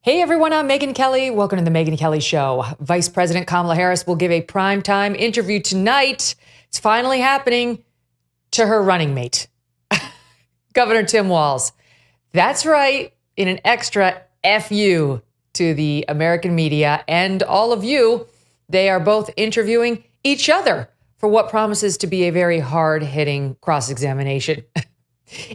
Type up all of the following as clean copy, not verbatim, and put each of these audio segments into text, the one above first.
Hey everyone, I'm Megyn Kelly. Welcome to the Megyn Kelly Show. Vice President Kamala Harris will give a primetime interview tonight. It's finally happening to her running mate, Governor Tim Walz. That's right, in an extra FU to the American media and all of you, they are both interviewing each other for what promises to be a very hard-hitting cross-examination.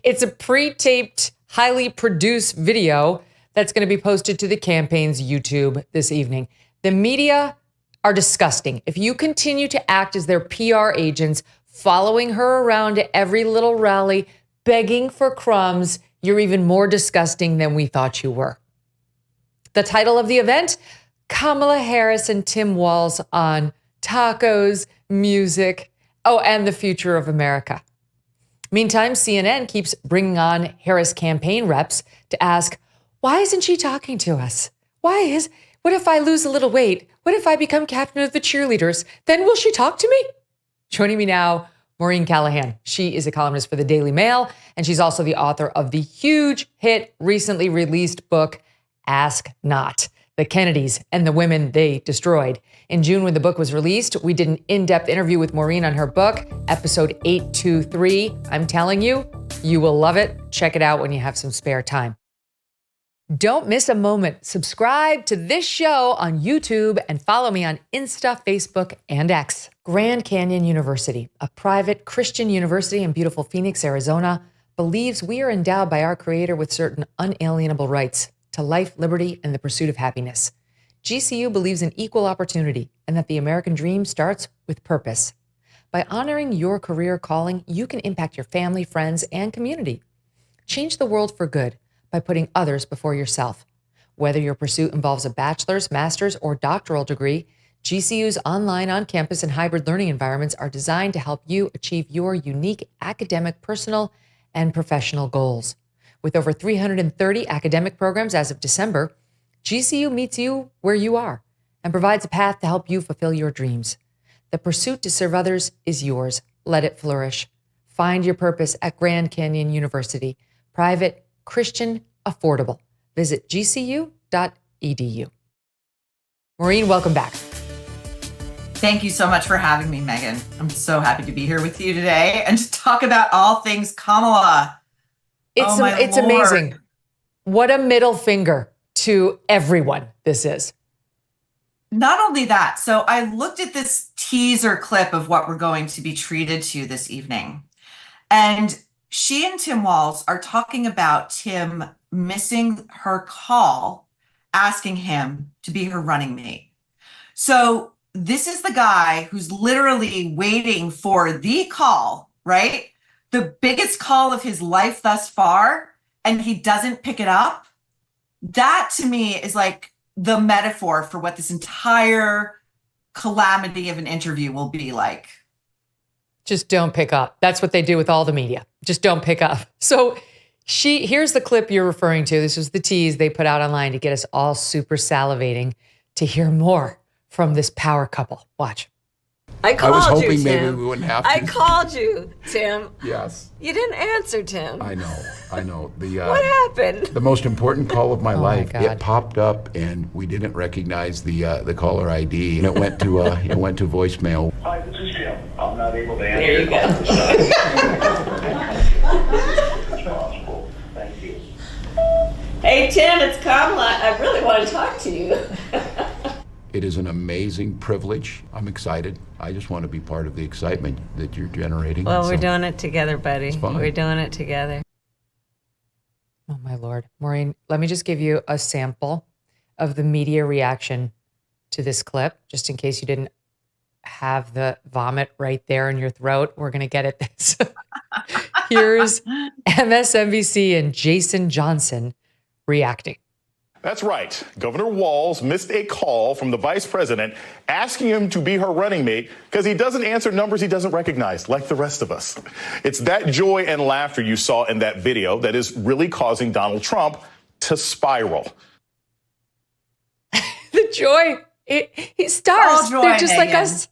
It's a pre-taped, highly produced video that's going to be posted to the campaign's YouTube this evening. The media are disgusting. If you continue to act as their PR agents, following her around to every little rally, begging for crumbs, you're even more disgusting than we thought you were. The title of the event, Kamala Harris and Tim Walz on tacos, music, and the future of America. Meantime, CNN keeps bringing on Harris campaign reps to ask, why isn't she talking to us? What if I lose a little weight? What if I become captain of the cheerleaders? Then will she talk to me? Joining me now, Maureen Callahan. She is a columnist for the Daily Mail, and she's also the author of the huge hit, recently released book, Ask Not, The Kennedys and the Women They Destroyed. In June, when the book was released, we did an in-depth interview with Maureen on her book, episode 823. I'm telling you, you will love it. Check it out when you have some spare time. Don't miss a moment. Subscribe to this show on YouTube and follow me on Insta, Facebook, and X. Grand Canyon University, a private Christian university in beautiful Phoenix, Arizona, believes we are endowed by our Creator with certain unalienable rights to life, liberty, and the pursuit of happiness. GCU believes in equal opportunity and that the American dream starts with purpose. By honoring your career calling, you can impact your family, friends, and community. Change the world for good by putting others before yourself. Whether your pursuit involves a bachelor's, master's, or doctoral degree, GCU's online, on-campus, and hybrid learning environments are designed to help you achieve your unique academic, personal, and professional goals. With over 330 academic programs as of December, GCU meets you where you are and provides a path to help you fulfill your dreams. The pursuit to serve others is yours. Let it flourish. Find your purpose at Grand Canyon University. Private, Christian, affordable. Visit gcu.edu. Maureen, welcome back. Thank you so much for having me, Megyn. I'm so happy to be here with you today and to talk about all things Kamala. It's amazing. What a middle finger to everyone this is. Not only that, so I looked at this teaser clip of what we're going to be treated to this evening. And she and Tim Walz are talking about Tim missing her call, asking him to be her running mate. So this is the guy who's literally waiting for the call, right? The biggest call of his life thus far, and he doesn't pick it up. That to me is like the metaphor for what this entire calamity of an interview will be like. Just don't pick up. That's what they do with all the media. Just don't pick up. So here's the clip you're referring to. This was the tease they put out online to get us all super salivating to hear more from this power couple. Watch. I was called hoping you, maybe Tim. we wouldn't have to. I called you, Tim. Yes. You didn't answer, Tim. I know. What happened? The most important call of my life. God. It popped up, and we didn't recognize the caller ID, and it went to voicemail. Hi, this is Tim. I'm not able to answer. There you go. As possible. Thank you. Hey, Tim, it's Kamala. I really want to talk to you. It is an amazing privilege. I'm excited. I just want to be part of the excitement that you're generating. Well, we're So, doing it together, buddy. It's fine. We're doing it together. Oh, my Lord. Maureen, let me just give you a sample of the media reaction to this clip, just in case you didn't have the vomit right there in your throat. We're going to get at this. Here's MSNBC and Jason Johnson reacting. That's right. Governor Walz missed a call from the vice president asking him to be her running mate because he doesn't answer numbers he doesn't recognize, like the rest of us. It's that joy and laughter you saw in that video that is really causing Donald Trump to spiral. The joy. He stars. All joy, They're just like Megyn. us.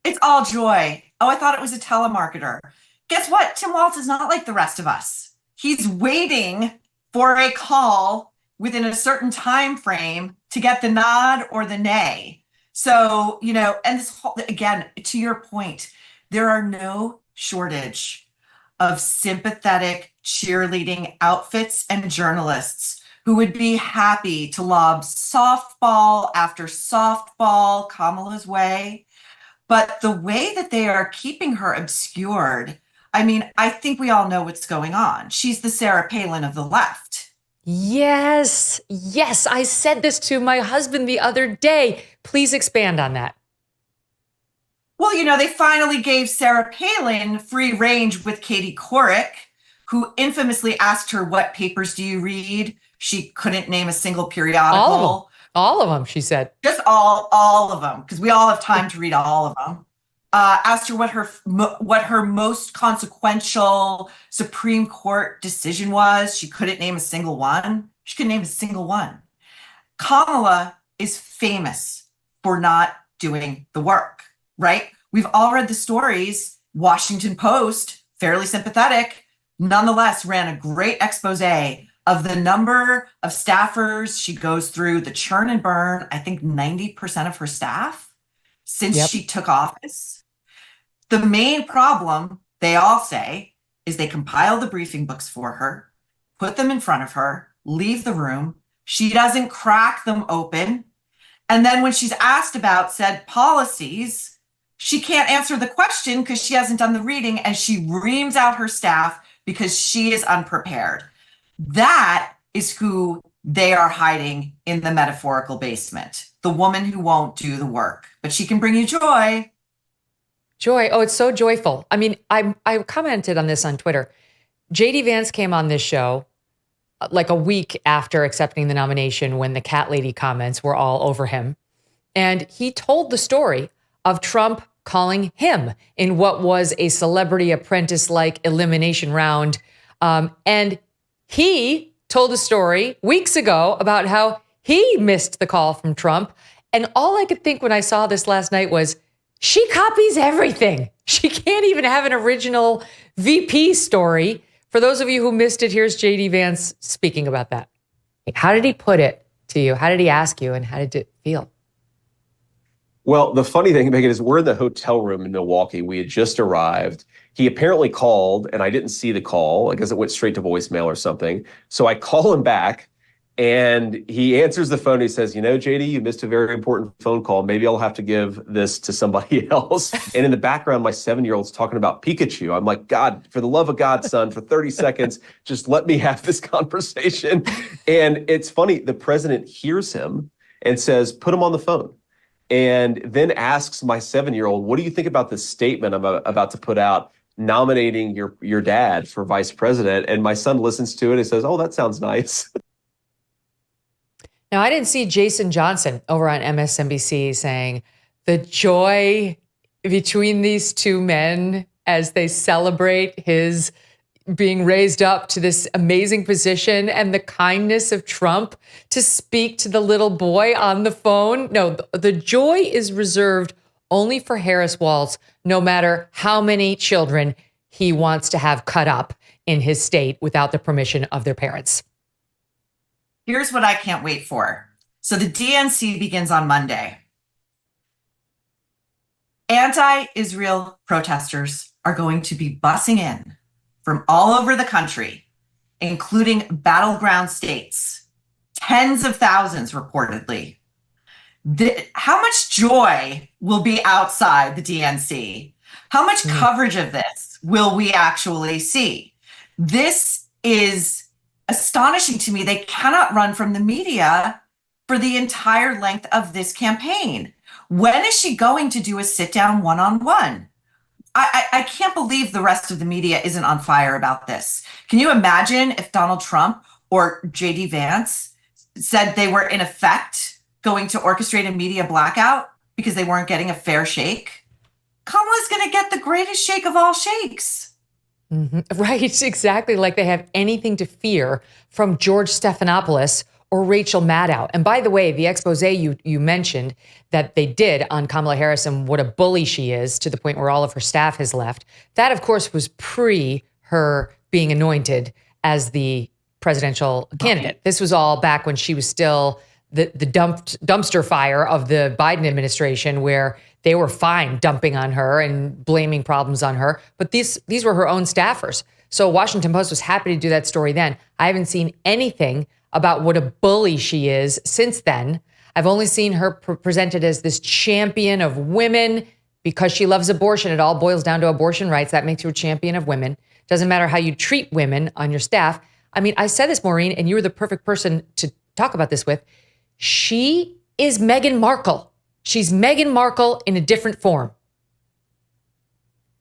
It's all joy. Oh, I thought it was a telemarketer. Guess what? Tim Walz is not like the rest of us. He's waiting for a call within a certain time frame to get the nod or the nay. So, and this whole, again, to your point, there are no shortage of sympathetic cheerleading outfits and journalists who would be happy to lob softball after softball Kamala's way. But the way that they are keeping her obscured, I mean, I think we all know what's going on. She's the Sarah Palin of the left. Yes. I said this to my husband the other day. Please expand on that. Well, they finally gave Sarah Palin free range with Katie Couric, who infamously asked her, what papers do you read? She couldn't name a single periodical. All of them, she said. Just all of them, because we all have time to read all of them. Asked her what her most consequential Supreme Court decision was. She couldn't name a single one. Kamala is famous for not doing the work, right? We've all read the stories. Washington Post, fairly sympathetic, nonetheless ran a great expose of the number of staffers. She goes through the churn and burn, I think 90% of her staff since she took office. The main problem, they all say, is they compile the briefing books for her, put them in front of her, leave the room. She doesn't crack them open. And then when she's asked about said policies, she can't answer the question because she hasn't done the reading, and she reams out her staff because she is unprepared. That is who they are hiding in the metaphorical basement. The woman who won't do the work, but she can bring you joy. Joy. Oh, it's so joyful. I mean, I commented on this on Twitter. JD Vance came on this show like a week after accepting the nomination when the cat lady comments were all over him. And he told the story of Trump calling him in what was a Celebrity Apprentice-like elimination round. And he told a story weeks ago about how he missed the call from Trump. And all I could think when I saw this last night was, she copies everything. She can't even have an original VP story. For those of you who missed it, here's JD Vance speaking about that. How did he put it to you? How did he ask you? And how did it feel? Well, the funny thing, Megyn, is we're in the hotel room in Milwaukee. We had just arrived. He apparently called, and I didn't see the call. I guess it went straight to voicemail or something. So I call him back, and he answers the phone. He says, JD, you missed a very important phone call. Maybe I'll have to give this to somebody else. And in the background, my 7-year-old's talking about Pikachu. I'm like, God, for the love of God, son, for 30 seconds, just let me have this conversation. And it's funny, the president hears him and says, put him on the phone. And then asks my 7-year-old, what do you think about this statement I'm about to put out, nominating your dad for vice president? And my son listens to it and says, oh, that sounds nice. Now, I didn't see Jason Johnson over on MSNBC saying the joy between these two men as they celebrate his being raised up to this amazing position and the kindness of Trump to speak to the little boy on the phone. No, the joy is reserved only for Harris-Walz, no matter how many children he wants to have cut up in his state without the permission of their parents. Here's what I can't wait for. So the DNC begins on Monday. Anti-Israel protesters are going to be bussing in from all over the country, including battleground states, tens of thousands reportedly. How much joy will be outside the DNC? How much coverage of this will we actually see? This is astonishing to me. They cannot run from the media for the entire length of this campaign. When is she going to do a sit-down one-on-one? I can't believe the rest of the media isn't on fire about this. Can you imagine if Donald Trump or JD Vance said they were in effect going to orchestrate a media blackout because they weren't getting a fair shake? Kamala's going to get the greatest shake of all shakes. Mm-hmm. Right, exactly. Like they have anything to fear from George Stephanopoulos or Rachel Maddow. And by the way, the expose you mentioned that they did on Kamala Harris and what a bully she is to the point where all of her staff has left. That, of course, was pre her being anointed as the presidential candidate. This was all back when she was still the dumpster fire of the Biden administration, where they were fine dumping on her and blaming problems on her. But these were her own staffers. So Washington Post was happy to do that story then. I haven't seen anything about what a bully she is since then. I've only seen her presented as this champion of women because she loves abortion. It all boils down to abortion rights. That makes you a champion of women. Doesn't matter how you treat women on your staff. I mean, I said this, Maureen, and you were the perfect person to talk about this with. She is Meghan Markle. She's Meghan Markle in a different form.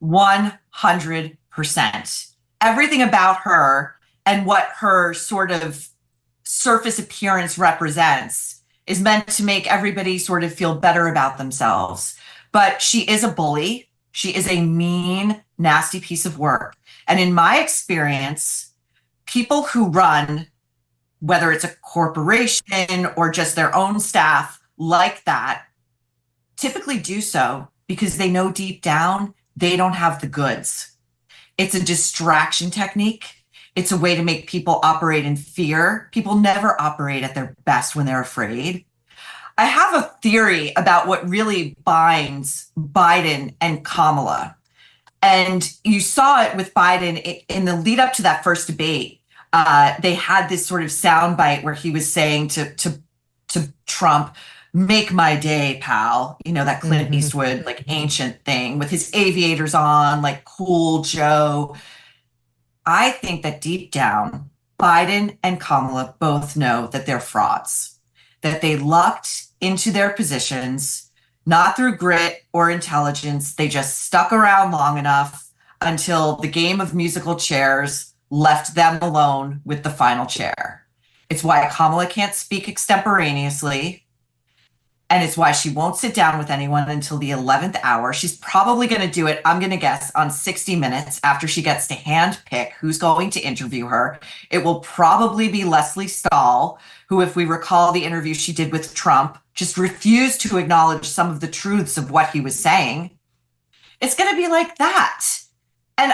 100%. Everything about her and what her sort of surface appearance represents is meant to make everybody sort of feel better about themselves. But she is a bully. She is a mean, nasty piece of work. And in my experience, people who run, whether it's a corporation or just their own staff like that, typically do so because they know deep down they don't have the goods. It's a distraction technique. It's a way to make people operate in fear. People never operate at their best when they're afraid. I have a theory about what really binds Biden and Kamala. And you saw it with Biden in the lead up to that first debate. They had this sort of soundbite where he was saying to Trump, "Make my day, pal." You know, that Clint Eastwood, like, ancient thing with his aviators on, like Cool Joe. I think that deep down, Biden and Kamala both know that they're frauds, that they lucked into their positions, not through grit or intelligence. They just stuck around long enough until the game of musical chairs left them alone with the final chair. It's why Kamala can't speak extemporaneously. And it's why she won't sit down with anyone until the 11th hour. She's probably going to do it, I'm going to guess, on 60 Minutes after she gets to handpick who's going to interview her. It will probably be Leslie Stahl, who, if we recall the interview she did with Trump, just refused to acknowledge some of the truths of what he was saying. It's going to be like that. And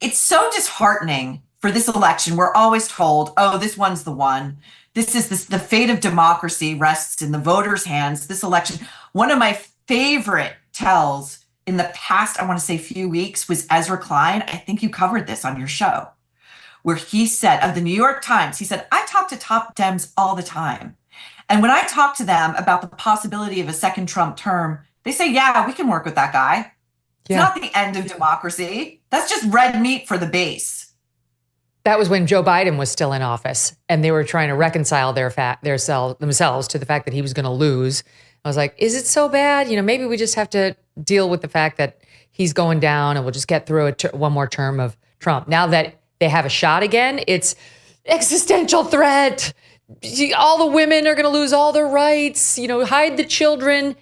it's so disheartening for this election. We're always told, oh, this one's the one. The fate of democracy rests in the voters' hands. This election, one of my favorite tells in the past, I want to say few weeks, was Ezra Klein. I think you covered this on your show, where he said, of the New York Times, he said, "I talk to top Dems all the time. And when I talk to them about the possibility of a second Trump term, they say, yeah, we can work with that guy. It's not the end of democracy. That's just red meat for the base." That was when Joe Biden was still in office, and they were trying to reconcile themselves to the fact that he was going to lose. I was like, is it so bad? You know, maybe we just have to deal with the fact that he's going down, and we'll just get through one more term of Trump. Now that they have a shot again, it's existential threat. All the women are going to lose all their rights. You know, hide the children.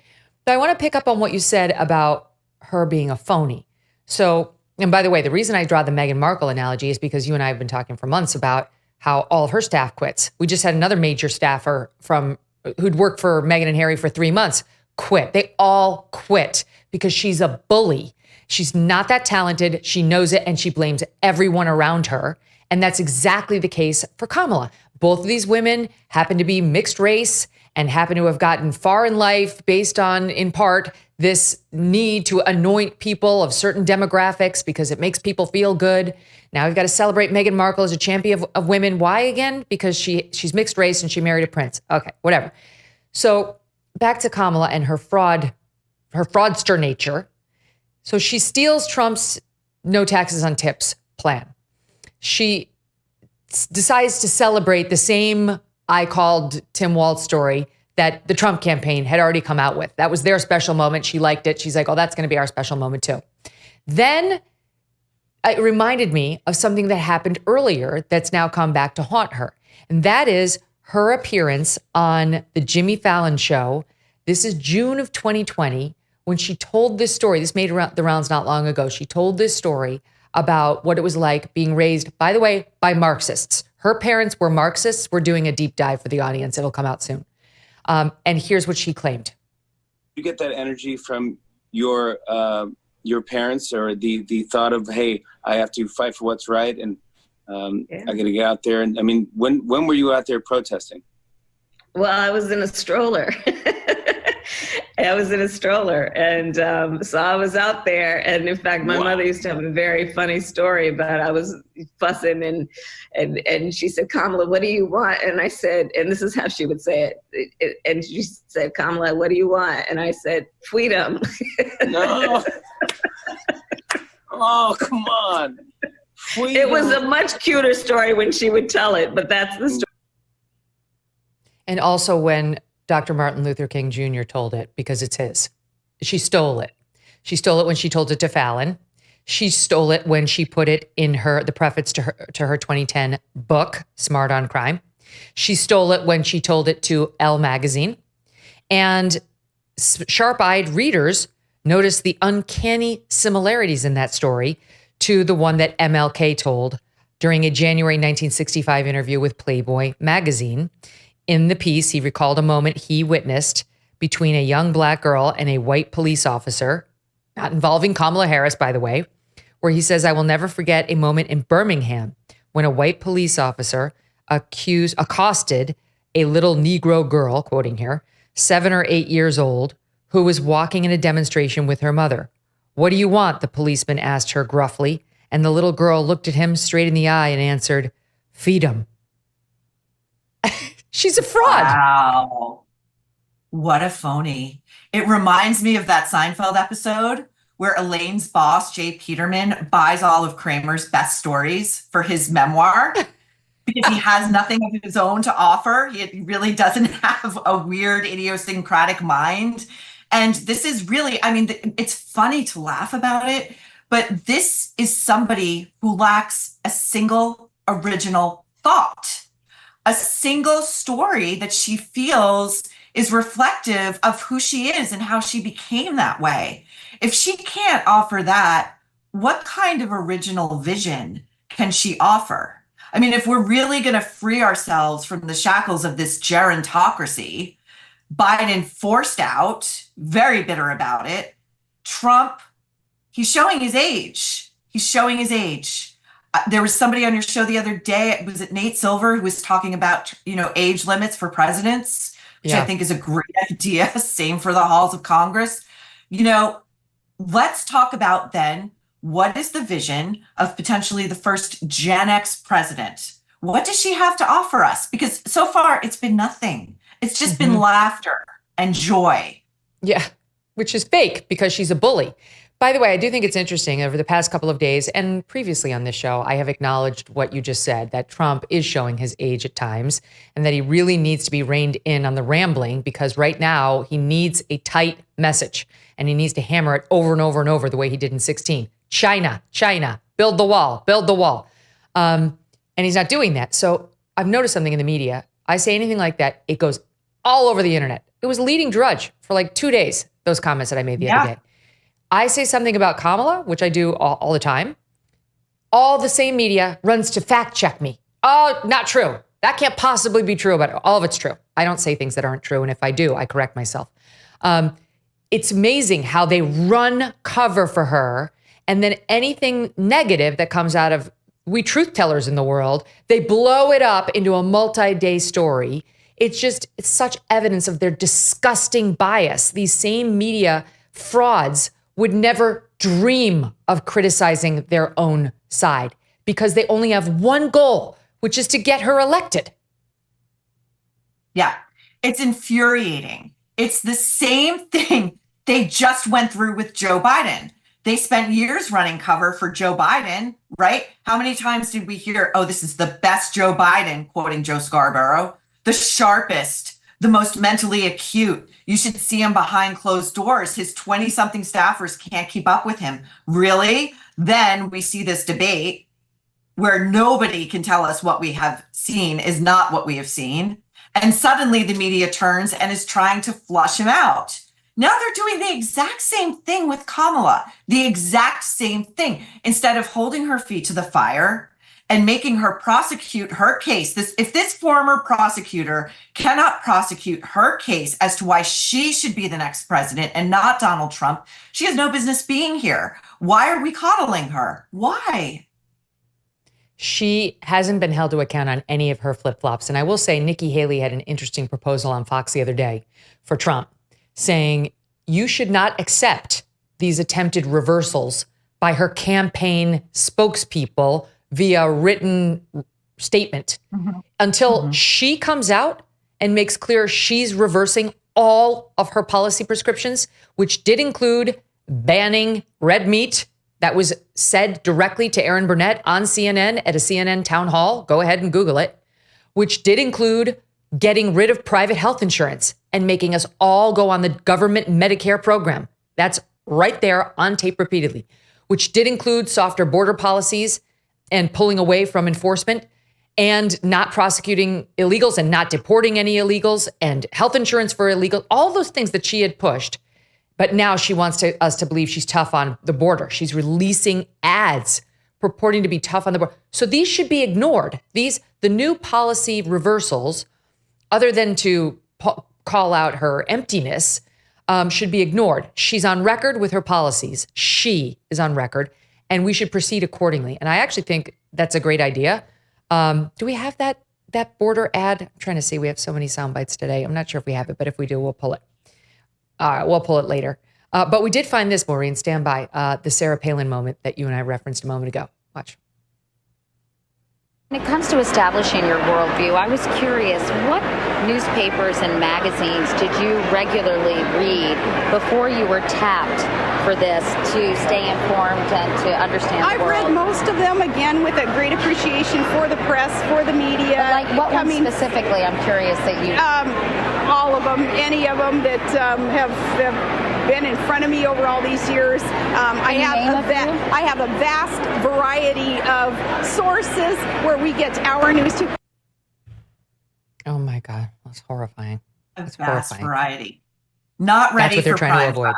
But I want to pick up on what you said about her being a phony. So, and by the way, the reason I draw the Meghan Markle analogy is because you and I have been talking for months about how all of her staff quits. We just had another major staffer who'd worked for Meghan and Harry for 3 months quit. They all quit because she's a bully. She's not that talented. She knows it, and she blames everyone around her. And that's exactly the case for Kamala. Both of these women happen to be mixed race and happen to have gotten far in life based on, in part, this need to anoint people of certain demographics because it makes people feel good. Now we've got to celebrate Meghan Markle as a champion of women. Why again? Because she's mixed race and she married a prince. Okay, whatever. So back to Kamala and her fraudster nature. So she steals Trump's no taxes on tips plan. She decides to celebrate the same I called Tim Walz story that the Trump campaign had already come out with. That was their special moment. She liked it. She's like, oh, that's going to be our special moment too. Then it reminded me of something that happened earlier that's now come back to haunt her. And that is her appearance on the Jimmy Fallon show. This is June of 2020, when she told this story. This made the rounds not long ago. She told this story about what it was like being raised, by the way, by Marxists. Her parents were Marxists. We're doing a deep dive for the audience. It'll come out soon. And here's what she claimed. You get that energy from your parents, or the thought of, hey, I have to fight for what's right, and I got to get out there. And I mean, when were you out there protesting? Well, I was in a stroller. And so I was out there. And in fact, my mother used to have a very funny story about I was fussing and she said, Kamala, what do you want? And I said, and this is how she would say it. And she said, Kamala, what do you want? And I said, freedom. No. Oh, come on. Freedom. It was a much cuter story when she would tell it, but that's the story. And also when Dr. Martin Luther King Jr. told it, because it's his. She stole it. She stole it when she told it to Palin. She stole it when she put it in the preface to her 2010 book, Smart on Crime. She stole it when she told it to Elle magazine. And sharp-eyed readers noticed the uncanny similarities in that story to the one that MLK told during a January 1965 interview with Playboy magazine. In the piece, he recalled a moment he witnessed between a young black girl and a white police officer, not involving Kamala Harris, by the way, where he says, I will never forget a moment in Birmingham when a white police officer accosted a little Negro girl, quoting here, 7 or 8 years old, who was walking in a demonstration with her mother. What do you want? The policeman asked her gruffly, and the little girl looked at him straight in the eye and answered, feed him. She's a fraud. Wow. What a phony. It reminds me of that Seinfeld episode where Elaine's boss, Jay Peterman, buys all of Kramer's best stories for his memoir because he has nothing of his own to offer. He really doesn't have a weird, idiosyncratic mind. And this is really, I mean, it's funny to laugh about it, but this is somebody who lacks a single original thought. A single story that she feels is reflective of who she is and how she became that way. If she can't offer that, what kind of original vision can she offer? I mean, if we're really going to free ourselves from the shackles of this gerontocracy, Biden forced out, very bitter about it. Trump, he's showing his age. There was somebody on your show the other day, was it Nate Silver, who was talking about, age limits for presidents, which I think is a great idea. Same for the halls of Congress. Let's talk about then, what is the vision of potentially the first Gen X president? What does she have to offer us? Because so far it's been nothing. It's just been laughter and joy. Yeah, which is fake because she's a bully. By the way, I do think it's interesting over the past couple of days and previously on this show, I have acknowledged what you just said, that Trump is showing his age at times and that he really needs to be reined in on the rambling because right now he needs a tight message and he needs to hammer it over and over and over the way he did in 2016. China, build the wall. And he's not doing that. So I've noticed something in the media. I say anything like that, it goes all over the internet. It was leading drudge for like 2 days, those comments that I made the other day. I say something about Kamala, which I do all the time. All the same media runs to fact check me. Oh, not true. That can't possibly be true, but all of it's true. I don't say things that aren't true. And if I do, I correct myself. It's amazing how they run cover for her. And then anything negative that comes out of we truth tellers in the world, they blow it up into a multi-day story. It's such evidence of their disgusting bias. These same media frauds would never dream of criticizing their own side because they only have one goal, which is to get her elected. Yeah, it's infuriating. It's the same thing they just went through with Joe Biden. They spent years running cover for Joe Biden, right? How many times did we hear, oh, this is the best Joe Biden, quoting Joe Scarborough, the sharpest, the most mentally acute. You should see him behind closed doors. His 20-something staffers can't keep up with him. Really? Then we see this debate where nobody can tell us what we have seen is not what we have seen. And suddenly the media turns and is trying to flush him out. Now they're doing the exact same thing with Kamala, the exact same thing. Instead of holding her feet to the fire and making her prosecute her case, if this former prosecutor cannot prosecute her case as to why she should be the next president and not Donald Trump, she has no business being here. Why are we coddling her? Why? She hasn't been held to account on any of her flip-flops. And I will say Nikki Haley had an interesting proposal on Fox the other day for Trump, saying you should not accept these attempted reversals by her campaign spokespeople via written statement until she comes out and makes clear she's reversing all of her policy prescriptions, which did include banning red meat. That was said directly to Aaron Burnett on CNN at a CNN town hall. Go ahead and Google it, which did include getting rid of private health insurance and making us all go on the government Medicare program. That's right there on tape repeatedly, which did include softer border policies and pulling away from enforcement and not prosecuting illegals and not deporting any illegals and health insurance for illegals, all those things that she had pushed. But now she wants us to believe she's tough on the border. She's releasing ads purporting to be tough on the border. So these should be ignored. The new policy reversals, other than to call out her emptiness, should be ignored. She's on record with her policies. She is on record, and we should proceed accordingly. And I actually think that's a great idea. Do we have that border ad? I'm trying to see. We have so many sound bites today. I'm not sure if we have it, but if we do, we'll pull it. We'll pull it later. But we did find this, Maureen. Stand by. The Sarah Palin moment that you and I referenced a moment ago. Watch. When it comes to establishing your worldview, I was curious, what newspapers and magazines did you regularly read before you were tapped for this to stay informed and to understand the world? I've read most of them, again, with a great appreciation for the press, for the media. But like what one specifically, I'm curious that you... all of them, any of them that have been in front of me over all these years. I have a vast variety of sources where we get our news to. Oh my God, that's horrifying. That's vast horrifying. Variety. Not ready That's what they're for trying to avoid. time.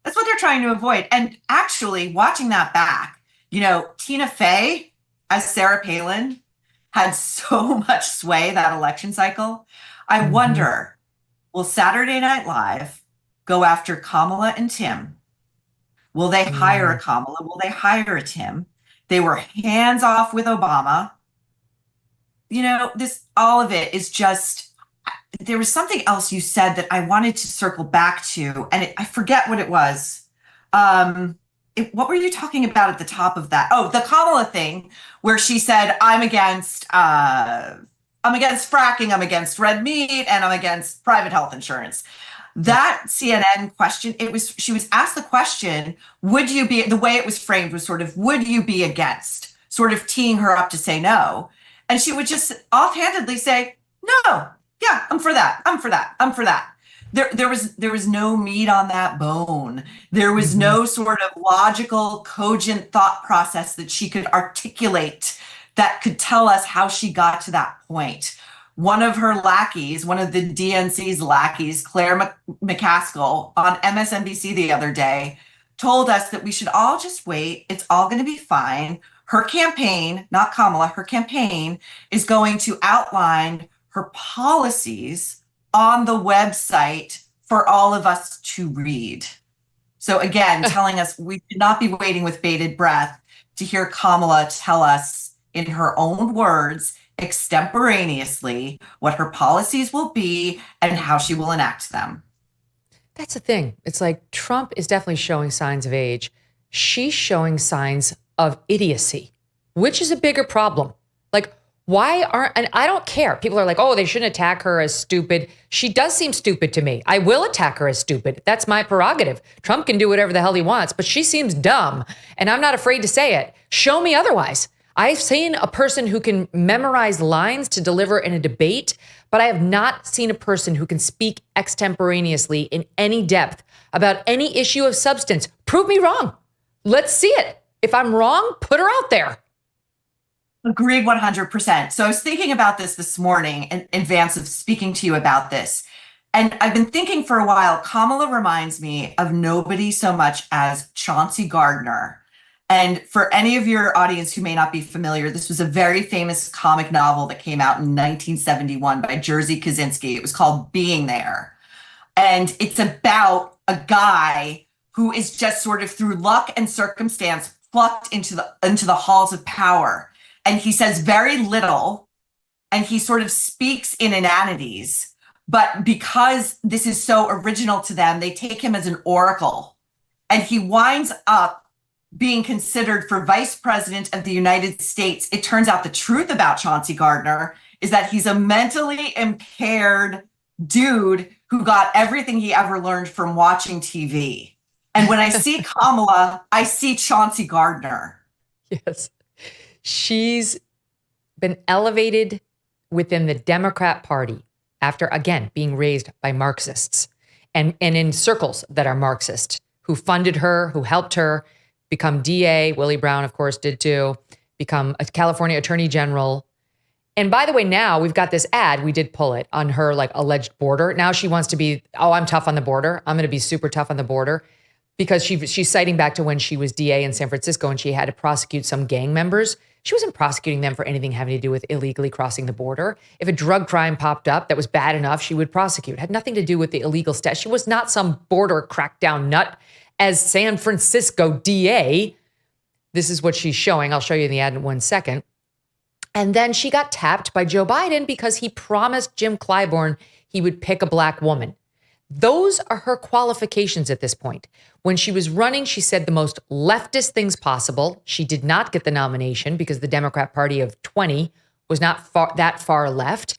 That's what they're trying to avoid. And actually, watching that back, Tina Fey as Sarah Palin had so much sway that election cycle. I wonder, will Saturday Night Live go after Kamala and Tim? Will they hire a Kamala? Will they hire a Tim? They were hands off with Obama. All of it is just, there was something else you said that I wanted to circle back to, and I forget what it was. What were you talking about at the top of that? Oh, the Kamala thing, where she said, I'm against fracking, I'm against red meat, and I'm against private health insurance. That CNN question, she was asked the question, would you be, the way it was framed was sort of, would you be against, sort of teeing her up to say no. And she would just offhandedly say, no, yeah, I'm for that. I'm for that. I'm for that. There was no meat on that bone. There was no sort of logical, cogent thought process that she could articulate that could tell us how she got to that point. One of her lackeys, one of the DNC's lackeys, Claire McCaskill, on MSNBC the other day, told us that we should all just wait. It's all going to be fine. Her campaign, not Kamala, her campaign is going to outline her policies on the website for all of us to read. So again, telling us we should not be waiting with bated breath to hear Kamala tell us in her own words, extemporaneously, what her policies will be and how she will enact them. That's the thing. It's like Trump is definitely showing signs of age. She's showing signs of idiocy, which is a bigger problem. Like, and I don't care. People are like, oh, they shouldn't attack her as stupid. She does seem stupid to me. I will attack her as stupid. That's my prerogative. Trump can do whatever the hell he wants, but she seems dumb. And I'm not afraid to say it. Show me otherwise. I've seen a person who can memorize lines to deliver in a debate, but I have not seen a person who can speak extemporaneously in any depth about any issue of substance. Prove me wrong. Let's see it. If I'm wrong, put her out there. Agreed 100%. So I was thinking about this morning in advance of speaking to you about this. And I've been thinking for a while, Kamala reminds me of nobody so much as Chauncey Gardner. And for any of your audience who may not be familiar, this was a very famous comic novel that came out in 1971 by Jerzy Kosinski. It was called Being There. And it's about a guy who is just sort of through luck and circumstance plucked into the halls of power. and he says very little, and he sort of speaks in inanities. But because this is so original to them, they take him as an oracle. And he winds up being considered for vice president of the United States. It turns out the truth about Chauncey Gardner is that he's a mentally impaired dude who got everything he ever learned from watching TV. And when I see Kamala, I see Chauncey Gardner. Yes. She's been elevated within the Democrat Party after, again, being raised by Marxists and in circles that are Marxist, who funded her, who helped her become DA. Willie Brown, of course, did too, become a California Attorney General. And by the way, now we've got this ad, we did pull it, on her like alleged border. Now she wants to be, oh, I'm tough on the border. I'm going to be super tough on the border, because she's citing back to when she was DA in San Francisco and she had to prosecute some gang members. She wasn't prosecuting them for anything having to do with illegally crossing the border. If a drug crime popped up that was bad enough, she would prosecute. It had nothing to do with the illegal stuff. She was not some border crackdown nut as San Francisco DA. This is what she's showing. I'll show you the ad in 1 second. And then she got tapped by Joe Biden because he promised Jim Clyburn he would pick a black woman. Those are her qualifications at this point. When she was running, she said the most leftist things possible. She did not get the nomination because the Democrat Party of 20 was not that far left.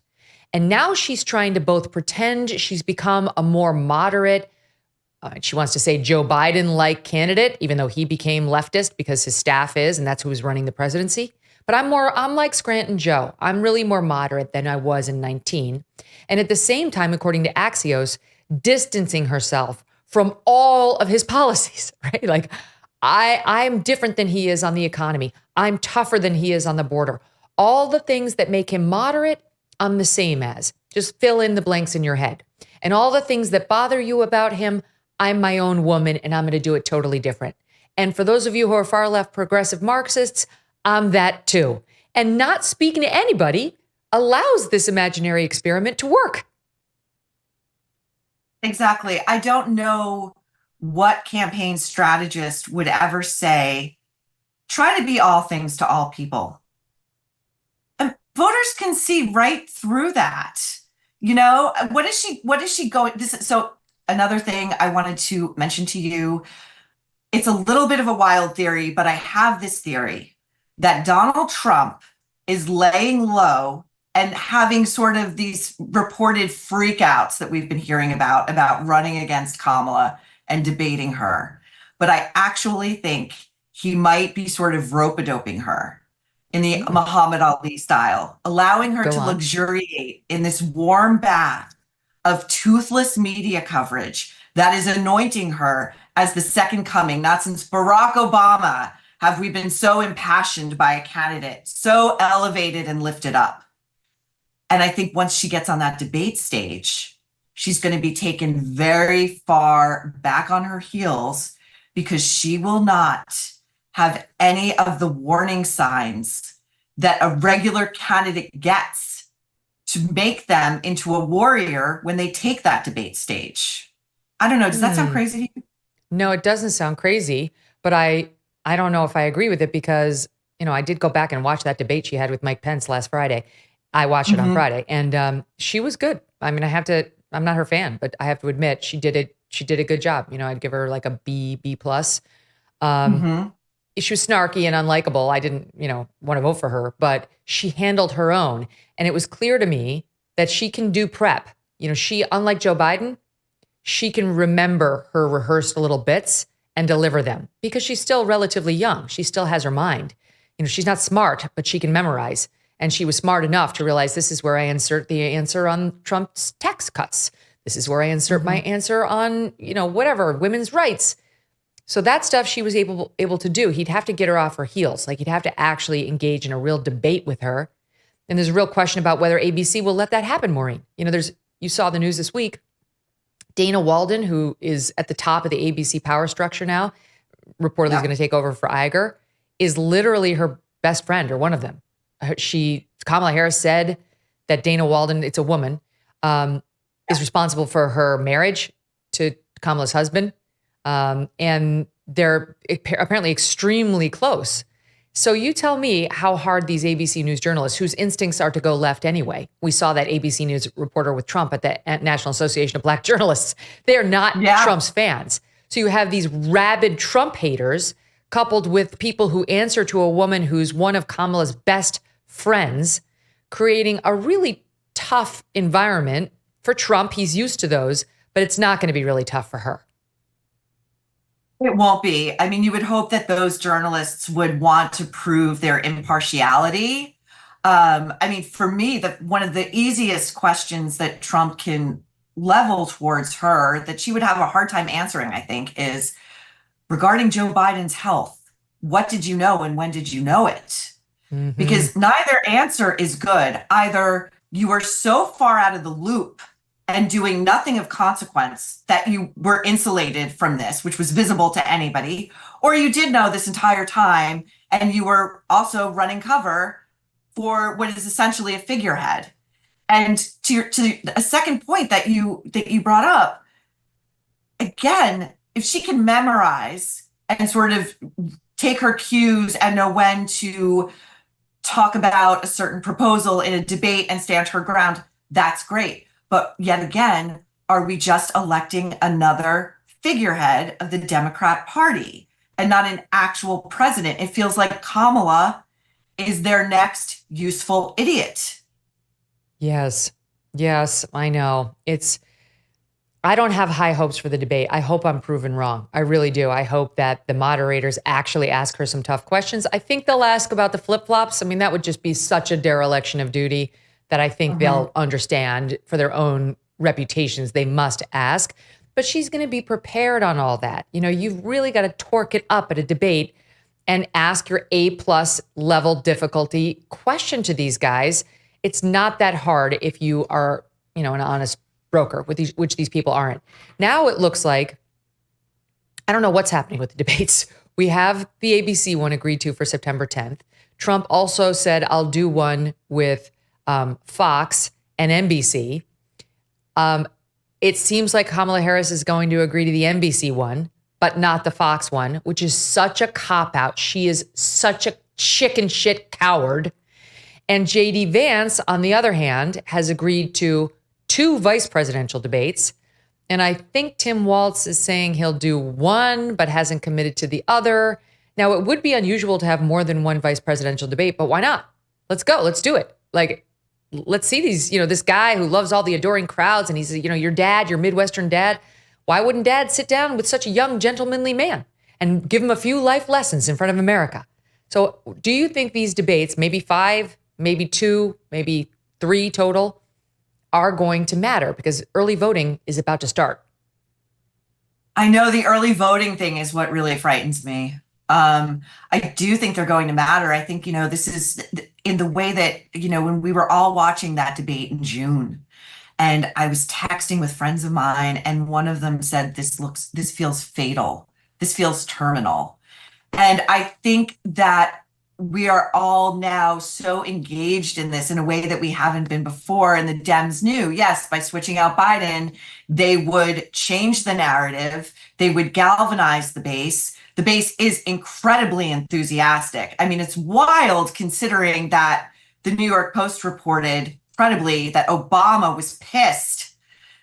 And now she's trying to both pretend she's become a more moderate, she wants to say Joe Biden-like candidate, even though he became leftist because his staff is, and that's who was running the presidency. But I'm like Scranton Joe. I'm really more moderate than I was in 19. And at the same time, according to Axios, distancing herself from all of his policies, right? Like, I'm different than he is on the economy. I'm tougher than he is on the border. All the things that make him moderate, I'm the same as. Just fill in the blanks in your head. And all the things that bother you about him, I'm my own woman and I'm going to do it totally different. And for those of you who are far left progressive Marxists, I'm that too. And not speaking to anybody allows this imaginary experiment to work. Exactly. I don't know what campaign strategist would ever say, try to be all things to all people. And voters can see right through that. You know, what is she going? So another thing I wanted to mention to you, it's a little bit of a wild theory, but I have this theory that Donald Trump is laying low and having sort of these reported freakouts that we've been hearing about running against Kamala and debating her. But I actually think he might be sort of rope-a-doping her in the Muhammad Ali style, allowing her to luxuriate in this warm bath of toothless media coverage that is anointing her as the second coming. Not since Barack Obama have we been so impassioned by a candidate, so elevated and lifted up. And I think once she gets on that debate stage, she's going to be taken very far back on her heels because she will not have any of the warning signs that a regular candidate gets to make them into a warrior when they take that debate stage. I don't know. Does that sound crazy to you? No, it doesn't sound crazy, but I don't know if I agree with it because, you know, I did go back and watch that debate she had with Mike Pence last Friday. I watched it on Friday and she was good. I mean, I'm not her fan, but I have to admit she did a good job. You know, I'd give her like a B+. She was snarky and unlikable. I didn't, want to vote for her, but she handled her own. And it was clear to me that she can do prep. You know, she, unlike Joe Biden, she can remember her rehearsed little bits and deliver them because she's still relatively young. She still has her mind. You know, she's not smart, but she can memorize. And she was smart enough to realize this is where I insert the answer on Trump's tax cuts. This is where I insert my answer on, whatever, women's rights. So that stuff she was able to do. He'd have to get her off her heels. Like he'd have to actually engage in a real debate with her. And there's a real question about whether ABC will let that happen, Maureen. You saw the news this week. Dana Walden, who is at the top of the ABC power structure now, reportedly is going to take over for Iger, is literally her best friend or one of them. Kamala Harris said that Dana Walden, it's a woman, is responsible for her marriage to Kamala's husband. And they're apparently extremely close. So you tell me how hard these ABC News journalists, whose instincts are to go left anyway. We saw that ABC News reporter with Trump at the National Association of Black Journalists. They are not Trump's fans. So you have these rabid Trump haters coupled with people who answer to a woman who's one of Kamala's best friends, creating a really tough environment for Trump. He's used to those, but it's not going to be really tough for her. It won't be. I mean, you would hope that those journalists would want to prove their impartiality. I mean, for me, one of the easiest questions that Trump can level towards her that she would have a hard time answering, I think, is regarding Joe Biden's health. What did you know and when did you know it? Mm-hmm. Because neither answer is good. Either you are so far out of the loop and doing nothing of consequence that you were insulated from this, which was visible to anybody, or you did know this entire time and you were also running cover for what is essentially a figurehead. And to a second point that you brought up, again, if she can memorize and sort of take her cues and know when to talk about a certain proposal in a debate and stand her ground, that's great. But yet again, are we just electing another figurehead of the Democrat Party and not an actual president? It feels like Kamala is their next useful idiot. Yes, I know. I don't have high hopes for the debate. I hope I'm proven wrong. I really do. I hope that the moderators actually ask her some tough questions. I think they'll ask about the flip-flops. I mean, that would just be such a dereliction of duty that I think they'll understand for their own reputations. They must ask. But she's going to be prepared on all that. You know, you've really got to torque it up at a debate and ask your A+ level difficulty question to these guys. It's not that hard if you are, an honest broker, which these people aren't. Now it looks like, I don't know what's happening with the debates. We have the ABC one agreed to for September 10th. Trump also said, I'll do one with Fox and NBC. It seems like Kamala Harris is going to agree to the NBC one, but not the Fox one, which is such a cop-out. She is such a chicken shit coward. And JD Vance, on the other hand, has agreed to 2 vice presidential debates. And I think Tim Walz is saying he'll do one, but hasn't committed to the other. Now, it would be unusual to have more than one vice presidential debate, but why not? Let's go. Let's do it. Let's see these, this guy who loves all the adoring crowds and he's, your dad, your Midwestern dad. Why wouldn't dad sit down with such a young, gentlemanly man and give him a few life lessons in front of America? So do you think these debates, maybe 5, maybe 2, maybe 3 total, are going to matter? Because early voting is about to start. I know the early voting thing is what really frightens me. I do think they're going to matter. I think, this is in the way that, when we were all watching that debate in June, and I was texting with friends of mine, and one of them said, this feels fatal. This feels terminal. And I think that we are all now so engaged in this in a way that we haven't been before. And the Dems knew, yes, by switching out Biden, they would change the narrative. They would galvanize the base. The base is incredibly enthusiastic. I mean, it's wild considering that the New York Post reported credibly that Obama was pissed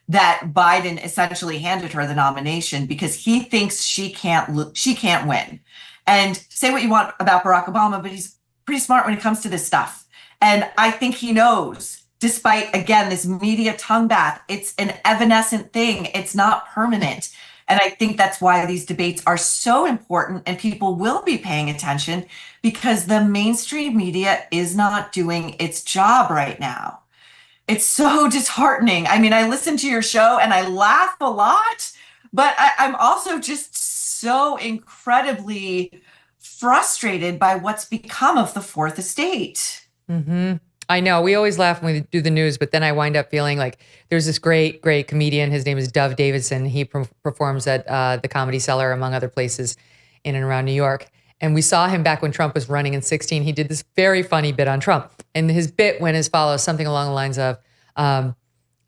that Biden essentially handed her the nomination because he thinks she can't win. And say what you want about Barack Obama, but he's pretty smart when it comes to this stuff. And I think he knows, despite, again, this media tongue bath, it's an evanescent thing. It's not permanent. And I think that's why these debates are so important and people will be paying attention because the mainstream media is not doing its job right now. It's so disheartening. I mean, I listen to your show and I laugh a lot, but I'm also just so incredibly frustrated by what's become of the Fourth Estate. Mm-hmm. I know. We always laugh when we do the news, but then I wind up feeling like there's this great comedian. His name is Dove Davidson. He performs at the Comedy Cellar, among other places in and around New York. And we saw him back when Trump was running in 2016. He did this very funny bit on Trump. And his bit went as follows, something along the lines of, and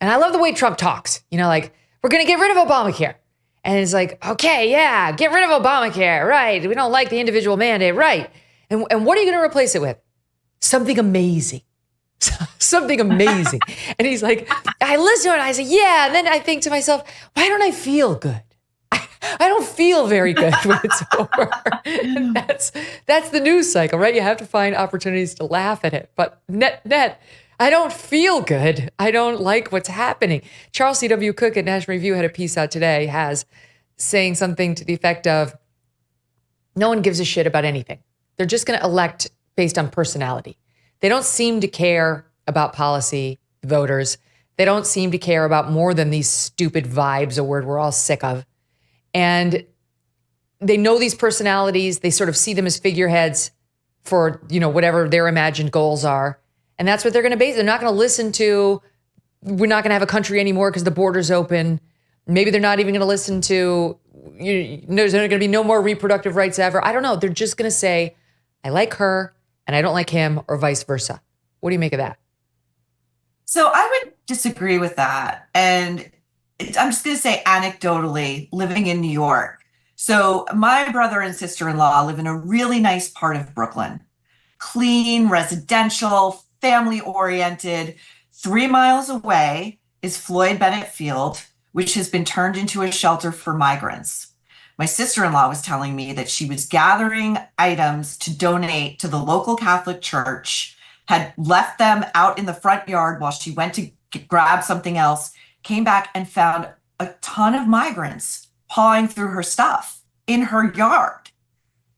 I love the way Trump talks, we're going to get rid of Obamacare. And it's like, okay, yeah, get rid of Obamacare, right? We don't like the individual mandate, right? And what are you going to replace it with? Something amazing. Something amazing. And he's like, I listen to it and I say, yeah. And then I think to myself, why don't I feel good? I don't feel very good when it's over. And that's the news cycle, right? You have to find opportunities to laugh at it. But net, I don't feel good. I don't like what's happening. Charles C.W. Cook at National Review had a piece out today saying something to the effect of, no one gives a shit about anything. They're just going to elect based on personality. They don't seem to care about policy, voters. They don't seem to care about more than these stupid vibes, a word we're all sick of. And they know these personalities. They sort of see them as figureheads for, whatever their imagined goals are. And that's what they're going to base. They're not going to listen to, we're not going to have a country anymore because the border's open. Maybe they're not even going to listen to, there's going to be no more reproductive rights ever. I don't know. They're just going to say, I like her and I don't like him, or vice versa. What do you make of that? So I would disagree with that. And I'm just going to say anecdotally, living in New York. So my brother and sister-in-law live in a really nice part of Brooklyn. Clean, residential, family-oriented. 3 miles away is Floyd Bennett Field, which has been turned into a shelter for migrants. My sister-in-law was telling me that she was gathering items to donate to the local Catholic church, had left them out in the front yard while she went to grab something else, came back and found a ton of migrants pawing through her stuff in her yard.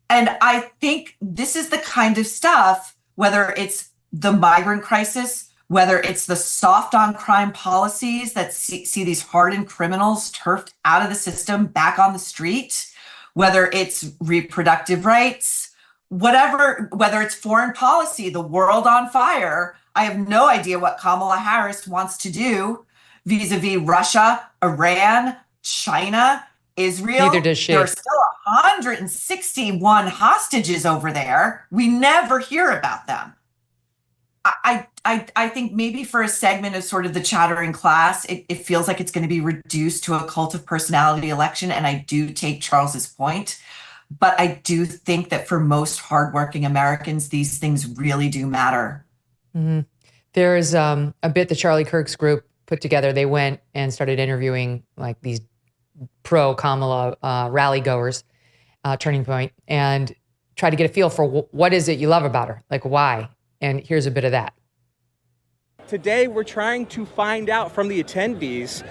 And I think this is the kind of stuff, whether it's the migrant crisis, whether it's the soft on crime policies that see these hardened criminals turfed out of the system back on the street, whether it's reproductive rights, whatever, whether it's foreign policy, the world on fire. I have no idea what Kamala Harris wants to do vis-a-vis Russia, Iran, China, Israel. Neither does she. There are still 161 hostages over there. We never hear about them. I think maybe for a segment of sort of the chattering class, it feels like it's going to be reduced to a cult of personality election. And I do take Charles's point. But I do think that for most hardworking Americans, these things really do matter. Mm-hmm. There's a bit that Charlie Kirk's group put together. They went and started interviewing like these pro-Kamala rally goers, Turning Point, and tried to get a feel for what is it you love about her? Like, why? And here's a bit of that. Today, we're trying to find out from the attendees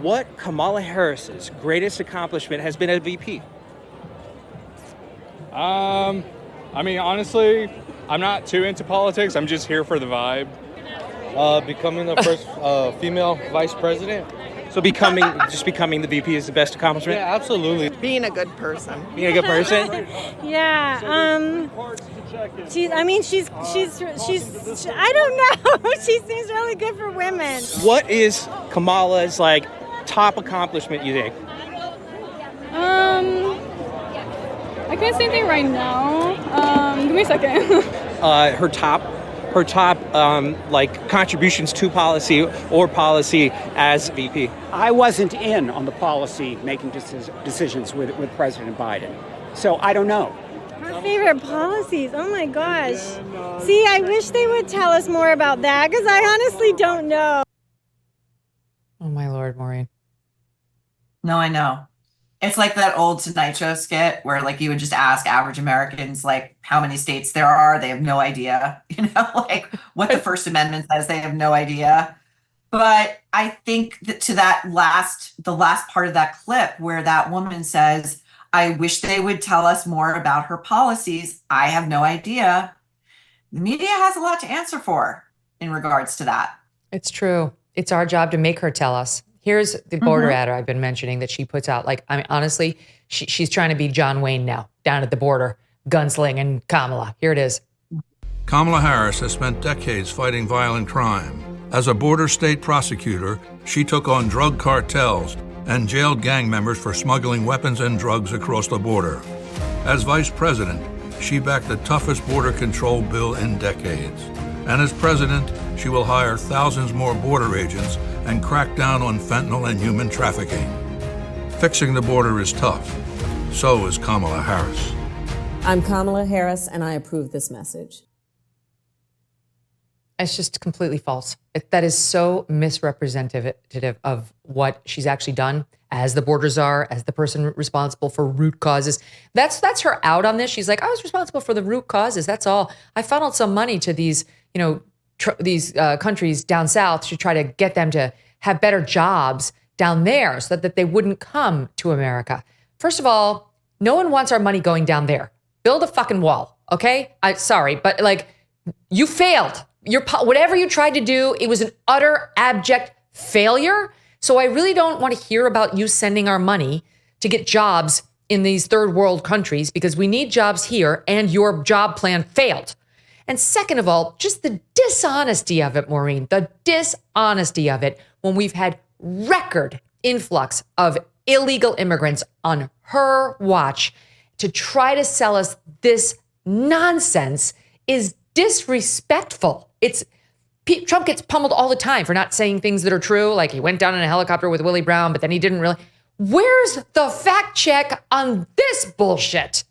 what Kamala Harris's greatest accomplishment has been as VP. I mean, honestly, I'm not too into politics. I'm just here for the vibe. Becoming the first female vice president. So becoming the VP is the best accomplishment? Yeah, absolutely. Being a good person. Being a good person? Yeah. She's I don't know. She seems really good for women. What is Kamala's top accomplishment, you think? I can't say anything right now. Give me a second. Her top contributions to policy or policy as VP. I wasn't in on the policy making decisions with President Biden, so I don't know. Her favorite policies. Oh my gosh. See, I wish they would tell us more about that because I honestly don't know. Oh my Lord, Maureen. No, I know. It's like that old Tonight Show skit where you would just ask average Americans how many states there are. They have no idea, what the First Amendment says. They have no idea. But I think that to the last part of that clip where that woman says, I wish they would tell us more about her policies. I have no idea. The media has a lot to answer for in regards to that. It's true. It's our job to make her tell us. Here's the border ad I've been mentioning that she puts out. Honestly, she's trying to be John Wayne now, down at the border, gunslinging Kamala. Here it is. Kamala Harris has spent decades fighting violent crime. As a border state prosecutor, she took on drug cartels and jailed gang members for smuggling weapons and drugs across the border. As vice president, she backed the toughest border control bill in decades. And as president, she will hire thousands more border agents and crack down on fentanyl and human trafficking. Fixing the border is tough. So is Kamala Harris. I'm Kamala Harris, and I approve this message. It's just completely false. That is so misrepresentative of what she's actually done as the border czar, as the person responsible for root causes. That's her out on this. She's like, I was responsible for the root causes. That's all. I funneled some money to these, these countries down south to try to get them to have better jobs down there so that they wouldn't come to America. First of all, no one wants our money going down there. Build a fucking wall, okay? Sorry, but you failed. Whatever you tried to do, it was an utter abject failure. So I really don't want to hear about you sending our money to get jobs in these third world countries because we need jobs here and your job plan failed. And second of all, just the dishonesty of it, Maureen, the dishonesty of it when we've had record influx of illegal immigrants on her watch to try to sell us this nonsense is disrespectful. Trump gets pummeled all the time for not saying things that are true. Like he went down in a helicopter with Willie Brown, but then he didn't really. Where's the fact check on this bullshit?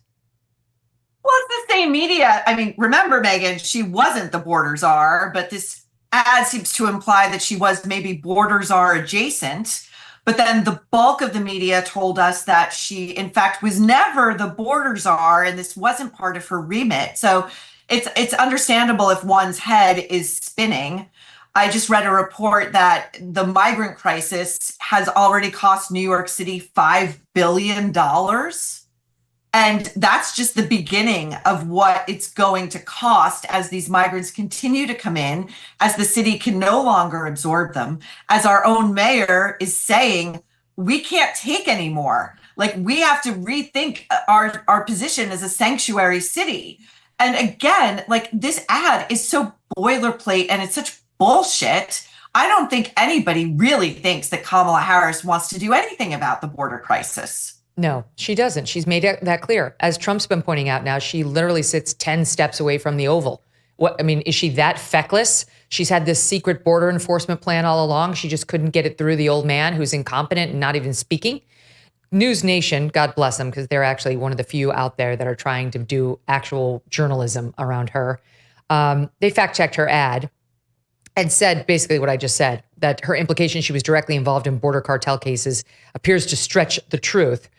Well, it's the same media. I mean, remember, Megyn, she wasn't the border czar, but this ad seems to imply that she was maybe border czar adjacent. But then the bulk of the media told us that she, in fact, was never the border czar, and this wasn't part of her remit. So it's understandable if one's head is spinning. I just read a report that the migrant crisis has already cost New York City $5 billion. And that's just the beginning of what it's going to cost as these migrants continue to come in, as the city can no longer absorb them, as our own mayor is saying, we can't take any more. Like, we have to rethink our position as a sanctuary city. And again, like, this ad is so boilerplate and it's such bullshit. I don't think anybody really thinks that Kamala Harris wants to do anything about the border crisis. No, she doesn't. She's made that clear. As Trump's been pointing out now, she literally sits 10 steps away from the Oval. Is she that feckless? She's had this secret border enforcement plan all along. She just couldn't get it through the old man who's incompetent and not even speaking. News Nation, God bless them, because they're actually one of the few out there that are trying to do actual journalism around her. They fact-checked her ad and said basically what I just said, that her implication she was directly involved in border cartel cases appears to stretch the truth.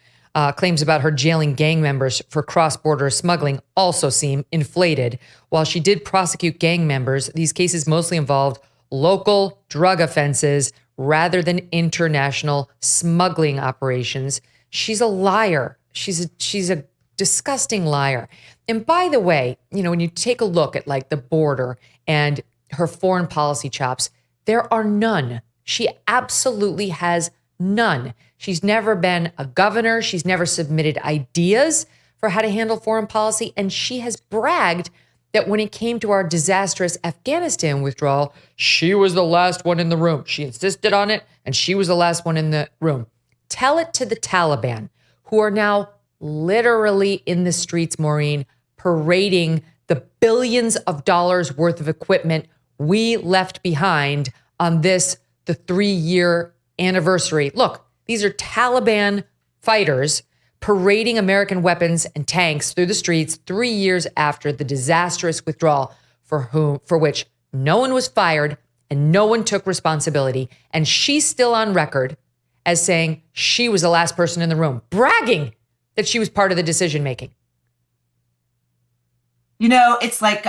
Claims about her jailing gang members for cross-border smuggling also seem inflated. While she did prosecute gang members, these cases mostly involved local drug offenses rather than international smuggling operations. She's a liar. She's a disgusting liar. And by the way, when you take a look at like the border and her foreign policy chops, there are none. She absolutely has none. She's never been a governor. She's never submitted ideas for how to handle foreign policy. And she has bragged that when it came to our disastrous Afghanistan withdrawal, she was the last one in the room. She insisted on it, and she was the last one in the room. Tell it to the Taliban, who are now literally in the streets, Maureen, parading the billions of dollars worth of equipment we left behind on the 3-year anniversary. Look, these are Taliban fighters parading American weapons and tanks through the streets 3 years after the disastrous withdrawal for which no one was fired and no one took responsibility. And she's still on record as saying she was the last person in the room, bragging that she was part of the decision making. It's like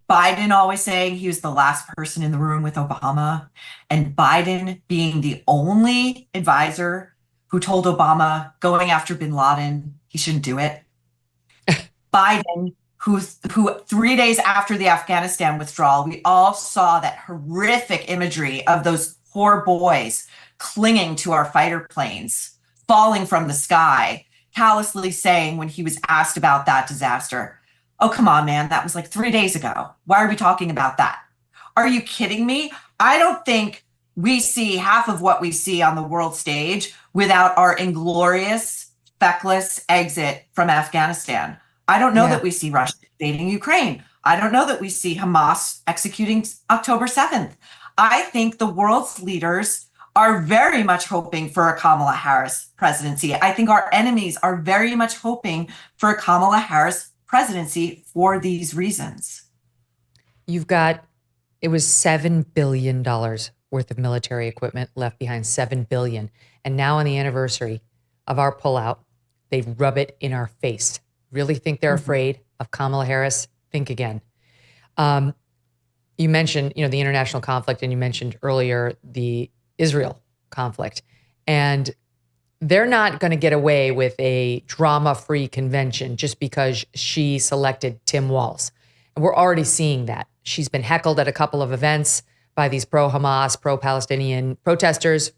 Biden always saying he was the last person in the room with Obama, and Biden being the only advisor who told Obama going after bin Laden, he shouldn't do it. Biden, who 3 days after the Afghanistan withdrawal, we all saw that horrific imagery of those poor boys clinging to our fighter planes, falling from the sky, callously saying when he was asked about that disaster, oh, come on, man, that was like 3 days ago. Why are we talking about that? Are you kidding me? I don't think we see half of what we see on the world stage without our inglorious, feckless exit from Afghanistan. I don't know that we see Russia invading Ukraine. I don't know that we see Hamas executing October 7th. I think the world's leaders are very much hoping for a Kamala Harris presidency. I think our enemies are very much hoping for a Kamala Harris presidency for these reasons. You've got, it was $7 billion worth of military equipment left behind, $7 billion. And now on the anniversary of our pullout, they rub it in our face. Really think they're afraid of Kamala Harris? Think again. You mentioned, the international conflict, and you mentioned earlier the Israel conflict. And they're not going to get away with a drama-free convention just because she selected Tim Walz. And we're already seeing that. She's been heckled at a couple of events by these pro-Hamas, pro-Palestinian protesters.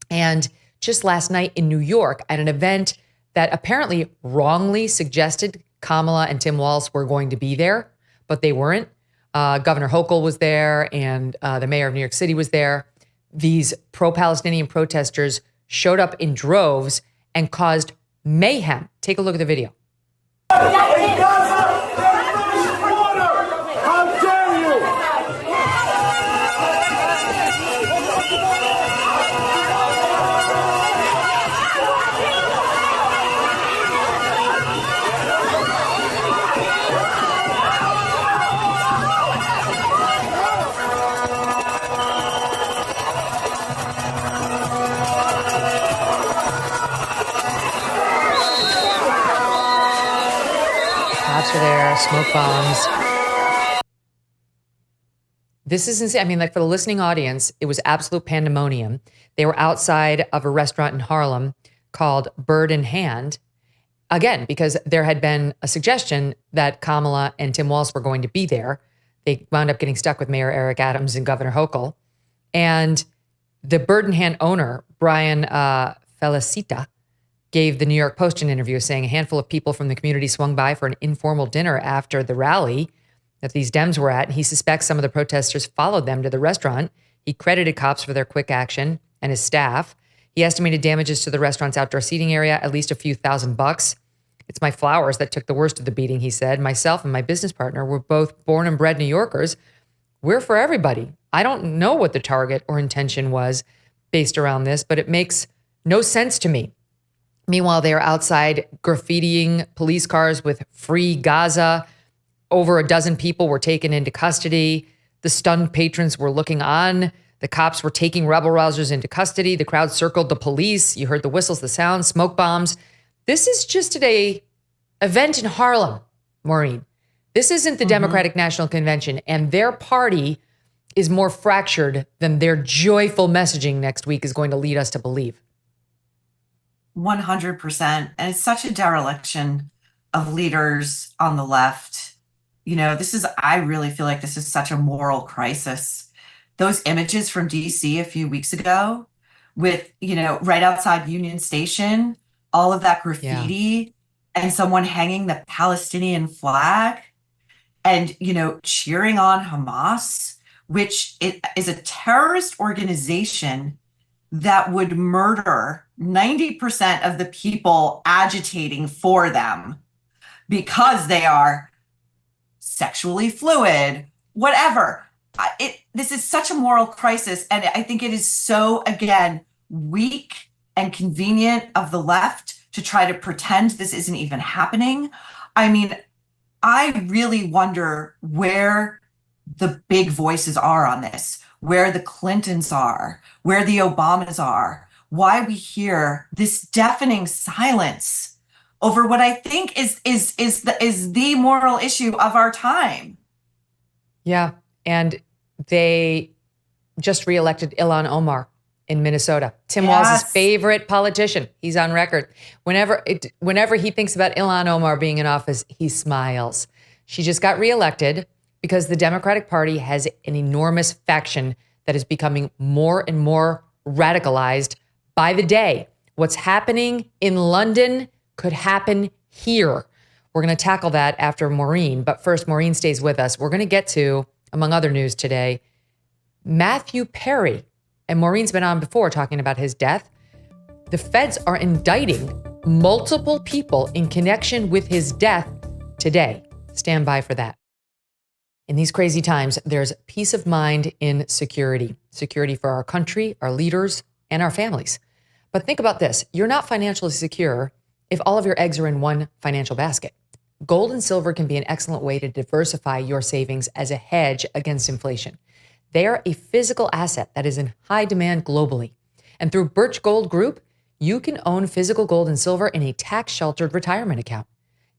And just last night in New York at an event that apparently wrongly suggested Kamala and Tim Walz were going to be there, but they weren't. Governor Hochul was there, and the mayor of New York City was there. These pro-Palestinian protesters showed up in droves and caused mayhem. Take a look at the video. There, smoke bombs. This is insane. I mean, like, for the listening audience, it was absolute pandemonium. They were outside of a restaurant in Harlem called Bird in Hand. Again, because there had been a suggestion that Kamala and Tim Walz were going to be there. They wound up getting stuck with Mayor Eric Adams and Governor Hochul. And the Bird in Hand owner, Brian Felicita, gave the New York Post an interview saying a handful of people from the community swung by for an informal dinner after the rally that these Dems were at. He suspects some of the protesters followed them to the restaurant. He credited cops for their quick action and his staff. He estimated damages to the restaurant's outdoor seating area, at least a few $1,000. It's my flowers that took the worst of the beating, he said. Myself and my business partner were both born and bred New Yorkers. We're for everybody. I don't know what the target or intention was based around this, but it makes no sense to me. Meanwhile, they are outside graffitiing police cars with Free Gaza. Over a dozen people were taken into custody. The stunned patrons were looking on. The cops were taking rebel rousers into custody. The crowd circled the police. You heard the whistles, the sounds, smoke bombs. This is just an event in Harlem, Maureen. This isn't the Democratic National Convention, and their party is more fractured than their joyful messaging next week is going to lead us to believe. 100%. And it's such a dereliction of leaders on the left. I really feel like this is such a moral crisis. Those images from DC a few weeks ago with, right outside Union Station, all of that graffiti and someone hanging the Palestinian flag and, cheering on Hamas, which is a terrorist organization that would murder 90% of the people agitating for them because they are sexually fluid, whatever. This is such a moral crisis. And I think it is so, again, weak and convenient of the left to try to pretend this isn't even happening. I mean, I really wonder where the big voices are on this, where the Clintons are, where the Obamas are, why we hear this deafening silence over what I think is the moral issue of our time. Yeah, and they just reelected Ilhan Omar in Minnesota, Tim Walz's favorite politician. He's on record. Whenever he thinks about Ilhan Omar being in office, he smiles. She just got reelected because the Democratic Party has an enormous faction that is becoming more and more radicalized by the day. What's happening in London could happen here. We're going to tackle that after Maureen, but first, Maureen stays with us. We're going to get to, among other news today, Matthew Perry. And Maureen's been on before talking about his death. The feds are indicting multiple people in connection with his death today. Stand by for that. In these crazy times, there's peace of mind in security. Security for our country, our leaders, and our families. But think about this. You're not financially secure if all of your eggs are in one financial basket. Gold and silver can be an excellent way to diversify your savings as a hedge against inflation. They are a physical asset that is in high demand globally. And through Birch Gold Group, you can own physical gold and silver in a tax-sheltered retirement account.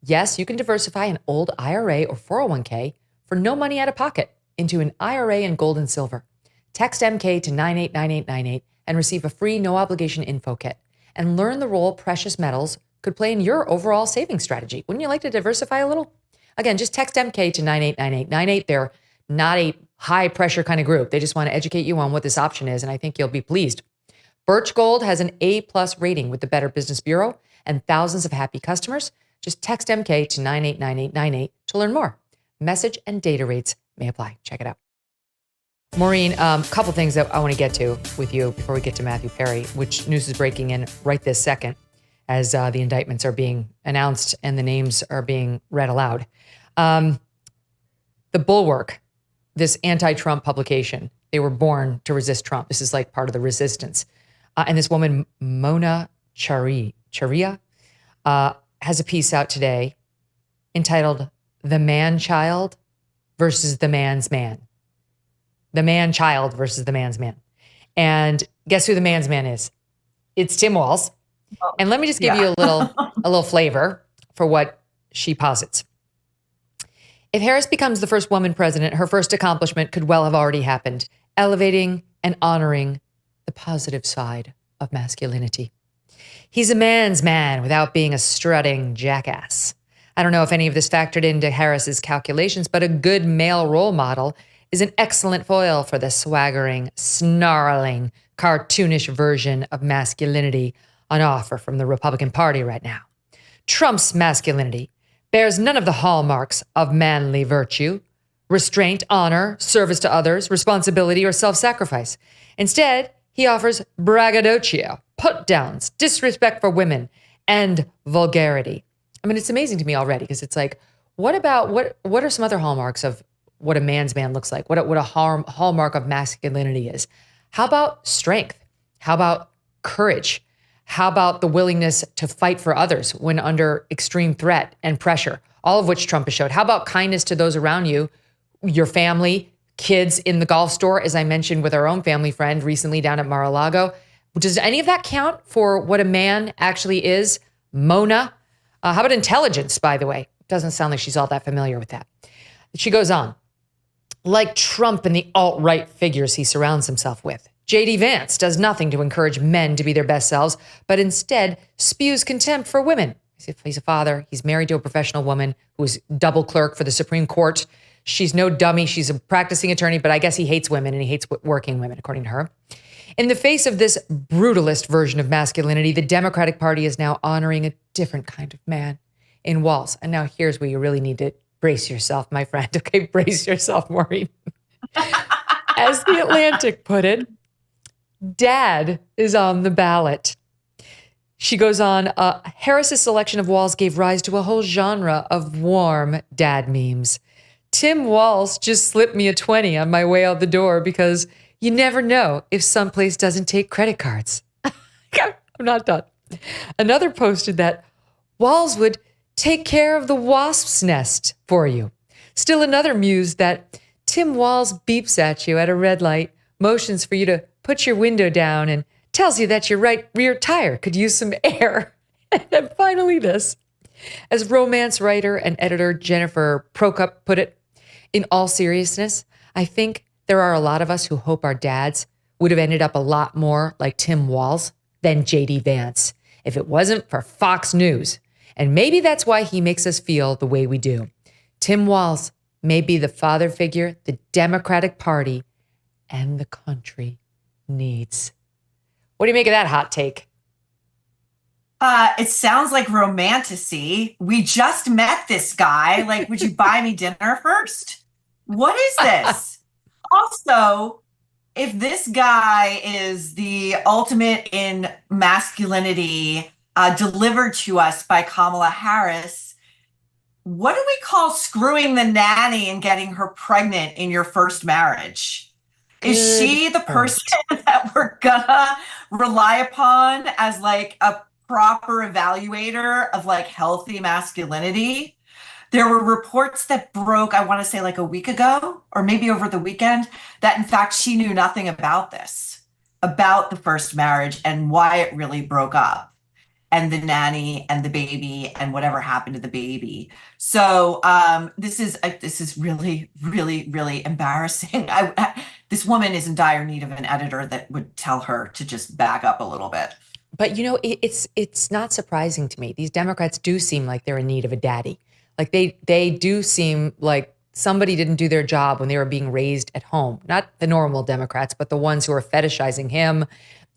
Yes, you can diversify an old IRA or 401k for no money out of pocket into an IRA in gold and silver. Text MK to 989898 and receive a free no-obligation info kit and learn the role precious metals could play in your overall saving strategy. Wouldn't you like to diversify a little? Again, just text MK to 989898. They're not a high-pressure kind of group. They just want to educate you on what this option is, and I think you'll be pleased. Birch Gold has an A+ rating with the Better Business Bureau and thousands of happy customers. Just text MK to 989898 to learn more. Message and data rates may apply. Check it out. Maureen, a couple things that I want to get to with you before we get to Matthew Perry, which news is breaking in right this second as the indictments are being announced and the names are being read aloud. The Bulwark, this anti-Trump publication, they were born to resist Trump. This is like part of the resistance. And this woman, Mona Charia, has a piece out today entitled The Man-Child versus the Man's Man. The man-child versus the man's man. And guess who the man's man is? It's Tim Walz. And let me just give you a little flavor for what she posits. If Harris becomes the first woman president, her first accomplishment could well have already happened, elevating and honoring the positive side of masculinity. He's a man's man without being a strutting jackass. I don't know if any of this factored into Harris's calculations, but a good male role model is an excellent foil for the swaggering, snarling, cartoonish version of masculinity on offer from the Republican Party right now. Trump's masculinity bears none of the hallmarks of manly virtue, restraint, honor, service to others, responsibility, or self-sacrifice. Instead, he offers braggadocio, put-downs, disrespect for women, and vulgarity. I mean, it's amazing to me already because it's like, what are some other hallmarks of what a man's man looks like? What a hallmark of masculinity is? How about strength? How about courage? How about the willingness to fight for others when under extreme threat and pressure? All of which Trump has showed. How about kindness to those around you, your family, kids in the golf store, as I mentioned with our own family friend recently down at Mar-a-Lago? Does any of that count for what a man actually is? Mona? How about intelligence, by the way? Doesn't sound like she's all that familiar with that. She goes on. Like Trump and the alt-right figures he surrounds himself with, J.D. Vance does nothing to encourage men to be their best selves, but instead spews contempt for women. He's a father. He's married to a professional woman who's double clerk for the Supreme Court. She's no dummy. She's a practicing attorney, but I guess he hates women and he hates working women, according to her. In the face of this brutalist version of masculinity, the Democratic Party is now honoring a different kind of man in Walz. And now here's where you really need to brace yourself, my friend. Okay, brace yourself, Maureen. As The Atlantic put it, Dad is on the ballot. She goes on, Harris's selection of Walz gave rise to a whole genre of warm dad memes. Tim Walz just slipped me a 20 on my way out the door because you never know if someplace doesn't take credit cards. I'm not done. Another posted that Walz would take care of the wasp's nest for you. Still another mused that Tim Walz beeps at you at a red light, motions for you to put your window down, and tells you that your right rear tire could use some air. And then finally this. As romance writer and editor Jennifer Prokop put it, in all seriousness, I think there are a lot of us who hope our dads would have ended up a lot more like Tim Walz than J.D. Vance if it wasn't for Fox News. And maybe that's why he makes us feel the way we do. Tim Walz may be the father figure the Democratic Party and the country needs. What do you make of that hot take? It sounds like romantasy. We just met this guy. Like, would you buy me dinner first? What is this? Also, if this guy is the ultimate in masculinity delivered to us by Kamala Harris, what do we call screwing the nanny and getting her pregnant in your first marriage? Is she the person that we're gonna rely upon as like a proper evaluator of like healthy masculinity? There were reports that broke, I want to say like a week ago, or maybe over the weekend, that in fact she knew nothing about this, about the first marriage and why it really broke up, and the nanny and the baby and whatever happened to the baby. So this is really, really, really embarrassing. This woman is in dire need of an editor that would tell her to just back up a little bit. But, you know, it's not surprising to me. These Democrats do seem like they're in need of a daddy. Like they do seem like somebody didn't do their job when they were being raised at home. Not the normal Democrats, but the ones who are fetishizing him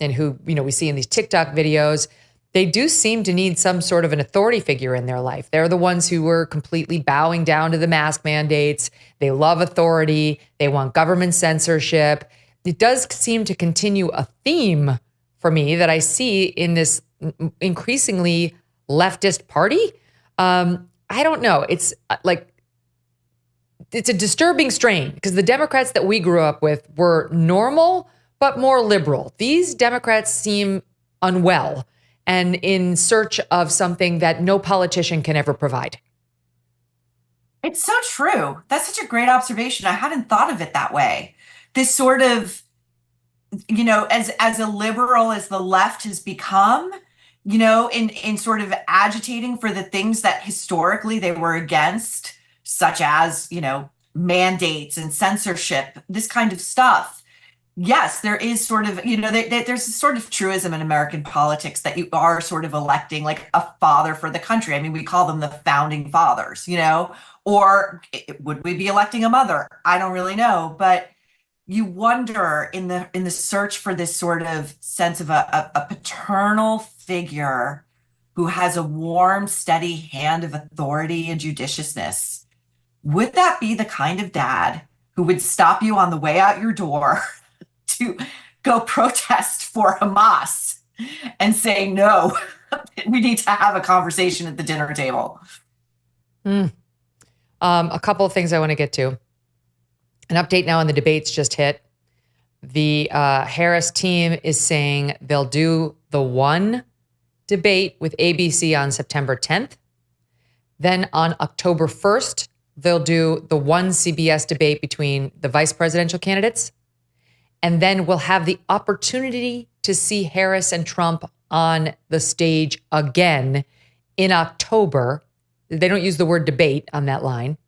and who, you know, we see in these TikTok videos. They do seem to need some sort of an authority figure in their life. They're the ones who were completely bowing down to the mask mandates. They love authority. They want government censorship. It does seem to continue a theme for me that I see in this increasingly leftist party. I don't know. It's like, it's a disturbing strain because the Democrats that we grew up with were normal, but more liberal. These Democrats seem unwell and in search of something that no politician can ever provide. It's so true. That's such a great observation. I hadn't thought of it that way. This sort of, you know, as a liberal as the left has become, you know, in sort of agitating for the things that historically they were against, such as, you know, mandates and censorship, this kind of stuff. Yes, there is sort of, you know, there's a sort of truism in American politics that you are sort of electing like a father for the country. I mean, we call them the founding fathers, you know, or would we be electing a mother? I don't really know, but you wonder in the search for this sort of sense of a paternal figure who has a warm, steady hand of authority and judiciousness. Would that be the kind of dad who would stop you on the way out your door to go protest for Hamas and say, no, we need to have a conversation at the dinner table? A couple of things I want to get to. An update now on the debates just hit. The Harris team is saying they'll do the one debate with ABC on September 10th. Then on October 1st, they'll do the one CBS debate between the vice presidential candidates. And then we'll have the opportunity to see Harris and Trump on the stage again in October. They don't use the word debate on that line.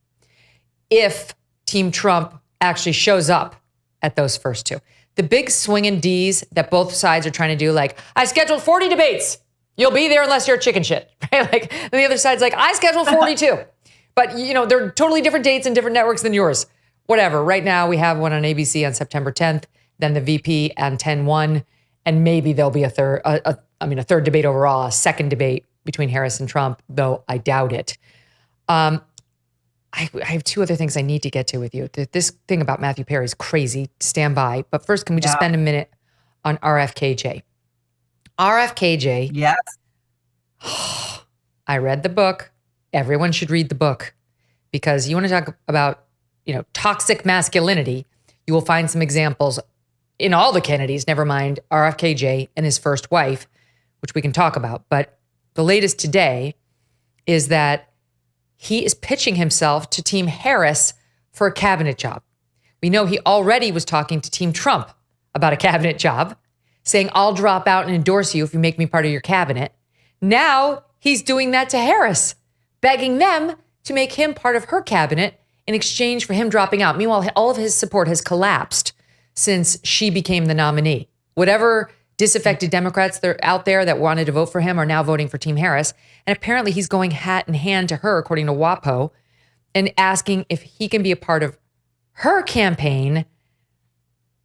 If Team Trump actually shows up at those first two. The big swinging D's that both sides are trying to do, like, I scheduled 40 debates. You'll be there unless you're chicken shit, right? Like, and the other side's like, I scheduled 42. But, you know, they're totally different dates and different networks than yours. Whatever. Right now, we have one on ABC on September 10th, then the VP on 10/1, and maybe there'll be a third debate overall, a second debate between Harris and Trump, though I doubt it. I have two other things I need to get to with you. This thing about Matthew Perry is crazy. Stand by. But first, can we just spend a minute on RFKJ? RFKJ. Yes. I read the book. Everyone should read the book because you want to talk about, you know, toxic masculinity. You will find some examples in all the Kennedys, never mind RFKJ and his first wife, which we can talk about. But the latest today is that he is pitching himself to Team Harris for a cabinet job. We know he already was talking to Team Trump about a cabinet job, saying, I'll drop out and endorse you if you make me part of your cabinet. Now he's doing that to Harris, begging them to make him part of her cabinet in exchange for him dropping out. Meanwhile, all of his support has collapsed since she became the nominee. Whatever disaffected Democrats that are out there that wanted to vote for him are now voting for Team Harris. And apparently he's going hat in hand to her, according to WAPO, and asking if he can be a part of her campaign.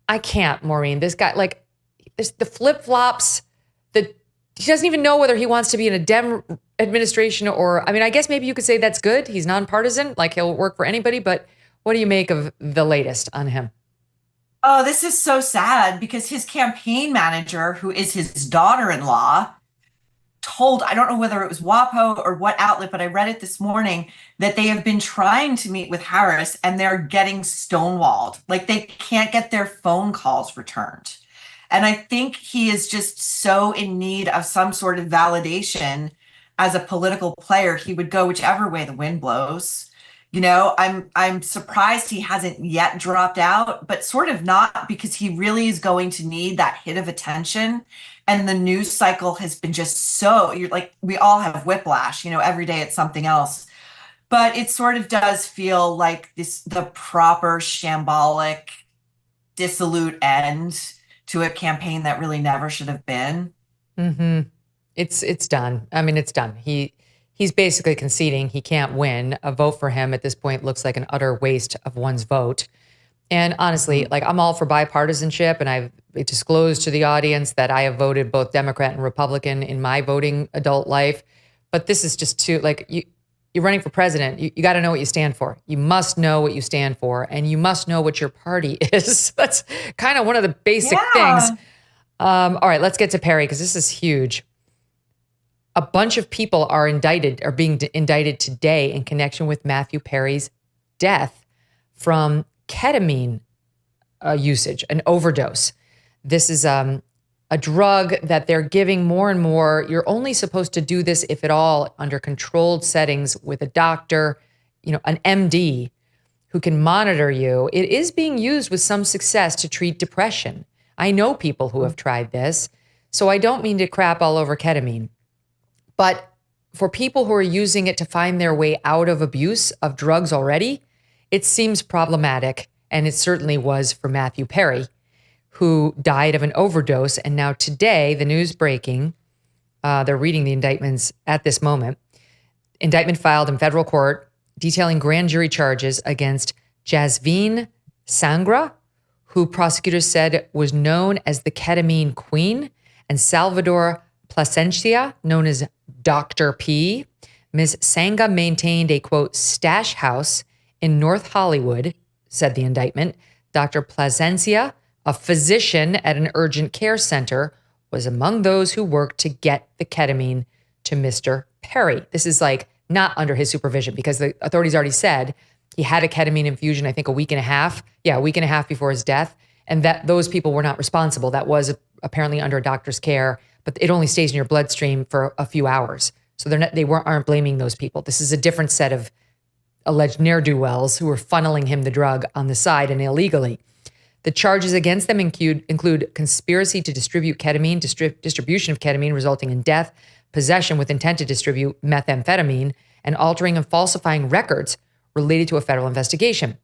I can't, Maureen. This guy, like, the flip-flops, he doesn't even know whether he wants to be in a Dem administration or, I mean, I guess maybe you could say that's good. He's nonpartisan, like he'll work for anybody. But what do you make of the latest on him? Oh, this is so sad because his campaign manager, who is his daughter-in-law, told, I don't know whether it was WAPO or what outlet, but I read it this morning, that they have been trying to meet with Harris and they're getting stonewalled. Like they can't get their phone calls returned. And I think he is just so in need of some sort of validation as a political player. He would go whichever way the wind blows. You know, I'm surprised he hasn't yet dropped out, but sort of not, because he really is going to need that hit of attention. And the news cycle has been just so, you're like, we all have whiplash, you know, every day it's something else. But it sort of does feel like the proper shambolic, dissolute end to a campaign that really never should have been. Mm-hmm. It's done. I mean, it's done. He's basically conceding he can't win. A vote for him at this point looks like an utter waste of one's vote. And honestly, like, I'm all for bipartisanship, and I've disclosed to the audience that I have voted both Democrat and Republican in my voting adult life. But this is just too, like, you're running for president. You got to know what you stand for. You must know what you stand for, and you must know what your party is. That's kind of one of the basic things. All right, let's get to Perry, because this is huge. A bunch of people are being indicted today in connection with Matthew Perry's death from ketamine usage, an overdose. This is a drug that they're giving more and more. You're only supposed to do this, if at all, under controlled settings with a doctor, you know, an MD who can monitor you. It is being used with some success to treat depression. I know people who have tried this, so I don't mean to crap all over ketamine. But for people who are using it to find their way out of abuse of drugs already, it seems problematic, and it certainly was for Matthew Perry, who died of an overdose. And now today, the news breaking, they're reading the indictments at this moment. Indictment filed in federal court detailing grand jury charges against Jasveen Sangra, who prosecutors said was known as the ketamine queen, and Salvador Plasencia, known as Dr. P. Ms. Sangha maintained a, quote, stash house in North Hollywood, said the indictment. Dr. Plasencia, a physician at an urgent care center, was among those who worked to get the ketamine to Mr. Perry. This is like not under his supervision, because the authorities already said he had a ketamine infusion, I think a week and a half before his death. And that those people were not responsible. That was apparently under a doctor's care, but it only stays in your bloodstream for a few hours. So aren't blaming those people. This is a different set of alleged ne'er-do-wells who were funneling him the drug on the side and illegally. The charges against them include conspiracy to distribute ketamine, distribution of ketamine resulting in death, possession with intent to distribute methamphetamine, and altering and falsifying records related to a federal investigation.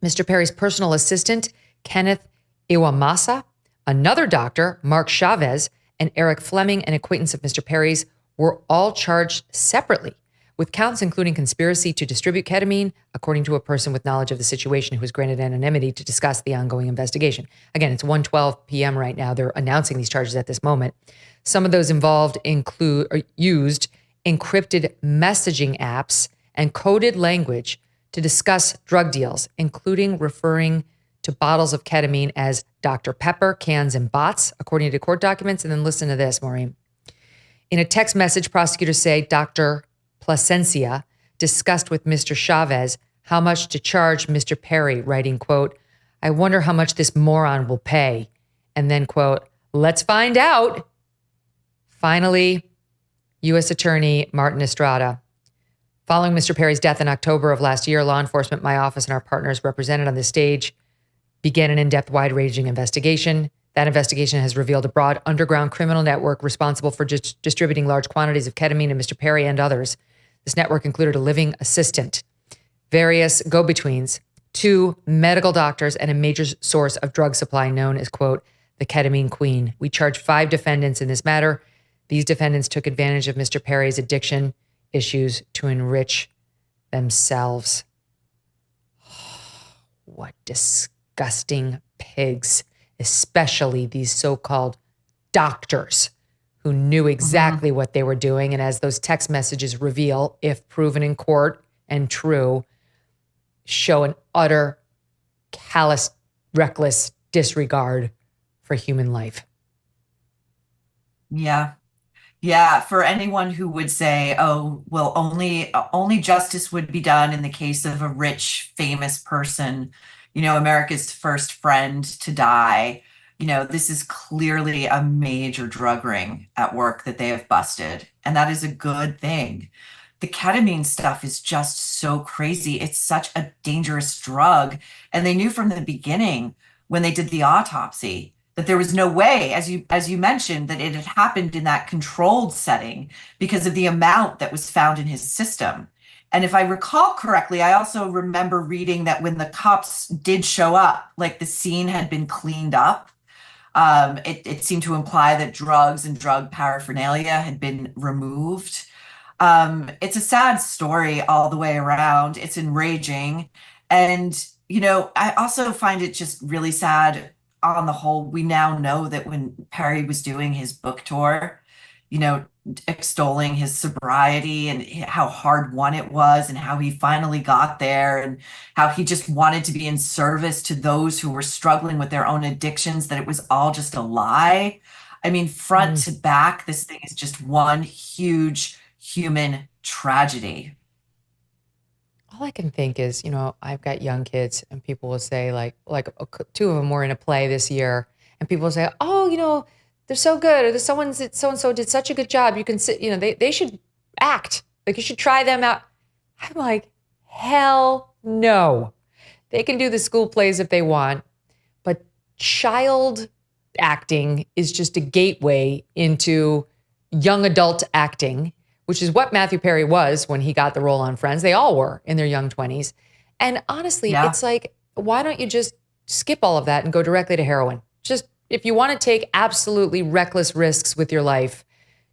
Mr. Perry's personal assistant, Kenneth Iwamasa, another doctor, Mark Chavez, and Eric Fleming, an acquaintance of Mr. Perry's, were all charged separately with counts including conspiracy to distribute ketamine, according to a person with knowledge of the situation who was granted anonymity to discuss the ongoing investigation. Again, it's 1:12 p.m. right now. They're announcing these charges at this moment. Some of those involved used encrypted messaging apps and coded language to discuss drug deals, including referring to bottles of ketamine as Dr. Pepper, cans, and bots, according to court documents. And then listen to this, Maureen. In a text message, prosecutors say Dr. Plasencia discussed with Mr. Chavez how much to charge Mr. Perry, writing, quote, "I wonder how much this moron will pay." And then, quote, "Let's find out." Finally, U.S. Attorney Martin Estrada. Following Mr. Perry's death in October of last year, law enforcement, my office, and our partners represented on this stage began an in-depth, wide-ranging investigation. That investigation has revealed a broad underground criminal network responsible for distributing large quantities of ketamine to Mr. Perry and others. This network included a living assistant, various go-betweens, 2 medical doctors, and a major source of drug supply known as, quote, the ketamine queen. We charged 5 defendants in this matter. These defendants took advantage of Mr. Perry's addiction issues to enrich themselves. What disgusting pigs, especially these so-called doctors who knew exactly what they were doing. And as those text messages reveal, if proven in court and true, show an utter, callous, reckless disregard for human life. Yeah. Yeah, for anyone who would say, "Oh, well, only justice would be done in the case of a rich, famous person," America's first friend to die. This is clearly a major drug ring at work that they have busted, and that is a good thing. The ketamine stuff is just so crazy. It's such a dangerous drug, and they knew from the beginning when they did the autopsy that there was no way, as you mentioned, that it had happened in that controlled setting because of the amount that was found in his system. And if I recall correctly, I also remember reading that when the cops did show up, like the scene had been cleaned up. It seemed to imply that drugs and drug paraphernalia had been removed. It's a sad story all the way around. It's enraging. And, I also find it just really sad on the whole. We now know that when Perry was doing his book tour, extolling his sobriety and how hard won it was and how he finally got there and how he just wanted to be in service to those who were struggling with their own addictions, that it was all just a lie. I mean, front to back, this thing is just one huge human tragedy. All I can think is, I've got young kids and people will say like two of them were in a play this year and people will say, oh, they're so good. Or so-and-so did such a good job. You can sit, they should act. Like you should try them out. I'm like, hell no. They can do the school plays if they want, but child acting is just a gateway into young adult acting, which is what Matthew Perry was when he got the role on Friends. They all were in their young 20s. And honestly, It's like, why don't you just skip all of that and go directly to heroin? Just, if you want to take absolutely reckless risks with your life,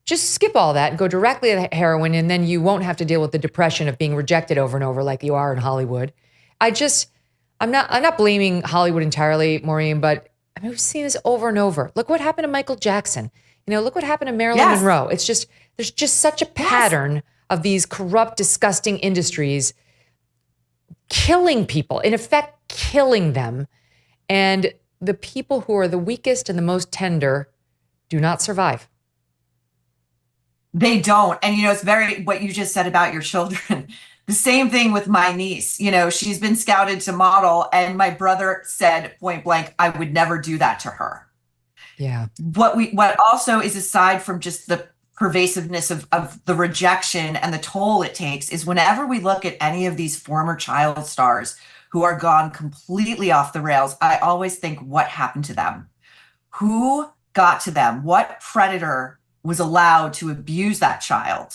just skip all that and go directly to heroin, and then you won't have to deal with the depression of being rejected over and over like you are in Hollywood. I'm not blaming Hollywood entirely, Maureen, but we've seen this over and over. Look what happened to Michael Jackson. Look what happened to Marilyn Monroe. It's just, there's just such a pattern of these corrupt, disgusting industries killing people, in effect, killing them. And the people who are the weakest and the most tender do not survive. They don't. And, it's very, what you just said about your children. The same thing with my niece. She's been scouted to model, and my brother said point blank, I would never do that to her. Yeah. What also is, aside from just the pervasiveness of the rejection and the toll it takes, is whenever we look at any of these former child stars who are gone completely off the rails, I always think, what happened to them? Who got to them? What predator was allowed to abuse that child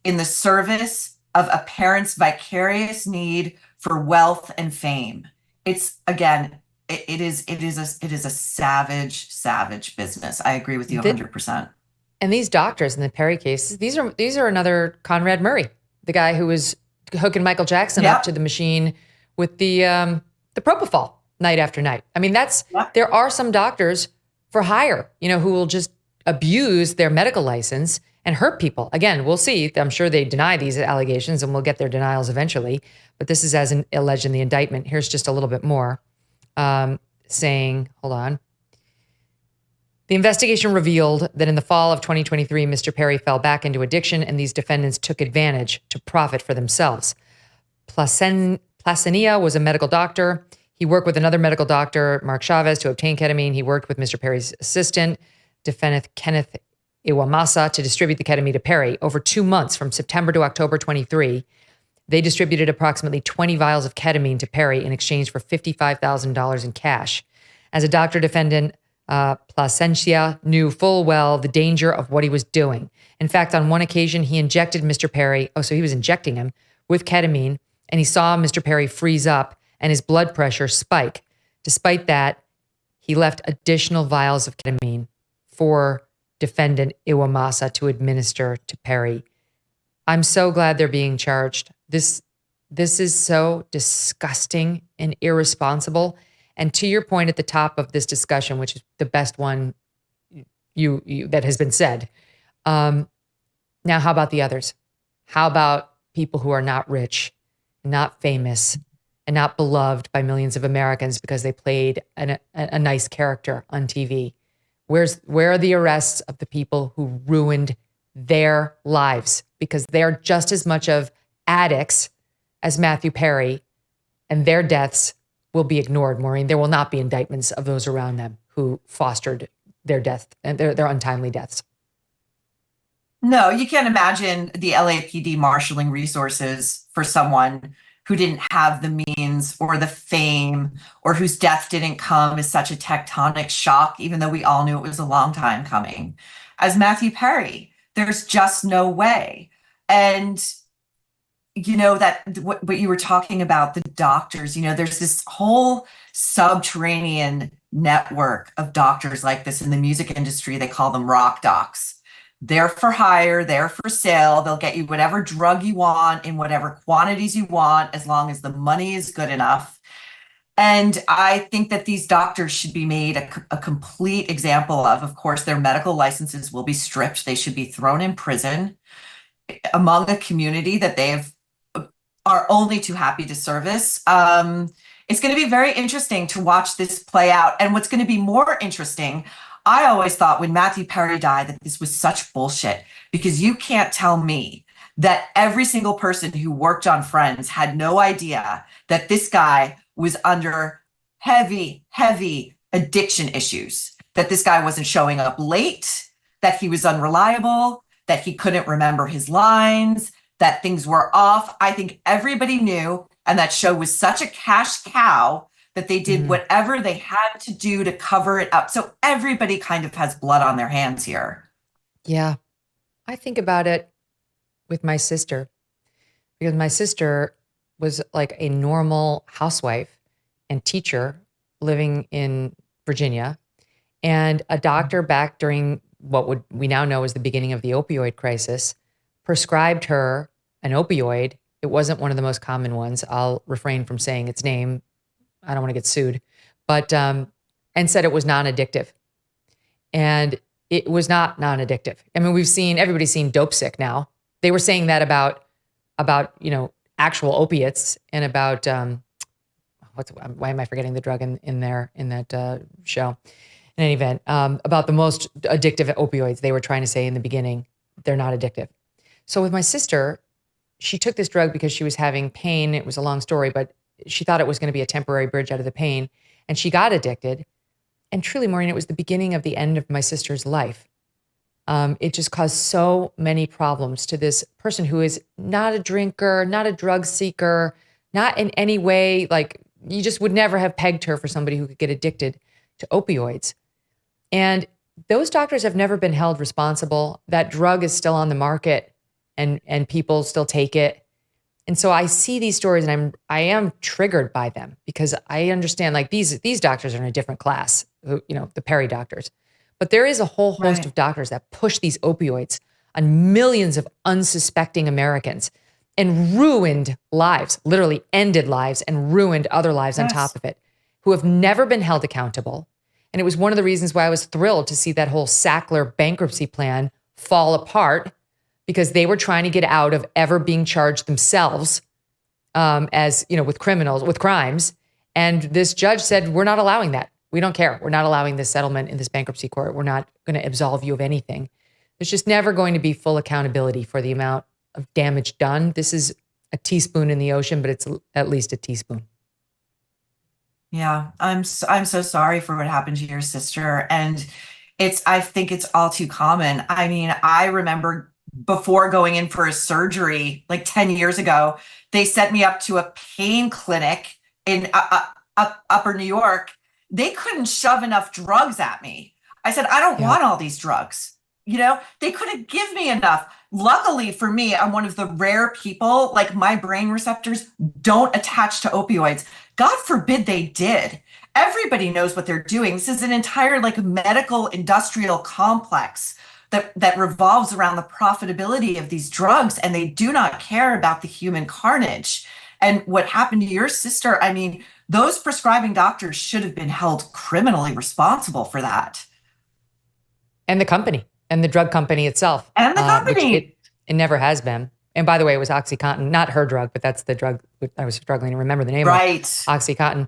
in the service of a parent's vicarious need for wealth and fame? It's, again, it is a savage business. I agree with you 100%. And these doctors in the Perry cases, these are another Conrad Murray, the guy who was hooking Michael Jackson up to the machine with the propofol night after night. I mean, there are some doctors for hire, who will just abuse their medical license and hurt people. Again, we'll see. I'm sure they deny these allegations and we'll get their denials eventually. But this is as alleged in the indictment. Here's just a little bit more. Saying, hold on. The investigation revealed that in the fall of 2023, Mr. Perry fell back into addiction and these defendants took advantage to profit for themselves. Placenia was a medical doctor. He worked with another medical doctor, Mark Chavez, to obtain ketamine. He worked with Mr. Perry's assistant, defendant Kenneth Iwamasa, to distribute the ketamine to Perry. Over 2 months, from September to October 23, they distributed approximately 20 vials of ketamine to Perry in exchange for $55,000 in cash. As a doctor, defendant Placencia knew full well the danger of what he was doing. In fact, on one occasion, he injected Mr. Perry, so he was injecting him with ketamine, and he saw Mr. Perry freeze up and his blood pressure spike. Despite that, he left additional vials of ketamine for defendant Iwamasa to administer to Perry. I'm so glad they're being charged. This is so disgusting and irresponsible. And to your point at the top of this discussion, which is the best one that has been said. Now, how about the others? How about people who are not rich, not famous, and not beloved by millions of Americans because they played a nice character on TV? Where are the arrests of the people who ruined their lives because they're just as much of addicts as Matthew Perry, and their deaths will be ignored, Maureen. There will not be indictments of those around them who fostered their death and their untimely deaths. No, you can't imagine the LAPD marshaling resources for someone who didn't have the means or the fame or whose death didn't come as such a tectonic shock, even though we all knew it was a long time coming, as Matthew Perry. There's just no way. And, you know, that what you were talking about, the doctors, you know, there's this whole subterranean network of doctors like this in the music industry. They call them rock docs. They're for hire, they're for sale. They'll get you whatever drug you want in whatever quantities you want, as long as the money is good enough. And I think that these doctors should be made a complete example of course, their medical licenses will be stripped. They should be thrown in prison among a community that are only too happy to service. It's going to be very interesting to watch this play out. And what's going to be more interesting, I always thought when Matthew Perry died that this was such bullshit, because you can't tell me that every single person who worked on Friends had no idea that this guy was under heavy, heavy addiction issues, that this guy wasn't showing up late, that he was unreliable, that he couldn't remember his lines, that things were off. I think everybody knew, and that show was such a cash cow that they did whatever they had to do to cover it up. So everybody kind of has blood on their hands here. Yeah. I think about it with my sister, because my sister was like a normal housewife and teacher living in Virginia, and a doctor back during what we now know is the beginning of the opioid crisis prescribed her an opioid. It wasn't one of the most common ones. I'll refrain from saying its name. I don't want to get sued, but, and said it was non-addictive. And it was not non-addictive. I mean, everybody's seen Dope Sick now. They were saying that about, you know, actual opiates and about, why am I forgetting the drug in that show? In any event, about the most addictive opioids, they were trying to say in the beginning, they're not addictive. So with my sister, she took this drug because she was having pain. It was a long story, but she thought it was going to be a temporary bridge out of the pain, and she got addicted. And truly, Maureen, it was the beginning of the end of my sister's life. It just caused so many problems to this person who is not a drinker, not a drug seeker, not in any way, like you just would never have pegged her for somebody who could get addicted to opioids. And those doctors have never been held responsible. That drug is still on the market and people still take it. And so I see these stories and I am triggered by them because I understand like these doctors are in a different class, you know, the Perry doctors. But there is a whole host of doctors that push these opioids on millions of unsuspecting Americans and ruined lives, literally ended lives and ruined other lives on top of it, who have never been held accountable. And it was one of the reasons why I was thrilled to see that whole Sackler bankruptcy plan fall apart, because they were trying to get out of ever being charged themselves as, you know, with crimes. And this judge said, we're not allowing that. We don't care. We're not allowing this settlement in this bankruptcy court. We're not going to absolve you of anything. There's just never going to be full accountability for the amount of damage done. This is a teaspoon in the ocean, but it's at least a teaspoon. Yeah, I'm so sorry for what happened to your sister. And I think it's all too common. I mean, I remember before going in for a surgery, like 10 years ago, they sent me up to a pain clinic in upper New York. They couldn't shove enough drugs at me. I said, I don't want all these drugs. You know, they couldn't give me enough. Luckily for me, I'm one of the rare people, like my brain receptors don't attach to opioids. God forbid they did. Everybody knows what they're doing. This is an entire like medical industrial complex that revolves around the profitability of these drugs, and they do not care about the human carnage. And what happened to your sister, I mean, those prescribing doctors should have been held criminally responsible for that. And the company, and the drug company itself. And the company. It never has been. And by the way, it was OxyContin, not her drug, but that's the drug I was struggling to remember the name of. Right. OxyContin.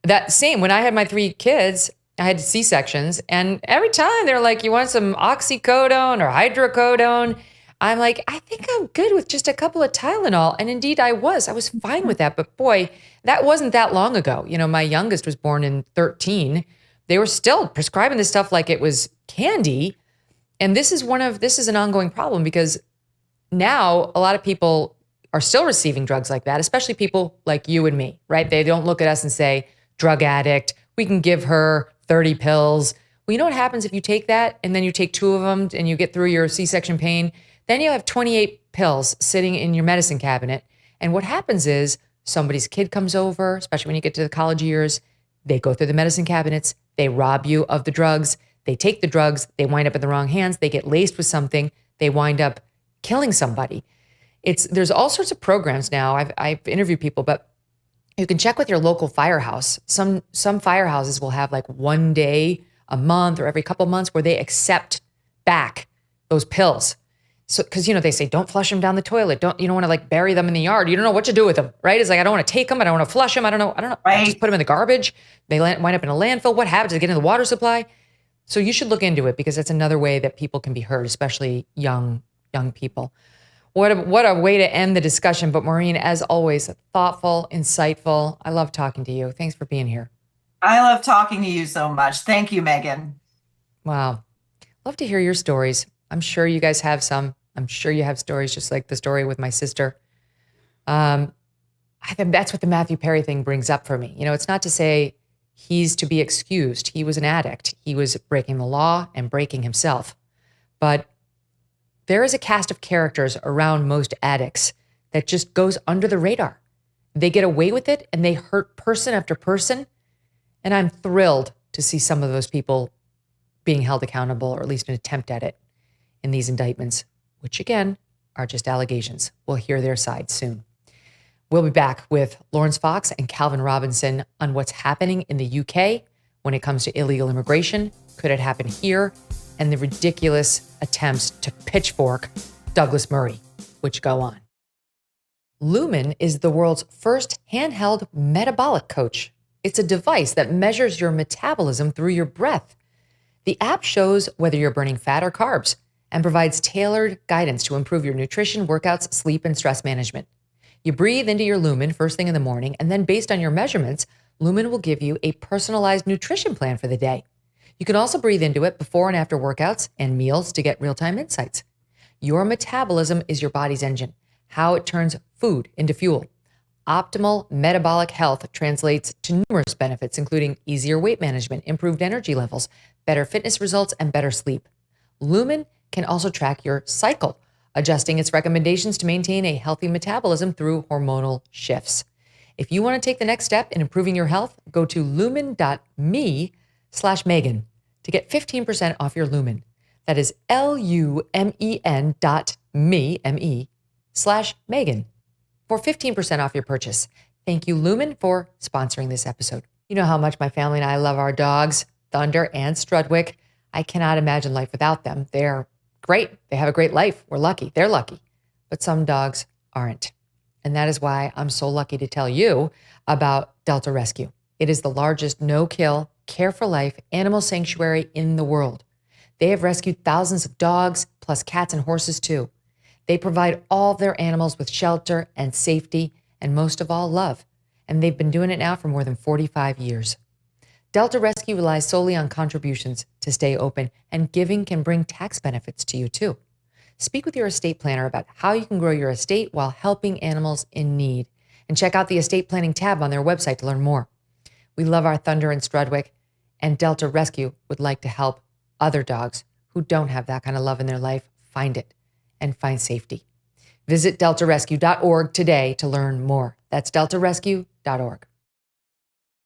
That same, when I had my 3 kids I had C-sections, and every time they're like, you want some oxycodone or hydrocodone? I'm like, I think I'm good with just a couple of Tylenol. And indeed I was fine with that. But boy, that wasn't that long ago. You know, my youngest was born in 13. They were still prescribing this stuff like it was candy. And this is an ongoing problem, because now a lot of people are still receiving drugs like that, especially people like you and me, right? They don't look at us and say, drug addict, we can give her 30 pills. Well, you know what happens if you take that and then you take 2 of them and you get through your C-section pain? Then you have 28 pills sitting in your medicine cabinet. And what happens is somebody's kid comes over, especially when you get to the college years, they go through the medicine cabinets, they rob you of the drugs, they take the drugs, they wind up in the wrong hands, they get laced with something, they wind up killing somebody. There's all sorts of programs now. I've interviewed people, but you can check with your local firehouse. Some firehouses will have like one day a month or every couple months where they accept back those pills. So, because, you know, they say, don't flush them down the toilet. You don't want to like bury them in the yard. You don't know what to do with them, right? It's like, I don't want to take them. I don't want to flush them. I don't know. Right. Just put them in the garbage. They wind up in a landfill. What happens? They get in the water supply. So you should look into it, because that's another way that people can be hurt, especially young people. What a way to end the discussion. But Maureen, as always, thoughtful, insightful. I love talking to you. Thanks for being here. I love talking to you so much. Thank you, Megyn. Wow. Love to hear your stories. I'm sure you guys have some. I'm sure you have stories just like the story with my sister. I think that's what the Matthew Perry thing brings up for me. You know, it's not to say he's to be excused. He was an addict. He was breaking the law and breaking himself. But there is a cast of characters around most addicts that just goes under the radar. They get away with it and they hurt person after person. And I'm thrilled to see some of those people being held accountable, or at least an attempt at it in these indictments, which again are just allegations. We'll hear their side soon. We'll be back with Laurence Fox and Calvin Robinson on what's happening in the UK when it comes to illegal immigration. Could it happen here? And the ridiculous attempts to pitchfork Douglas Murray, which go on. Lumen is the world's first handheld metabolic coach. It's a device that measures your metabolism through your breath. The app shows whether you're burning fat or carbs and provides tailored guidance to improve your nutrition, workouts, sleep, and stress management. You breathe into your Lumen first thing in the morning, and then based on your measurements, Lumen will give you a personalized nutrition plan for the day. You can also breathe into it before and after workouts and meals to get real-time insights. Your metabolism is your body's engine, how it turns food into fuel. Optimal metabolic health translates to numerous benefits, including easier weight management, improved energy levels, better fitness results, and better sleep. Lumen can also track your cycle, adjusting its recommendations to maintain a healthy metabolism through hormonal shifts. If you want to take the next step in improving your health, go to lumen.me/Megyn to get 15% off your Lumen. That is lumen.me/Megyn for 15% off your purchase. Thank you, Lumen, for sponsoring this episode. You know how much my family and I love our dogs, Thunder and Strudwick. I cannot imagine life without them. They're great. They have a great life. We're lucky. They're lucky. But some dogs aren't. And that is why I'm so lucky to tell you about Delta Rescue. It is the largest no-kill, care-for-life animal sanctuary in the world. They have rescued thousands of dogs, plus cats and horses too. They provide all of their animals with shelter and safety, and most of all, love. And they've been doing it now for more than 45 years. Delta Rescue relies solely on contributions to stay open, and giving can bring tax benefits to you too. Speak with your estate planner about how you can grow your estate while helping animals in need. And check out the estate planning tab on their website to learn more. We love our Thunder and Strudwick, and Delta Rescue would like to help other dogs who don't have that kind of love in their life find it and find safety. Visit deltarescue.org today to learn more. That's deltarescue.org.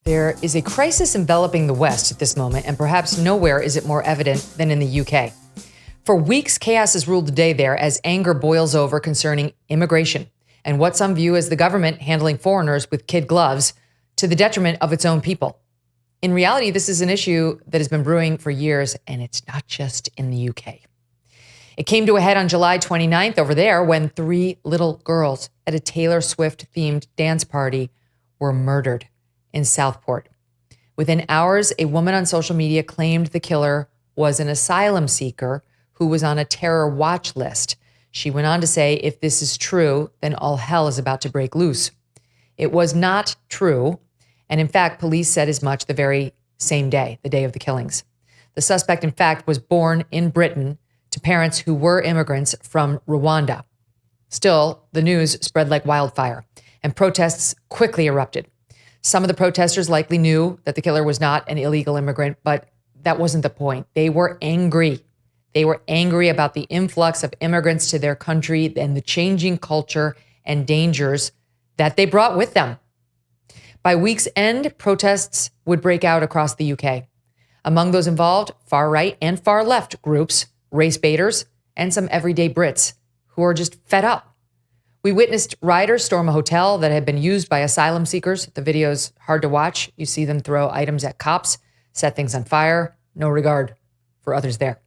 There is a crisis enveloping the West at this moment, and perhaps nowhere is it more evident than in the UK. For weeks, chaos has ruled the day there as anger boils over concerning immigration and what some view as the government handling foreigners with kid gloves to the detriment of its own people. In reality, this is an issue that has been brewing for years, and it's not just in the UK. It came to a head on July 29th over there when 3 little girls at a Taylor Swift-themed dance party were murdered in Southport. Within hours, a woman on social media claimed the killer was an asylum seeker who was on a terror watch list. She went on to say, if this is true, then all hell is about to break loose. It was not true. And in fact, police said as much the very same day, the day of the killings. The suspect, in fact, was born in Britain to parents who were immigrants from Rwanda. Still, the news spread like wildfire, and protests quickly erupted. Some of the protesters likely knew that the killer was not an illegal immigrant, but that wasn't the point. They were angry. They were angry about the influx of immigrants to their country and the changing culture and dangers that they brought with them. By week's end, protests would break out across the UK. Among those involved, far-right and far-left groups, race baiters, and some everyday Brits who are just fed up. We witnessed rioters storm a hotel that had been used by asylum seekers. The video's hard to watch. You see them throw items at cops, set things on fire, no regard for others there.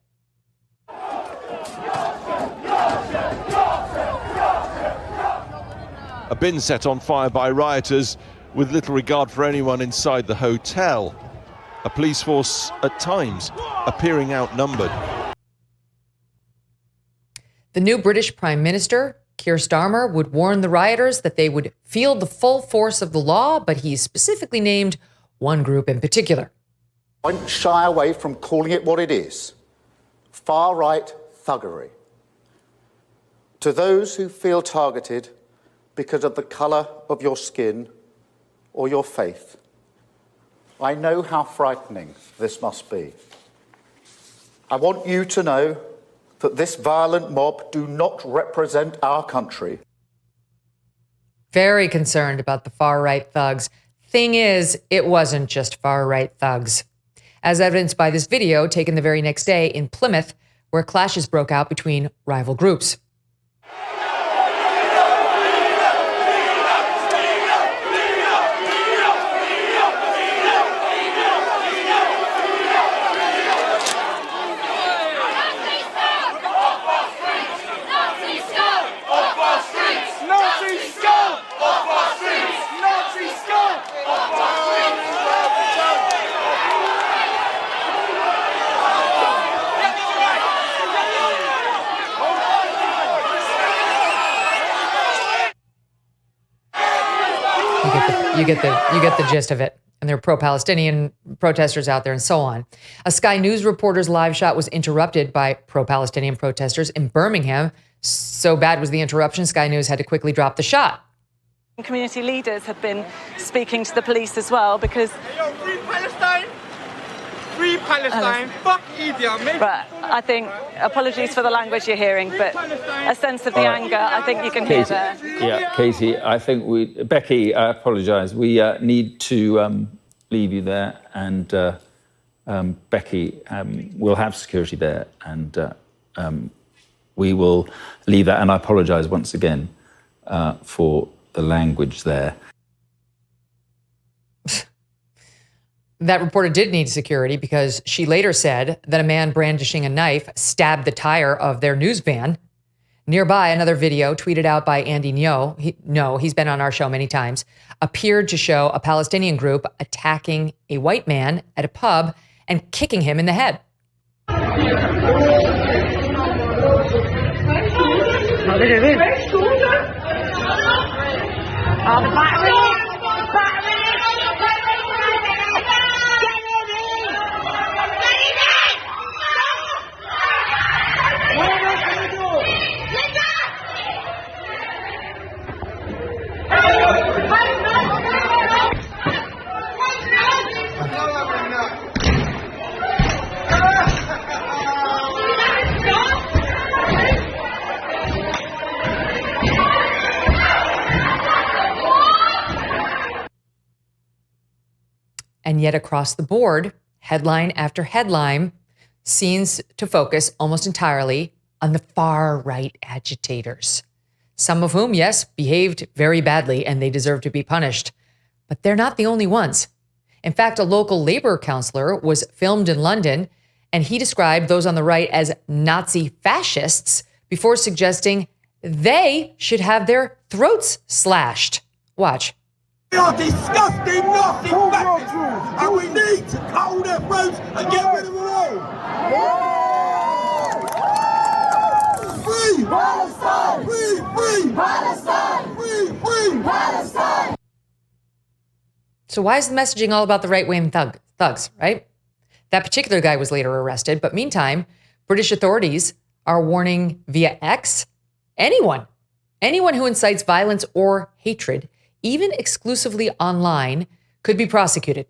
A bin set on fire by rioters with little regard for anyone inside the hotel. A police force at times appearing outnumbered. The new British Prime Minister, Keir Starmer, would warn the rioters that they would feel the full force of the law, but he specifically named one group in particular. I won't shy away from calling it what it is: far-right thuggery. To those who feel targeted because of the colour of your skin or your faith, I know how frightening this must be. I want you to know that this violent mob do not represent our country. Very concerned about the far-right thugs. Thing is, it wasn't just far-right thugs. As evidenced by this video taken the very next day in Plymouth, where clashes broke out between rival groups. You get the gist of it. And there are pro-Palestinian protesters out there and so on. A Sky News reporter's live shot was interrupted by pro-Palestinian protesters in Birmingham. So bad was the interruption, Sky News had to quickly drop the shot. Community leaders have been speaking to the police as well because... Free Palestine! Free Palestine! Fuck India! But I think, apologies for the language you're hearing, but a sense of the anger, I think you can hear there. Yeah, Katie, I think Becky, I apologise. We need to leave you there, and Becky, we'll have security there, and we will leave that. And I apologise once again for the language there. That reporter did need security because she later said that a man brandishing a knife stabbed the tire of their news van. Nearby, another video tweeted out by Andy Ngo, he's been on our show many times, appeared to show a Palestinian group attacking a white man at a pub and kicking him in the head. And yet across the board, headline after headline, seems to focus almost entirely on the far-right agitators. Some of whom, yes, behaved very badly and they deserve to be punished. But they're not the only ones. In fact, a local labor counselor was filmed in London, and he described those on the right as Nazi fascists before suggesting they should have their throats slashed. Watch. They are disgusting, nasty bastards, and we need to cut their throats and get rid of them all. Free Palestine! Free Palestine! Free Palestine! So why is the messaging all about the right-wing thugs, right? That particular guy was later arrested, but meantime, British authorities are warning via X anyone who incites violence or hatred, even exclusively online, could be prosecuted.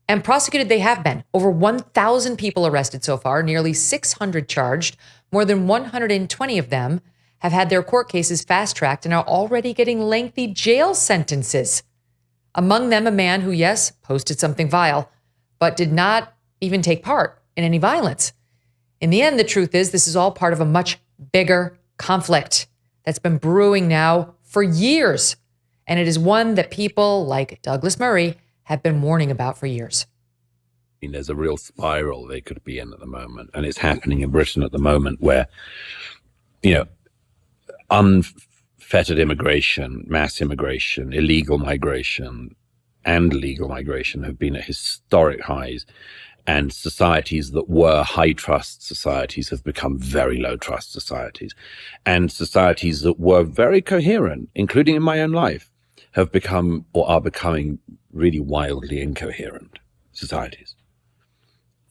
And prosecuted they have been. Over 1,000 people arrested so far, nearly 600 charged. More than 120 of them have had their court cases fast-tracked and are already getting lengthy jail sentences. Among them, a man who, yes, posted something vile, but did not even take part in any violence. In the end, the truth is this is all part of a much bigger conflict that's been brewing now for years. And it is one that people like Douglas Murray have been warning about for years. I mean, there's a real spiral they could be in at the moment. And it's happening in Britain at the moment where, you know, unfettered immigration, mass immigration, illegal migration, and legal migration have been at historic highs. And societies that were high trust societies have become very low trust societies. And societies that were very coherent, including in my own life, have become or are becoming really wildly incoherent societies,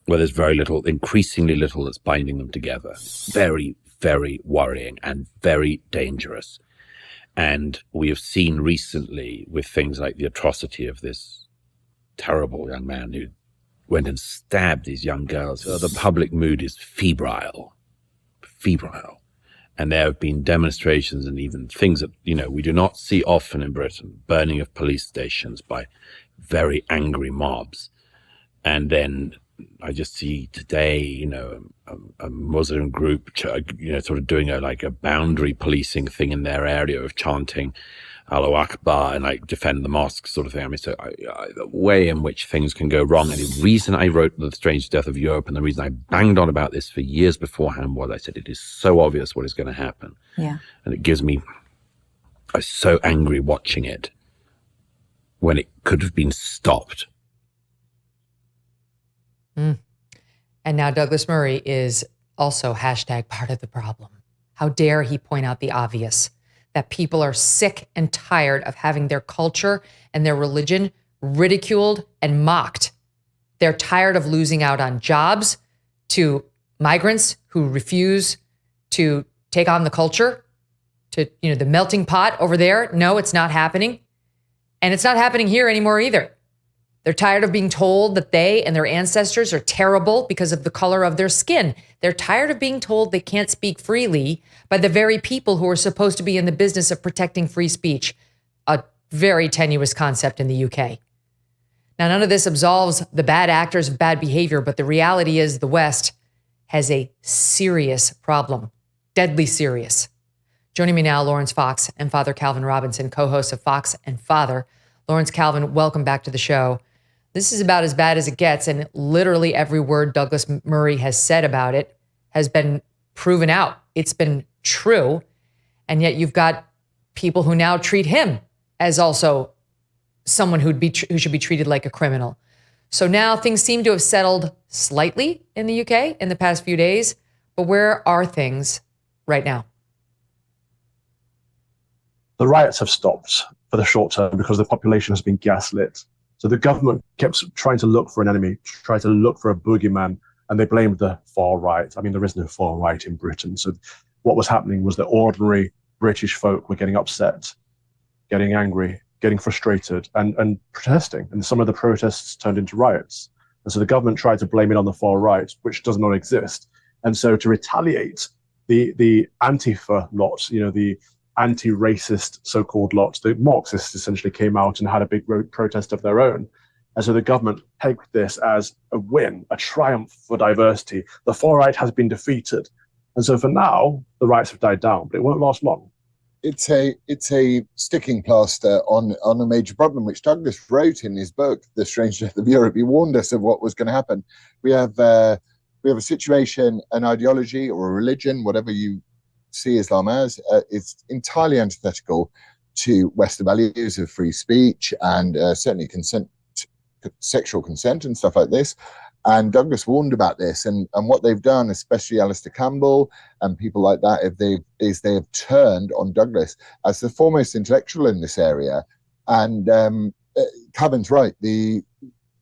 where there's very little, increasingly little that's binding them together. Very, very worrying and very dangerous. And we have seen recently with things like the atrocity of this terrible young man who went and stabbed these young girls. The public mood is febrile. And there have been demonstrations and even things that, you know, we do not see often in Britain, burning of police stations by very angry mobs. And then I just see today, you know, a Muslim group, you know, sort of doing a boundary policing thing in their area of chanting Allahu Akbar and like defend the mosque sort of thing. I mean, so the way in which things can go wrong. And the reason I wrote The Strange Death of Europe and the reason I banged on about this for years beforehand was I said, it is so obvious what is going to happen. Yeah. And it gives me, I was so angry watching it when it could have been stopped. And now Douglas Murray is also hashtag part of the problem. How dare he point out the obvious, that people are sick and tired of having their culture and their religion ridiculed and mocked. They're tired of losing out on jobs to migrants who refuse to take on the culture, to, you know, the melting pot over there. No, it's not happening. And it's not happening here anymore either. They're tired of being told that they and their ancestors are terrible because of the color of their skin. They're tired of being told they can't speak freely by the very people who are supposed to be in the business of protecting free speech, a very tenuous concept in the UK. Now, none of this absolves the bad actors of bad behavior, but the reality is the West has a serious problem, deadly serious. Joining me now, Laurence Fox and Father Calvin Robinson, co-hosts of Fox and Father. Laurence, Calvin, welcome back to the show. This is about as bad as it gets, and literally every word Douglas Murray has said about it has been proven out. It's been true, and yet you've got people who now treat him as also someone who should be treated like a criminal. So now things seem to have settled slightly in the UK in the past few days, but where are things right now? The riots have stopped for the short term because the population has been gaslit. So the government kept trying to look for an enemy, trying to look for a boogeyman, and they blamed the far right. I mean, there is no far right in Britain. So what was happening was that ordinary British folk were getting upset, getting angry, getting frustrated, and protesting. And some of the protests turned into riots. And so the government tried to blame it on the far right, which does not exist. And so to retaliate, the Antifa lot, you know, the anti-racist so-called lot, the Marxists essentially came out and had a big protest of their own. And so the government pegged this as a win, a triumph for diversity. The far right has been defeated. And so for now, the riots have died down, but it won't last long. It's a sticking plaster on a major problem, which Douglas wrote in his book, The Strange Death of Europe. He warned us of what was going to happen. We have a situation, an ideology or a religion, whatever you see Islam as, it's entirely antithetical to Western values of free speech and certainly sexual consent and stuff like this. And Douglas warned about this, and what they've done, especially Alistair Campbell and people like that, they have turned on Douglas as the foremost intellectual in this area. And Kevin's right. The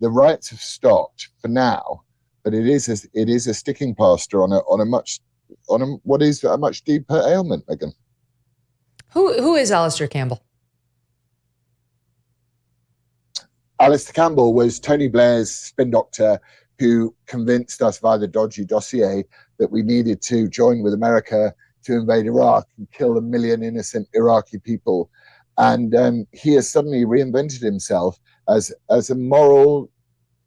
riots have stopped for now, but it is a sticking plaster on what is a much deeper ailment, Megyn. Who is Alistair Campbell? Alistair Campbell was Tony Blair's spin doctor who convinced us via the dodgy dossier that we needed to join with America to invade Iraq and kill 1 million innocent Iraqi people. And he has suddenly reinvented himself as a moral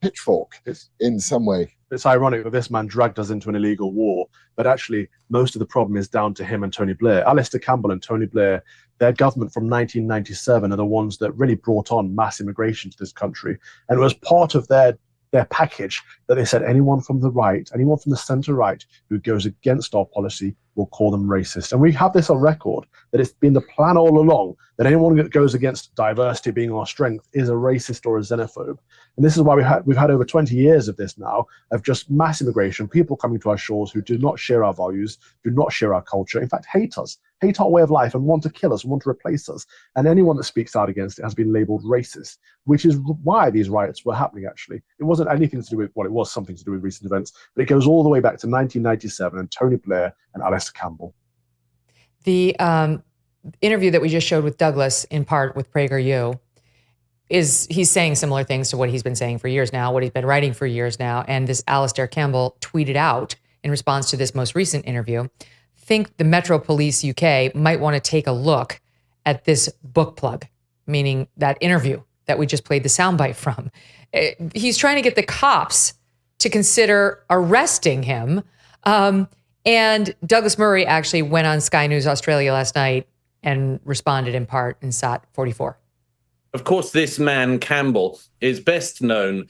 pitchfork in some way. It's ironic that this man dragged us into an illegal war, but actually most of the problem is down to him and Tony Blair. Alistair Campbell and Tony Blair, their government from 1997 are the ones that really brought on mass immigration to this country. And it was part of their package that they said anyone from the right, anyone from the center right who goes against our policy, will call them racist. And we have this on record, that it's been the plan all along that anyone that goes against diversity being our strength is a racist or a xenophobe. And this is why we've had over 20 years of this now, of just mass immigration, people coming to our shores who do not share our values, do not share our culture, in fact, hate us, hate our way of life and want to kill us, want to replace us. And anyone that speaks out against it has been labeled racist, which is why these riots were happening, actually. It wasn't anything to do with, well, it was something to do with recent events, but it goes all the way back to 1997 and Tony Blair and Alistair Campbell. The interview that we just showed with Douglas, in part with PragerU, he's saying similar things to what he's been saying for years now, what he's been writing for years now. And this Alistair Campbell tweeted out in response to this most recent interview, think the Metro Police UK might want to take a look at this book plug, meaning that interview that we just played the soundbite from. He's trying to get the cops to consider arresting him. And Douglas Murray actually went on Sky News Australia last night and responded in part in SOT 44. Of course, this man, Campbell, is best known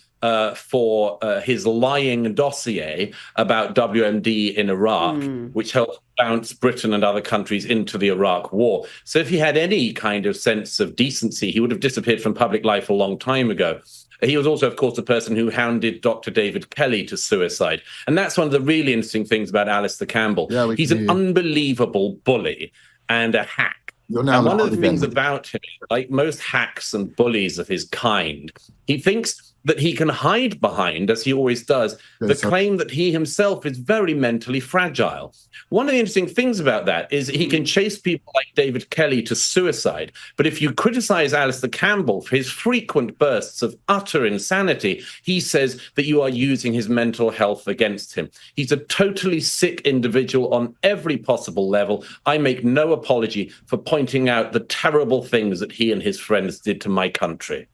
for his lying dossier about WMD in Iraq, which helped bounce Britain and other countries into the Iraq war. So if he had any kind of sense of decency, he would have disappeared from public life a long time ago. He was also, of course, the person who hounded Dr. David Kelly to suicide. And that's one of the really interesting things about Alistair Campbell. Yeah, he's an unbelievable bully and a hack. And one of the things about him, like most hacks and bullies of his kind, he thinks that he can hide behind, as he always does, the claim that he himself is very mentally fragile. One of the interesting things about that is he can chase people like David Kelly to suicide. But if you criticize Alistair Campbell for his frequent bursts of utter insanity, he says that you are using his mental health against him. He's a totally sick individual on every possible level. I make no apology for pointing out the terrible things that he and his friends did to my country.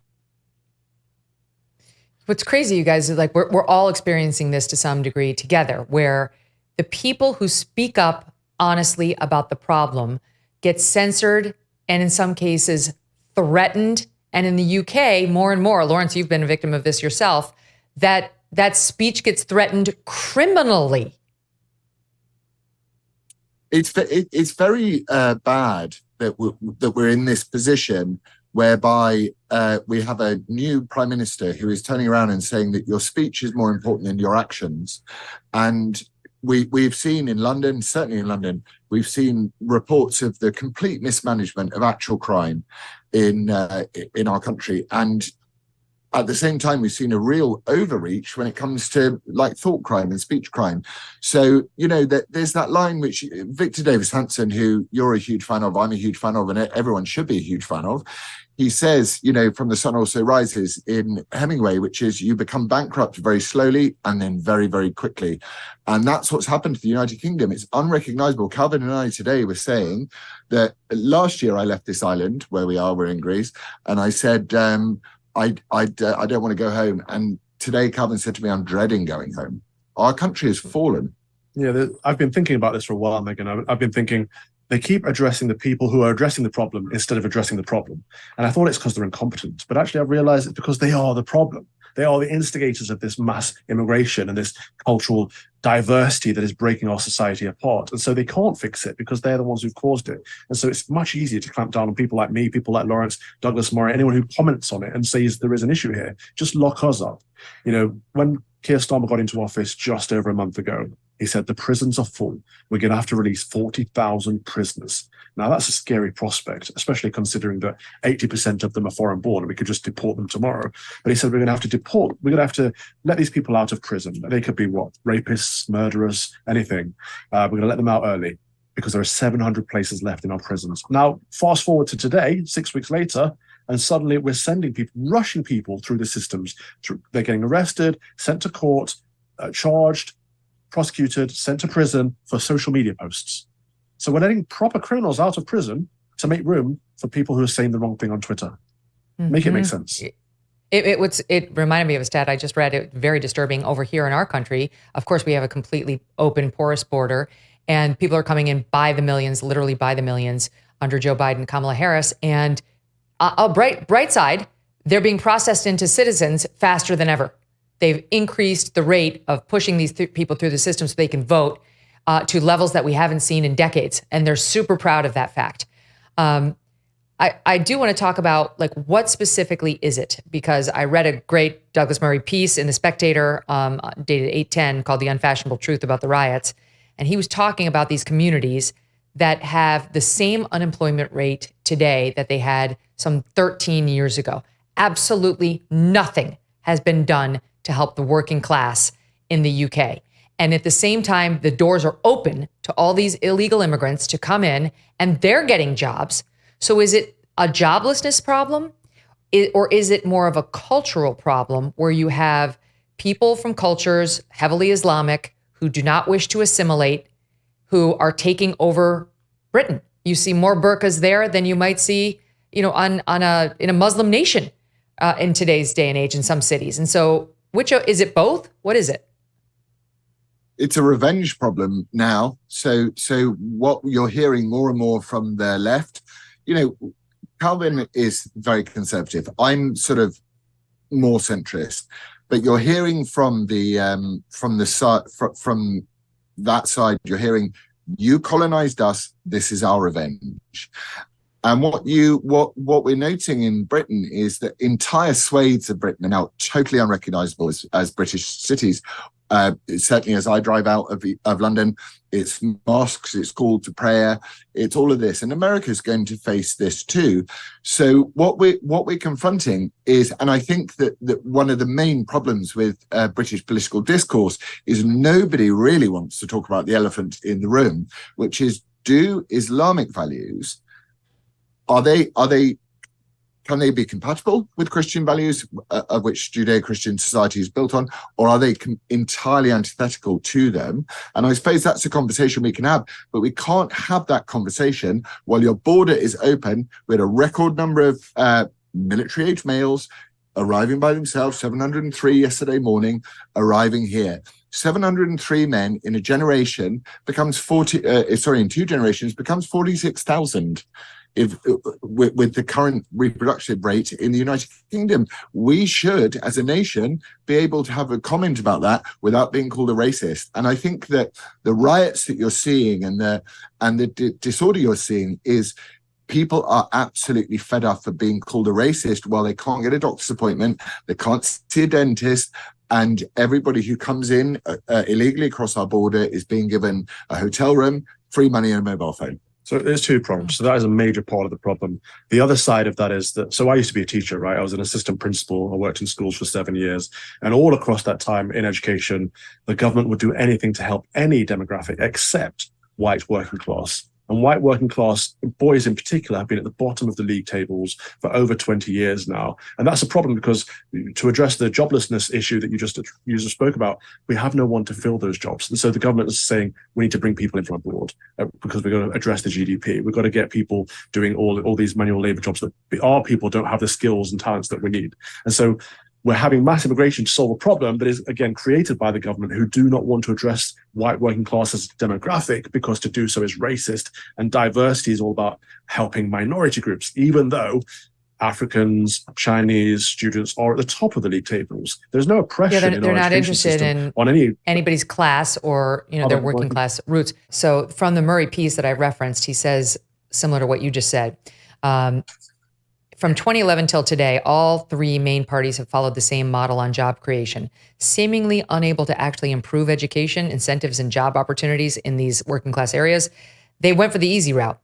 What's crazy, you guys, is like we're all experiencing this to some degree together, where the people who speak up honestly about the problem get censored and in some cases threatened. And in the UK, more and more, Laurence, you've been a victim of this yourself, that speech gets threatened criminally. It's very bad that we're in this position whereby we have a new prime minister who is turning around and saying that your speech is more important than your actions. And we've seen in London, certainly in London, we've seen reports of the complete mismanagement of actual crime in our country. And at the same time, we've seen a real overreach when it comes to like thought crime and speech crime. So, you know, there's that line which Victor Davis Hanson, who you're a huge fan of, I'm a huge fan of, and everyone should be a huge fan of. He says, you know, from the sun also rises in Hemingway, which is you become bankrupt very slowly and then very, very quickly. And that's what's happened to the United Kingdom. It's unrecognizable. Calvin and I today were saying that last year I left this island where we're in Greece, and I said, I don't want to go home. And today Calvin said to me, I'm dreading going home. Our country has fallen. Yeah, I've been thinking about this for a while, Megyn. I've been thinking they keep addressing the people who are addressing the problem instead of addressing the problem. And I thought it's because they're incompetent. But actually, I've realized it's because they are the problem. They are the instigators of this mass immigration and this cultural diversity that is breaking our society apart. And so they can't fix it because they're the ones who've caused it. And so it's much easier to clamp down on people like me, people like Laurence, Douglas Murray, anyone who comments on it and says there is an issue here. Just lock us up. You know, when Keir Starmer got into office just over a month ago, he said the prisons are full. We're going to have to release 40,000 prisoners. Now, that's a scary prospect, especially considering that 80% of them are foreign born and we could just deport them tomorrow. But he said we're going to have to deport. We're going to have to let these people out of prison. They could be what? Rapists, murderers, anything. We're going to let them out early because there are 700 places left in our prisons. Now, fast forward to today, 6 weeks later, and suddenly we're sending people, rushing people through the systems. They're getting arrested, sent to court, charged, prosecuted, sent to prison for social media posts. So we're letting proper criminals out of prison to make room for people who are saying the wrong thing on Twitter. Make it make sense. It reminded me of a stat I just read. It very disturbing over here in our country. Of course, we have a completely open, porous border, and people are coming in by the millions, literally by the millions, under Joe Biden, Kamala Harris. And a bright side, they're being processed into citizens faster than ever. They've increased the rate of pushing these people through the system so they can vote to levels that we haven't seen in decades. And they're super proud of that fact. I do want to talk about, like, what specifically is it? Because I read a great Douglas Murray piece in The Spectator dated 8/10 called The Unfashionable Truth about the riots. And he was talking about these communities that have the same unemployment rate today that they had some 13 years ago. Absolutely nothing has been done to help the working class in the UK. And at the same time, the doors are open to all these illegal immigrants to come in and they're getting jobs. So is it a joblessness problem, or is it more of a cultural problem where you have people from cultures heavily Islamic who do not wish to assimilate, who are taking over Britain? You see more burqas there than you might see, you know, in a Muslim nation in today's day and age in some cities. And so, which is it? Both? What is it? It's a revenge problem now. So what you're hearing more and more from the left, you know, Calvin is very conservative. I'm sort of more centrist, but you're hearing from that side, you're hearing, you colonized us, this is our revenge. And what we're noting in Britain is that entire swathes of Britain are now totally unrecognizable as British cities. Certainly as I drive out of London, it's mosques, it's call to prayer, it's all of this. And America's going to face this too. So what we're confronting is, and I think that one of the main problems with British political discourse is nobody really wants to talk about the elephant in the room, which is, do Islamic values, can they be compatible with Christian values, of which Judeo-Christian society is built on, or are they entirely antithetical to them? And I suppose that's a conversation we can have, but we can't have that conversation while your border is open with a record number of military-age males arriving by themselves, 703 yesterday morning, arriving here. 703 men in a generation becomes in 2 generations becomes 46,000. With the current reproductive rate in the United Kingdom, we should, as a nation, be able to have a comment about that without being called a racist. And I think that the riots that you're seeing and the disorder you're seeing is people are absolutely fed up of being called a racist while they can't get a doctor's appointment, they can't see a dentist, and everybody who comes in illegally across our border is being given a hotel room, free money, and a mobile phone. So there's 2 problems. So that is a major part of the problem. The other side of that is that, so I used to be a teacher, right? I was an assistant principal. I worked in schools for 7 years. And all across that time in education, the government would do anything to help any demographic except white working class. And white working class boys in particular have been at the bottom of the league tables for over 20 years now. And that's a problem because to address the joblessness issue that you just spoke about, we have no one to fill those jobs. And so the government is saying we need to bring people in from abroad because we're going to address the GDP. We've got to get people doing all these manual labor jobs that our people don't have the skills and talents that we need. And so we're having mass immigration to solve a problem that is, again, created by the government, who do not want to address white working class as a demographic, because to do so is racist, and diversity is all about helping minority groups, even though Africans, Chinese students are at the top of the league tables. There's no oppression in our they're not education interested system in on anybody's class or their working class roots. So from the Murray piece that I referenced, he says, similar to what you just said, from 2011 till today, all three main parties have followed the same model on job creation, seemingly unable to actually improve education, incentives, and job opportunities in these working class areas. They went for the easy route.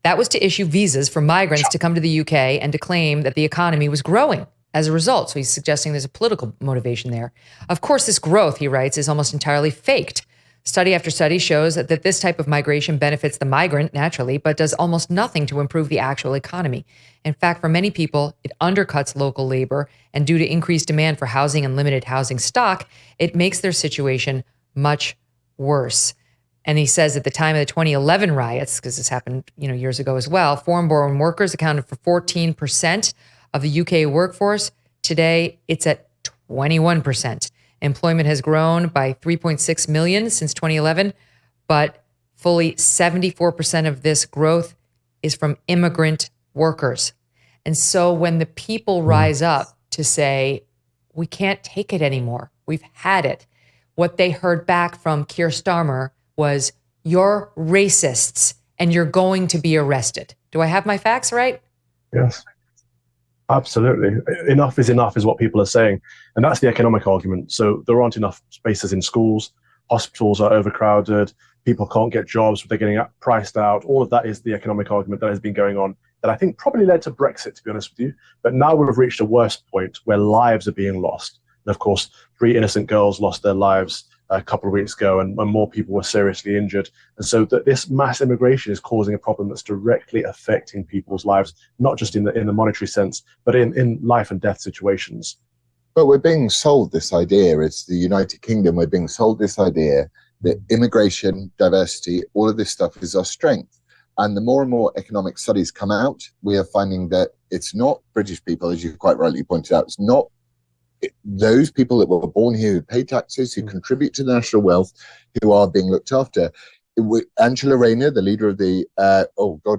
That was to issue visas for migrants to come to the UK and to claim that the economy was growing as a result. So he's suggesting there's a political motivation there. Of course, this growth, he writes, is almost entirely faked. Study after study shows that this type of migration benefits the migrant naturally, but does almost nothing to improve the actual economy. In fact, for many people, it undercuts local labor, and due to increased demand for housing and limited housing stock, it makes their situation much worse. And he says at the time of the 2011 riots, because this happened, years ago as well, foreign-born workers accounted for 14% of the UK workforce. Today, it's at 21%. Employment has grown by 3.6 million since 2011, but fully 74% of this growth is from immigrant workers. And so when the people rise up to say, we can't take it anymore, we've had it, what they heard back from Keir Starmer was, you're racists and you're going to be arrested. Do I have my facts right? Yes, absolutely. Enough is what people are saying. And that's the economic argument. So there aren't enough spaces in schools. Hospitals are overcrowded. People can't get jobs. They're getting priced out. All of that is the economic argument that has been going on that I think probably led to Brexit, to be honest with you. But now we've reached a worse point where lives are being lost. And of course, 3 innocent girls lost their lives a couple of weeks ago, and more people were seriously injured. And so this mass immigration is causing a problem that's directly affecting people's lives, not just in the monetary sense, but in life and death situations. But we're being sold this idea. It's the United Kingdom. We're being sold this idea that immigration, diversity, all of this stuff is our strength. And the more and more economic studies come out, we are finding that it's not British people, as you quite rightly pointed out. It's not those people that were born here, who pay taxes, who contribute to the national wealth, who are being looked after. Angela Rayner, the leader of the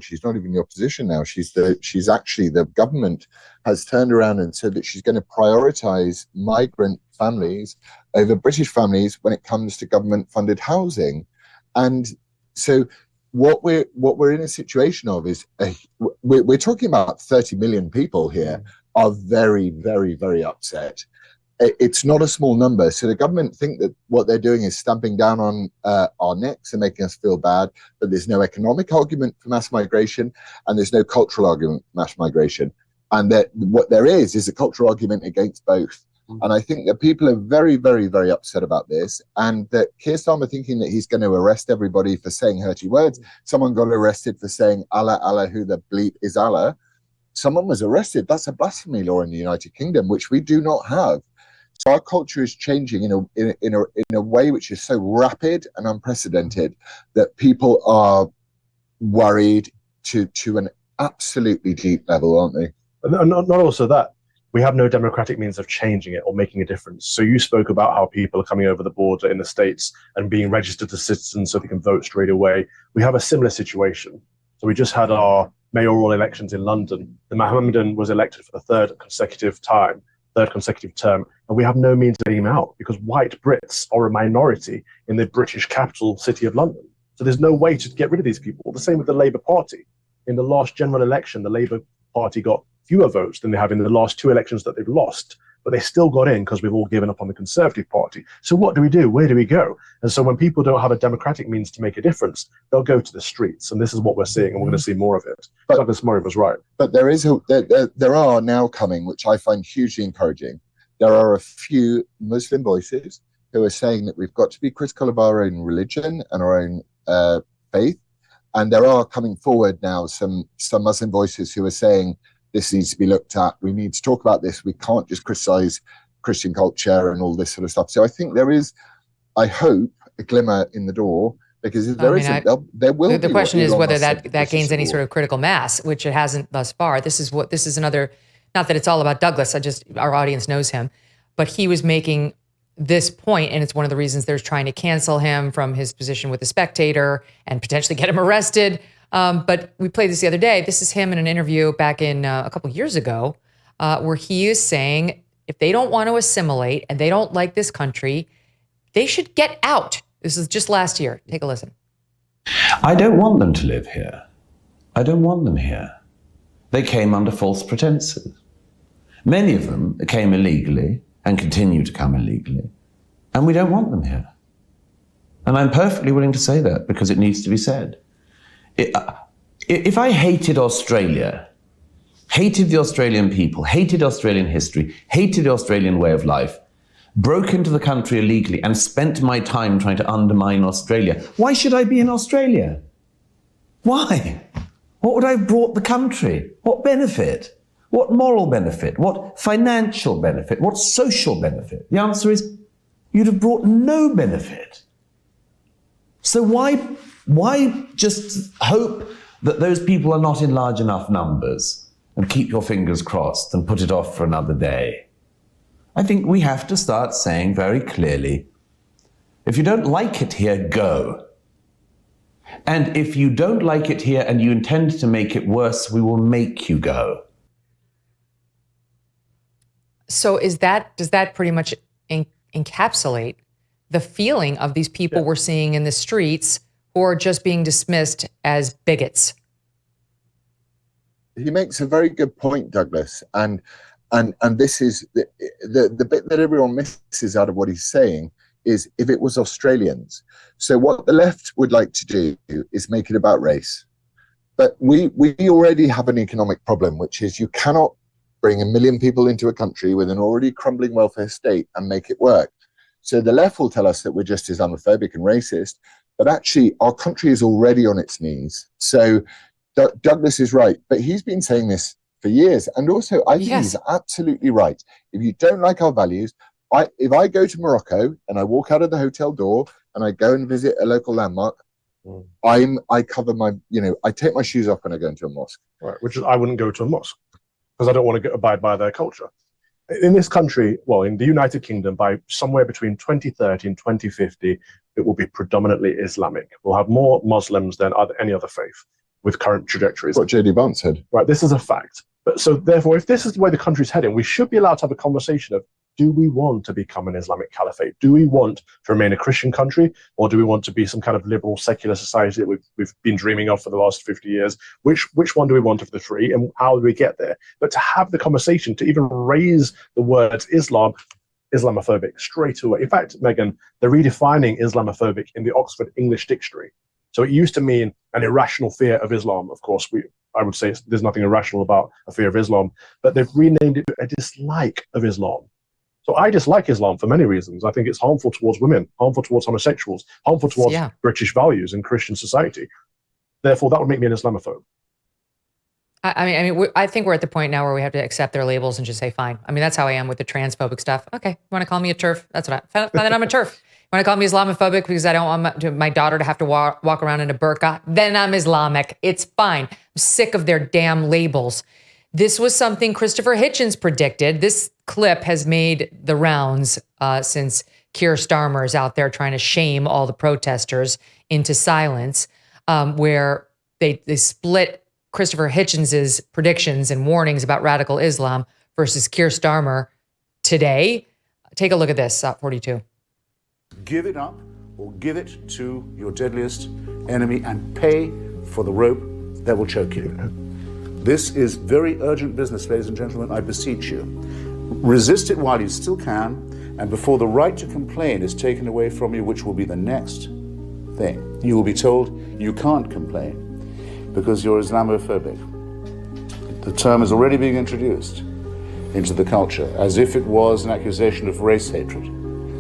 she's not even in the opposition now. She's actually, the government has turned around and said that she's going to prioritize migrant families over British families when it comes to government funded housing. And so what we're in a situation of is we're talking about 30 million people here are very, very, very upset. It's not a small number. So the government think that what they're doing is stamping down on our necks and making us feel bad, but there's no economic argument for mass migration and there's no cultural argument for mass migration. And that what there is a cultural argument against both. And I think that people are very, very, very upset about this, and that Keir Starmer thinking that he's going to arrest everybody for saying hurty words. Someone got arrested for saying Allah, Allah, who the bleep is Allah. Someone was arrested. That's a blasphemy law in the United Kingdom, which we do not have. So our culture is changing in a way which is so rapid and unprecedented that people are worried to an absolutely deep level, aren't they? Not also that. We have no democratic means of changing it or making a difference. So you spoke about how people are coming over the border in the States and being registered as citizens so they can vote straight away. We have a similar situation. So we just had our mayoral elections in London. The Mohammedan was elected for the third consecutive term, and we have no means of getting him out because white Brits are a minority in the British capital city of London. So there's no way to get rid of these people. The same with the Labour Party. In the last general election, the Labour Party got fewer votes than they have in the last 2 elections that they've lost, but they still got in because we've all given up on the Conservative Party. So what do we do? Where do we go? And so when people don't have a democratic means to make a difference, they'll go to the streets, and this is what we're seeing, and we're going to see more of it. But Douglas Murray was right. But there are now coming, which I find hugely encouraging. There are a few Muslim voices who are saying that we've got to be critical of our own religion and our own faith, and there are coming forward now some Muslim voices who are saying this needs to be looked at. We need to talk about this. We can't just criticize Christian culture and all this sort of stuff. So I think there is, I hope, a glimmer in the door, because if there isn't, there will be. The question is whether that gains any sort of critical mass, which it hasn't thus far. This is another, not that it's all about Douglas, our audience knows him, but he was making this point, and it's one of the reasons they're trying to cancel him from his position with The Spectator and potentially get him arrested. But we played this the other day. This is him in an interview back in a couple years ago, where he is saying if they don't want to assimilate and they don't like this country, they should get out. This is just last year. Take a listen. I don't want them to live here. I don't want them here. They came under false pretenses. Many of them came illegally and continue to come illegally, and we don't want them here. And I'm perfectly willing to say that because it needs to be said. If I hated Australia, hated the Australian people, hated Australian history, hated the Australian way of life, broke into the country illegally and spent my time trying to undermine Australia, why should I be in Australia? Why? What would I have brought the country? What benefit? What moral benefit? What financial benefit? What social benefit? The answer is you'd have brought no benefit. So why just hope that those people are not in large enough numbers and keep your fingers crossed and put it off for another day? I think we have to start saying very clearly, if you don't like it here, go. And if you don't like it here and you intend to make it worse, we will make you go. So does that pretty much encapsulate the feeling of these people we're seeing in the streets who are just being dismissed as bigots? He makes a very good point, Douglas. And this is the bit that everyone misses out of what he's saying is if it was Australians. So what the left would like to do is make it about race. But we already have an economic problem, which is you cannot bring 1 million people into a country with an already crumbling welfare state and make it work. So the left will tell us that we're just Islamophobic and racist, but actually our country is already on its knees. So Douglas is right, but he's been saying this for years. And also I think he's absolutely right. If you don't like our values, if I go to Morocco and I walk out of the hotel door and I go and visit a local landmark, I cover my, I take my shoes off when I go into a mosque. Right, which is I wouldn't go to a mosque because I don't want to abide by their culture. In this country, well, in the United Kingdom, by somewhere between 2030 and 2050, it will be predominantly Islamic. We'll have more Muslims than any other faith with current trajectories. What J.D. Vance said. Right, this is a fact. But so therefore, if this is the way the country's heading, we should be allowed to have a conversation of, do we want to become an Islamic caliphate? Do we want to remain a Christian country? Or do we want to be some kind of liberal, secular society that we've been dreaming of for the last 50 years? Which one do we want of the three, and how do we get there? But to have the conversation, to even raise the words Islamophobic straight away. In fact, Megyn, they're redefining Islamophobic in the Oxford English Dictionary. So it used to mean an irrational fear of Islam. Of course, I would say there's nothing irrational about a fear of Islam, but they've renamed it a dislike of Islam. So I dislike Islam for many reasons. I think it's harmful towards women, harmful towards homosexuals, harmful towards British values and Christian society. Therefore, that would make me an Islamophobe. I think we're at the point now where we have to accept their labels and just say, fine. I mean, that's how I am with the transphobic stuff. Okay, you want to call me a TERF? That's what then I'm a TERF. You want to call me Islamophobic because I don't want my daughter to have to walk around in a burqa? Then I'm Islamic. It's fine. I'm sick of their damn labels. This was something Christopher Hitchens predicted. This clip has made the rounds since Keir Starmer is out there trying to shame all the protesters into silence, where they split Christopher Hitchens' predictions and warnings about radical Islam versus Keir Starmer today. Take a look at this, 42. Give it up or give it to your deadliest enemy and pay for the rope that will choke you. This is very urgent business, ladies and gentlemen, I beseech you. Resist it while you still can, and before the right to complain is taken away from you, which will be the next thing. You will be told you can't complain because you're Islamophobic. The term is already being introduced into the culture as if it was an accusation of race hatred,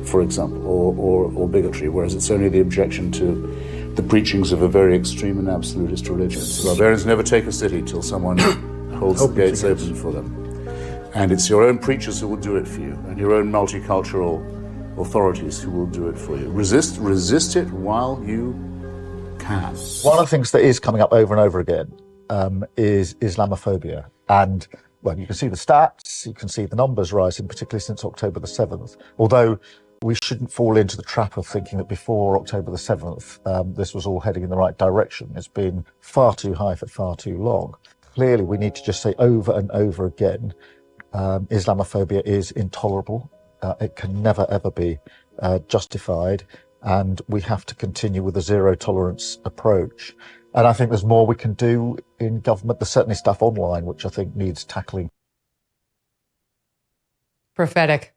for example, or bigotry, whereas it's only the objection to the preachings of a very extreme and absolutist religion. So barbarians never take a city till someone holds the gates open for them. And it's your own preachers who will do it for you, and your own multicultural authorities who will do it for you. Resist it while you can. One of the things that is coming up over and over again is Islamophobia. And, well, you can see the stats, you can see the numbers rising, particularly since October the 7th. Although We shouldn't fall into the trap of thinking that before October the 7th, this was all heading in the right direction. It's been far too high for far too long. Clearly, we need to just say over and over again, Islamophobia is intolerable. It can never, ever be justified. And we have to continue with a zero tolerance approach. And I think there's more we can do in government. There's certainly stuff online, which I think needs tackling. Prophetic.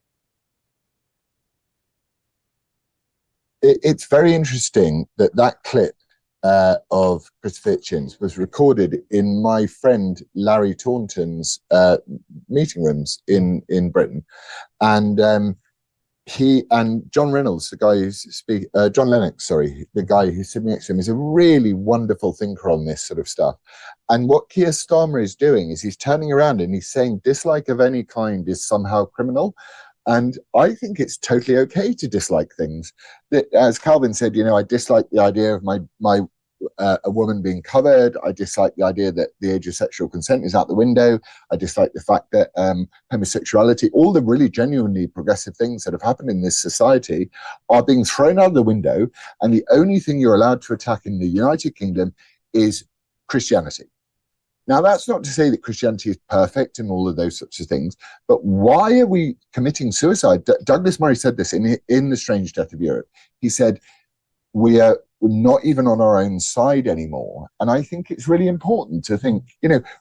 It's very interesting that clip of Christopher Hitchens was recorded in my friend Larry Taunton's meeting rooms in Britain. And he and John Reynolds, the guy who's John Lennox, sorry, the guy who's sitting next to him, is a really wonderful thinker on this sort of stuff. And what Keir Starmer is doing is he's turning around and he's saying dislike of any kind is somehow criminal. And I think it's totally okay to dislike things. That, as Calvin said, I dislike the idea of a woman being covered. I dislike the idea that the age of sexual consent is out the window. I dislike the fact that homosexuality, all the really genuinely progressive things that have happened in this society are being thrown out of the window. And the only thing you're allowed to attack in the United Kingdom is Christianity. Now, that's not to say that Christianity is perfect and all of those sorts of things, but why are we committing suicide? Douglas Murray said this in The Strange Death of Europe. He said, we're not even on our own side anymore. And I think it's really important to think,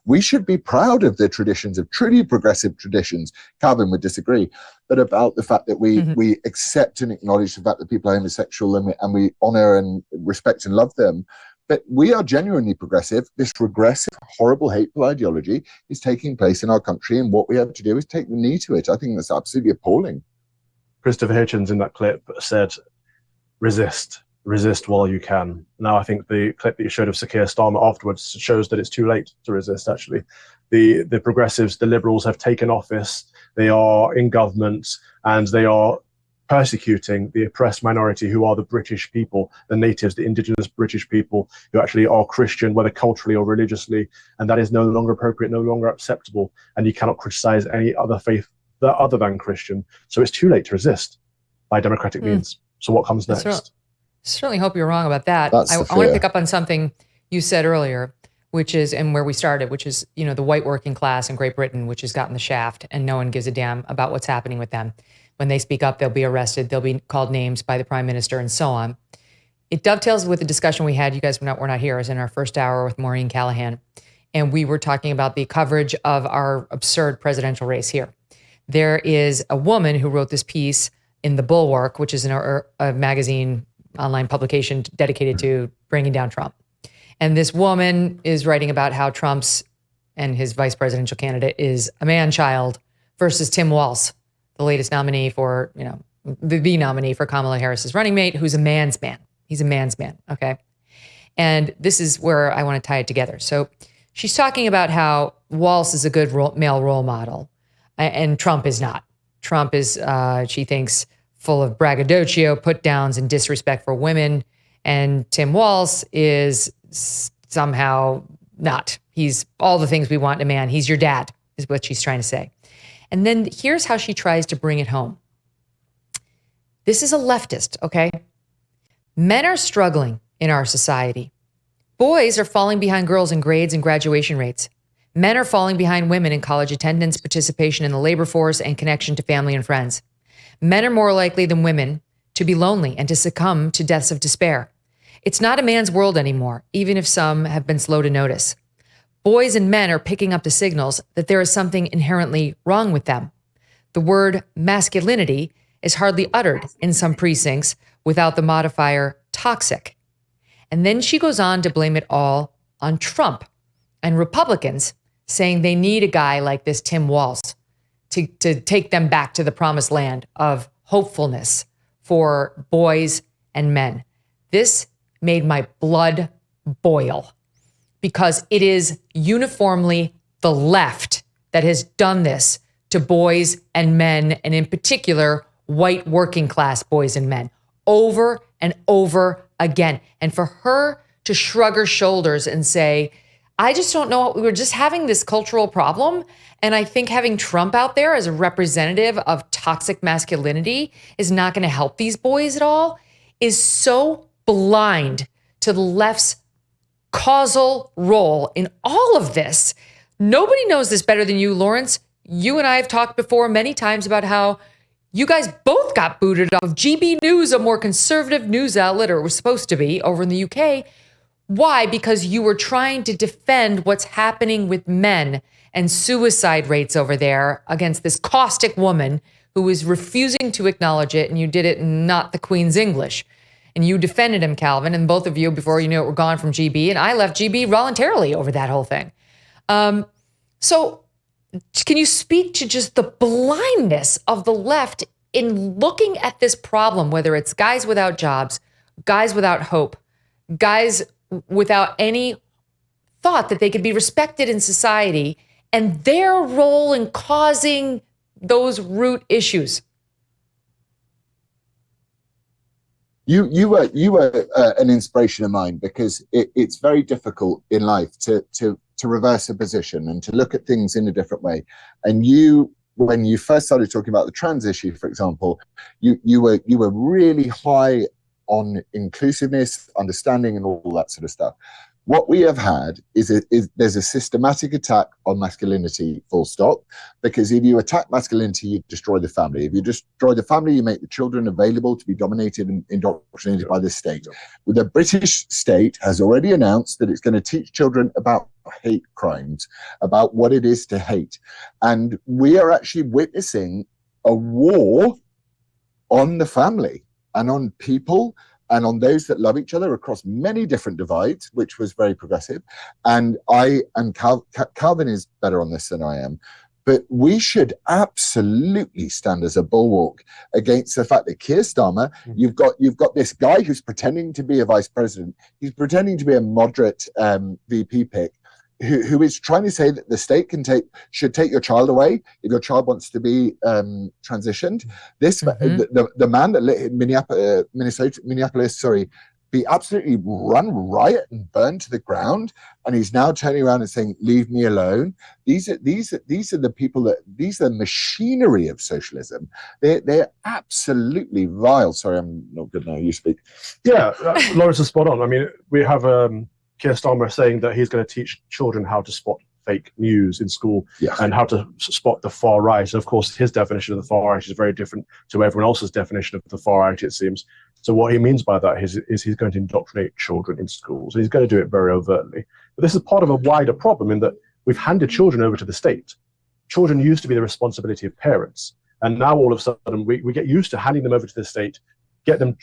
we should be proud of the traditions, of truly progressive traditions. Calvin would disagree, but about the fact that we accept and acknowledge the fact that people are homosexual and we honor and respect and love them. But we are genuinely progressive. This regressive, horrible, hateful ideology is taking place in our country, and what we have to do is take the knee to it. I think that's absolutely appalling. Christopher Hitchens in that clip said, resist while you can. Now, I think the clip that you showed of Sir Keir Starmer afterwards shows that it's too late to resist, actually. The progressives, the liberals have taken office, they are in government, and they are persecuting the oppressed minority who are the British people, the natives, the indigenous British people who actually are Christian, whether culturally or religiously, and that is no longer appropriate, no longer acceptable, and you cannot criticize any other faith other than Christian. So it's too late to resist by democratic means. So what comes next? Certainly hope you're wrong about that. I want to pick up on something you said earlier, which is, and where we started, which is, the white working class in Great Britain, which has gotten the shaft, and no one gives a damn about what's happening with them. When they speak up, they'll be arrested, they'll be called names by the prime minister, and so on. It dovetails with the discussion we had. You guys were not here. It was in our first hour with Maureen Callahan, and we were talking about the coverage of our absurd presidential race here. There is a woman who wrote this piece in The Bulwark, which is a magazine, online publication dedicated to bringing down Trump. And this woman is writing about how Trump's and his vice presidential candidate is a man-child versus Tim Walz, the latest nominee for, the nominee for Kamala Harris's running mate, who's a man's man. He's a man's man, okay? And this is where I want to tie it together. So she's talking about how Walz is a good male role model, and Trump is not. Trump is, she thinks, full of braggadocio, put-downs, and disrespect for women. And Tim Walz is somehow not. He's all the things we want in a man. He's your dad, is what she's trying to say. And then here's how she tries to bring it home. This is a leftist, okay? Men are struggling in our society. Boys are falling behind girls in grades and graduation rates. Men are falling behind women in college attendance, participation in the labor force, and connection to family and friends. Men are more likely than women to be lonely and to succumb to deaths of despair. It's not a man's world anymore, even if some have been slow to notice. Boys and men are picking up the signals that there is something inherently wrong with them. The word masculinity is hardly uttered in some precincts without the modifier toxic. And then she goes on to blame it all on Trump and Republicans, saying they need a guy like this Tim Walz to take them back to the promised land of hopefulness for boys and men. This made my blood boil, because it is uniformly the left that has done this to boys and men, and in particular, white working class boys and men, over and over again. And for her to shrug her shoulders and say, I just don't know. We're just having this cultural problem. And I think having Trump out there as a representative of toxic masculinity is not going to help these boys at all, is so blind to the left's causal role in all of this. Nobody knows this better than you, Laurence. You and I have talked before many times about how you guys both got booted off of GB News, a more conservative news outlet, or was supposed to be, over in the UK. Why? Because you were trying to defend what's happening with men and suicide rates over there against this caustic woman who is refusing to acknowledge it, and you did it in not the Queen's English. And you defended him, Calvin, and both of you, before you knew it, were gone from GB, and I left GB voluntarily over that whole thing. So can you speak to just the blindness of the left in looking at this problem, whether it's guys without jobs, guys without hope, guys without any thought that they could be respected in society, and their role in causing those root issues? You were an inspiration of mine, because it's very difficult in life to reverse a position and to look at things in a different way. And when you first started talking about the trans issue, for example, you were really high on inclusiveness, understanding, and all that sort of stuff. What we have had is there's a systematic attack on masculinity, full stop, because if you attack masculinity, you destroy the family. If you destroy the family, you make the children available to be dominated and indoctrinated by the state. The British state has already announced that it's going to teach children about hate crimes, about what it is to hate. And we are actually witnessing a war on the family and on people and on those that love each other across many different divides, which was very progressive. And Calvin is better on this than I am. But we should absolutely stand as a bulwark against the fact that Keir Starmer, you've got this guy who's pretending to be a vice president. He's pretending to be a moderate VP pick, who is trying to say that the state should take your child away if your child wants to be transitioned. The man that let Minneapolis, be absolutely run riot and burned to the ground, and he's now turning around and saying, "Leave me alone." These are the people these are the machinery of socialism. They're absolutely vile. Sorry, I'm not good now. You speak. Yeah, Laurence is spot on. I mean, we have Keir Starmer saying that he's going to teach children how to spot fake news in school, and how to spot the far right. And of course, his definition of the far right is very different to everyone else's definition of the far right, it seems. So what he means by that is he's going to indoctrinate children in schools. And he's going to do it very overtly. But this is part of a wider problem in that we've handed children over to the state. Children used to be the responsibility of parents. And now all of a sudden we get used to handing them over to the state, get them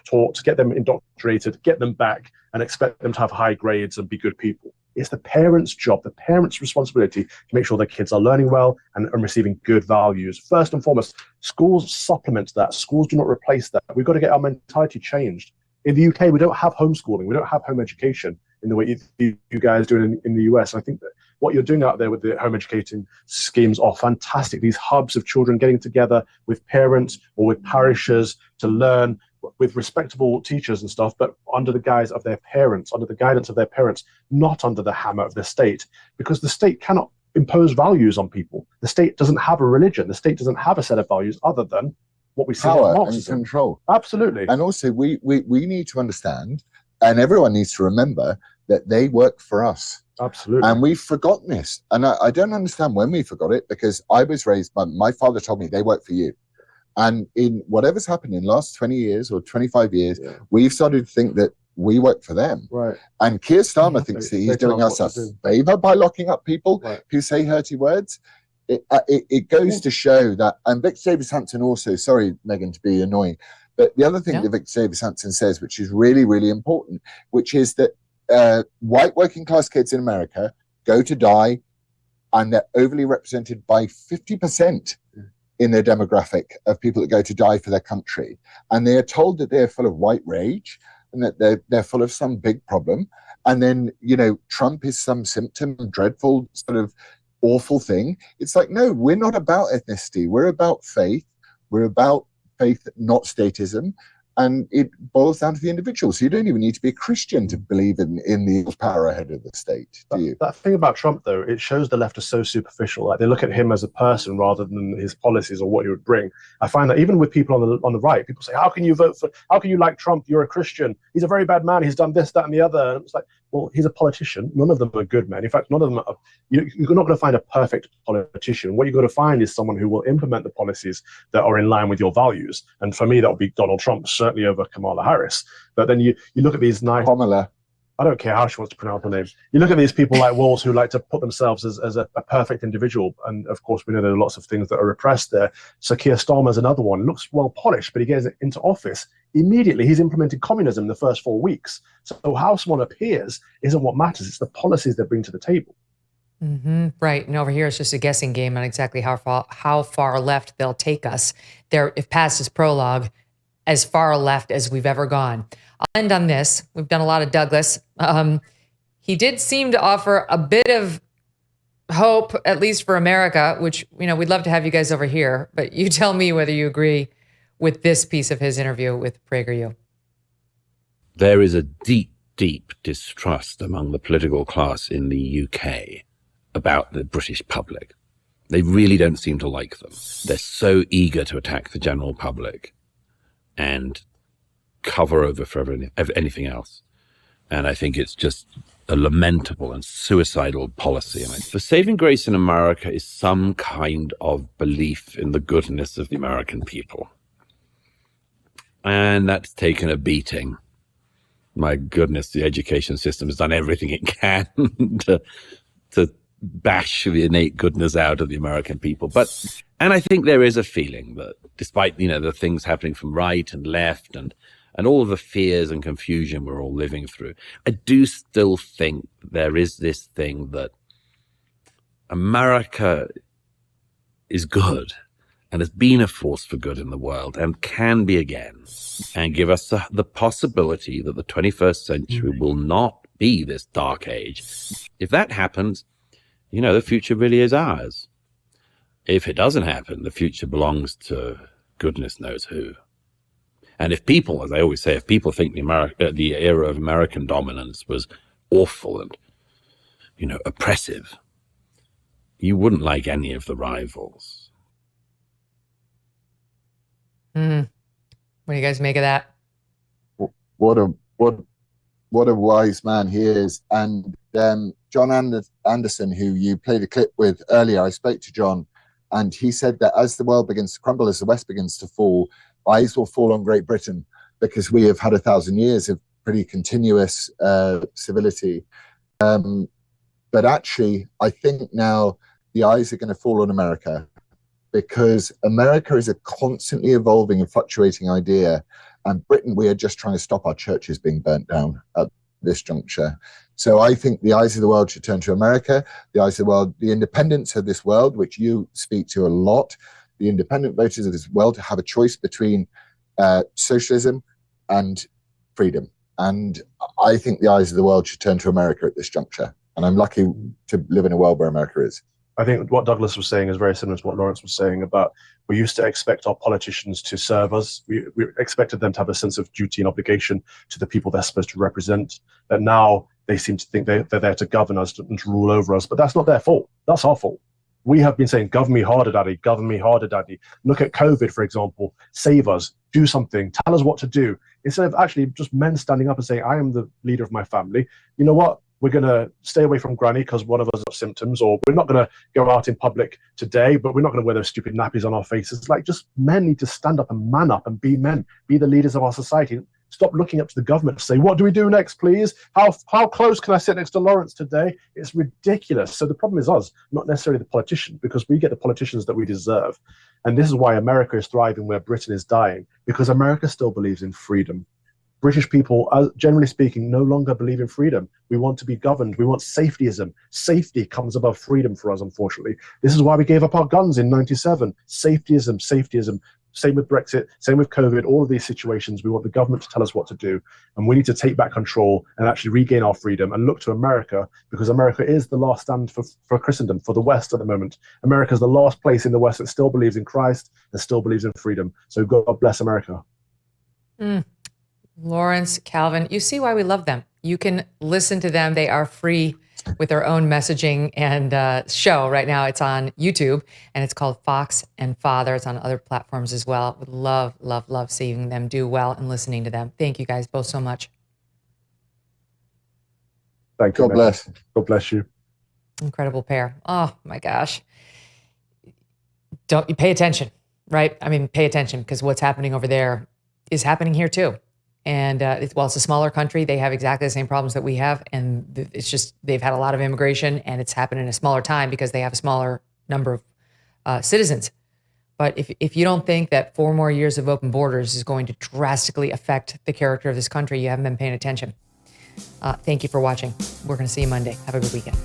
taught, get them indoctrinated, get them back, and expect them to have high grades and be good people. It's the parents' job, the parents' responsibility to make sure their kids are learning well and are receiving good values. First and foremost, schools supplement that. Schools do not replace that. We've got to get our mentality changed. In the UK, we don't have homeschooling. We don't have home education in the way you guys do in the US. I think that what you're doing out there with the home educating schemes are fantastic. These hubs of children getting together with parents or with parishes to learn with respectable teachers and stuff, but under the guise of their parents, under the guidance of their parents, not under the hammer of the state, because the state cannot impose values on people. The state doesn't have a religion. The state doesn't have a set of values other than what we see power in Marxism. And control. Absolutely. And also we need to understand, and everyone needs to remember, that they work for us. Absolutely. And we've forgotten this. And I don't understand when we forgot it, because I was raised by, my father told me they work for you. And in whatever's happened in the last 20 years or 25 years, we've started to think that we work for them. Right. And Keir Starmer thinks that he's doing us a favor by locking up people who say hurty words. It goes to show that, and Victor Davis-Hampton also, sorry, Megyn, to be annoying, but the other thing that Victor Davis-Hampton says, which is really, really important, which is that white working class kids in America go to die, and they're overly represented by 50% in their demographic of people that go to die for their country. And they are told that they're full of white rage and that they're full of some big problem. And then, Trump is some symptom, dreadful, sort of awful thing. It's like, no, we're not about ethnicity. We're about faith. We're about faith, not statism. And it boils down to the individual. So you don't even need to be a Christian to believe in the power ahead of the state, do you? That thing about Trump, though, it shows the left is so superficial. Like, they look at him as a person rather than his policies or what he would bring. I find that even with people on the right, people say, how can you like Trump? You're a Christian. He's a very bad man. He's done this, that, and the other. And it's like, well, he's a politician. None of them are good men. In fact, none of them are. You're not going to find a perfect politician. What you're going to find is someone who will implement the policies that are in line with your values. And for me, that would be Donald Trump, certainly over Kamala Harris. But then you look at these nice... Kamala. I don't care how she wants to pronounce her name. You look at these people like Walz who like to put themselves as a perfect individual. And of course, we know there are lots of things that are repressed there. So Keir Starmer's another one. Looks well polished, but he gets into office. Immediately, he's implemented communism in the first 4 weeks. So how someone appears isn't what matters. It's the policies they bring to the table. Mm-hmm. Right. And over here, it's just a guessing game on exactly how far left they'll take us. They're, if past is prologue, as far left as we've ever gone. I'll end on this. We've done a lot of Douglas. He did seem to offer a bit of hope, at least for America, which, we'd love to have you guys over here, but you tell me whether you agree with this piece of his interview with PragerU. There is a deep, deep distrust among the political class in the UK about the British public. They really don't seem to like them. They're so eager to attack the general public and cover over for anything else. And I think it's just a lamentable and suicidal policy. The saving grace in America is some kind of belief in the goodness of the American people. And that's taken a beating. My goodness, the education system has done everything it can to bash the innate goodness out of the American people. And I think there is a feeling that despite, the things happening from right and left and all of the fears and confusion we're all living through, I do still think there is this thing that America is good and has been a force for good in the world and can be again, and give us the possibility that the 21st century will not be this dark age. If that happens, the future really is ours. If it doesn't happen, the future belongs to goodness knows who. And if people, as I always say, if people think the era of American dominance was awful and, oppressive, you wouldn't like any of the rivals. What do you guys make of that? What a wise man he is. And John Anderson, who you played a clip with earlier, I spoke to John, and he said that as the world begins to crumble, as the West begins to fall, eyes will fall on Great Britain, because we have had 1,000 years of pretty continuous civility. But actually, I think now the eyes are going to fall on America, because America is a constantly evolving and fluctuating idea. And Britain, we are just trying to stop our churches being burnt down at this juncture. So I think the eyes of the world should turn to America, the eyes of the world, the independents of this world, which you speak to a lot, the independent voters of this world, to have a choice between socialism and freedom. And I think the eyes of the world should turn to America at this juncture. And I'm lucky to live in a world where America is. I think what Douglas was saying is very similar to what Laurence was saying about we used to expect our politicians to serve us. We expected them to have a sense of duty and obligation to the people they're supposed to represent. But now they seem to think they're there to govern us and to rule over us. But that's not their fault. That's our fault. We have been saying, govern me harder, daddy, govern me harder, daddy. Look at COVID, for example. Save us, do something, tell us what to do. Instead of actually just men standing up and saying, I am the leader of my family. You know what? We're going to stay away from granny because one of us has symptoms, or we're not going to go out in public today, but we're not going to wear those stupid nappies on our faces. Like, just men need to stand up and man up and be men, be the leaders of our society. Stop looking up to the government to say, what do we do next, please? How close can I sit next to Laurence today? It's ridiculous. So the problem is us, not necessarily the politician, because we get the politicians that we deserve. And this is why America is thriving where Britain is dying, because America still believes in freedom. British people, generally speaking, no longer believe in freedom. We want to be governed. We want safetyism. Safety comes above freedom for us, unfortunately. This is why we gave up our guns in 97. Safetyism. Same with Brexit, same with COVID, all of these situations. We want the government to tell us what to do. And we need to take back control and actually regain our freedom and look to America, because America is the last stand for Christendom, for the West at the moment. America is the last place in the West that still believes in Christ and still believes in freedom. So God bless America. Laurence, Calvin, you see why we love them. You can listen to them. They are free with their own messaging and show. Right now it's on YouTube, and it's called Fox and Father. It's on other platforms as well. Would love, love, love seeing them do well and listening to them. Thank you guys both so much. Thank you. God bless. God bless you. Incredible pair. Oh my gosh. Don't you pay attention, right? I mean, pay attention, because what's happening over there is happening here too. And it's a smaller country. They have exactly the same problems that we have. And it's just, they've had a lot of immigration, and it's happened in a smaller time because they have a smaller number of citizens. But if you don't think that 4 more years of open borders is going to drastically affect the character of this country, you haven't been paying attention. Thank you for watching. We're going to see you Monday. Have a good weekend.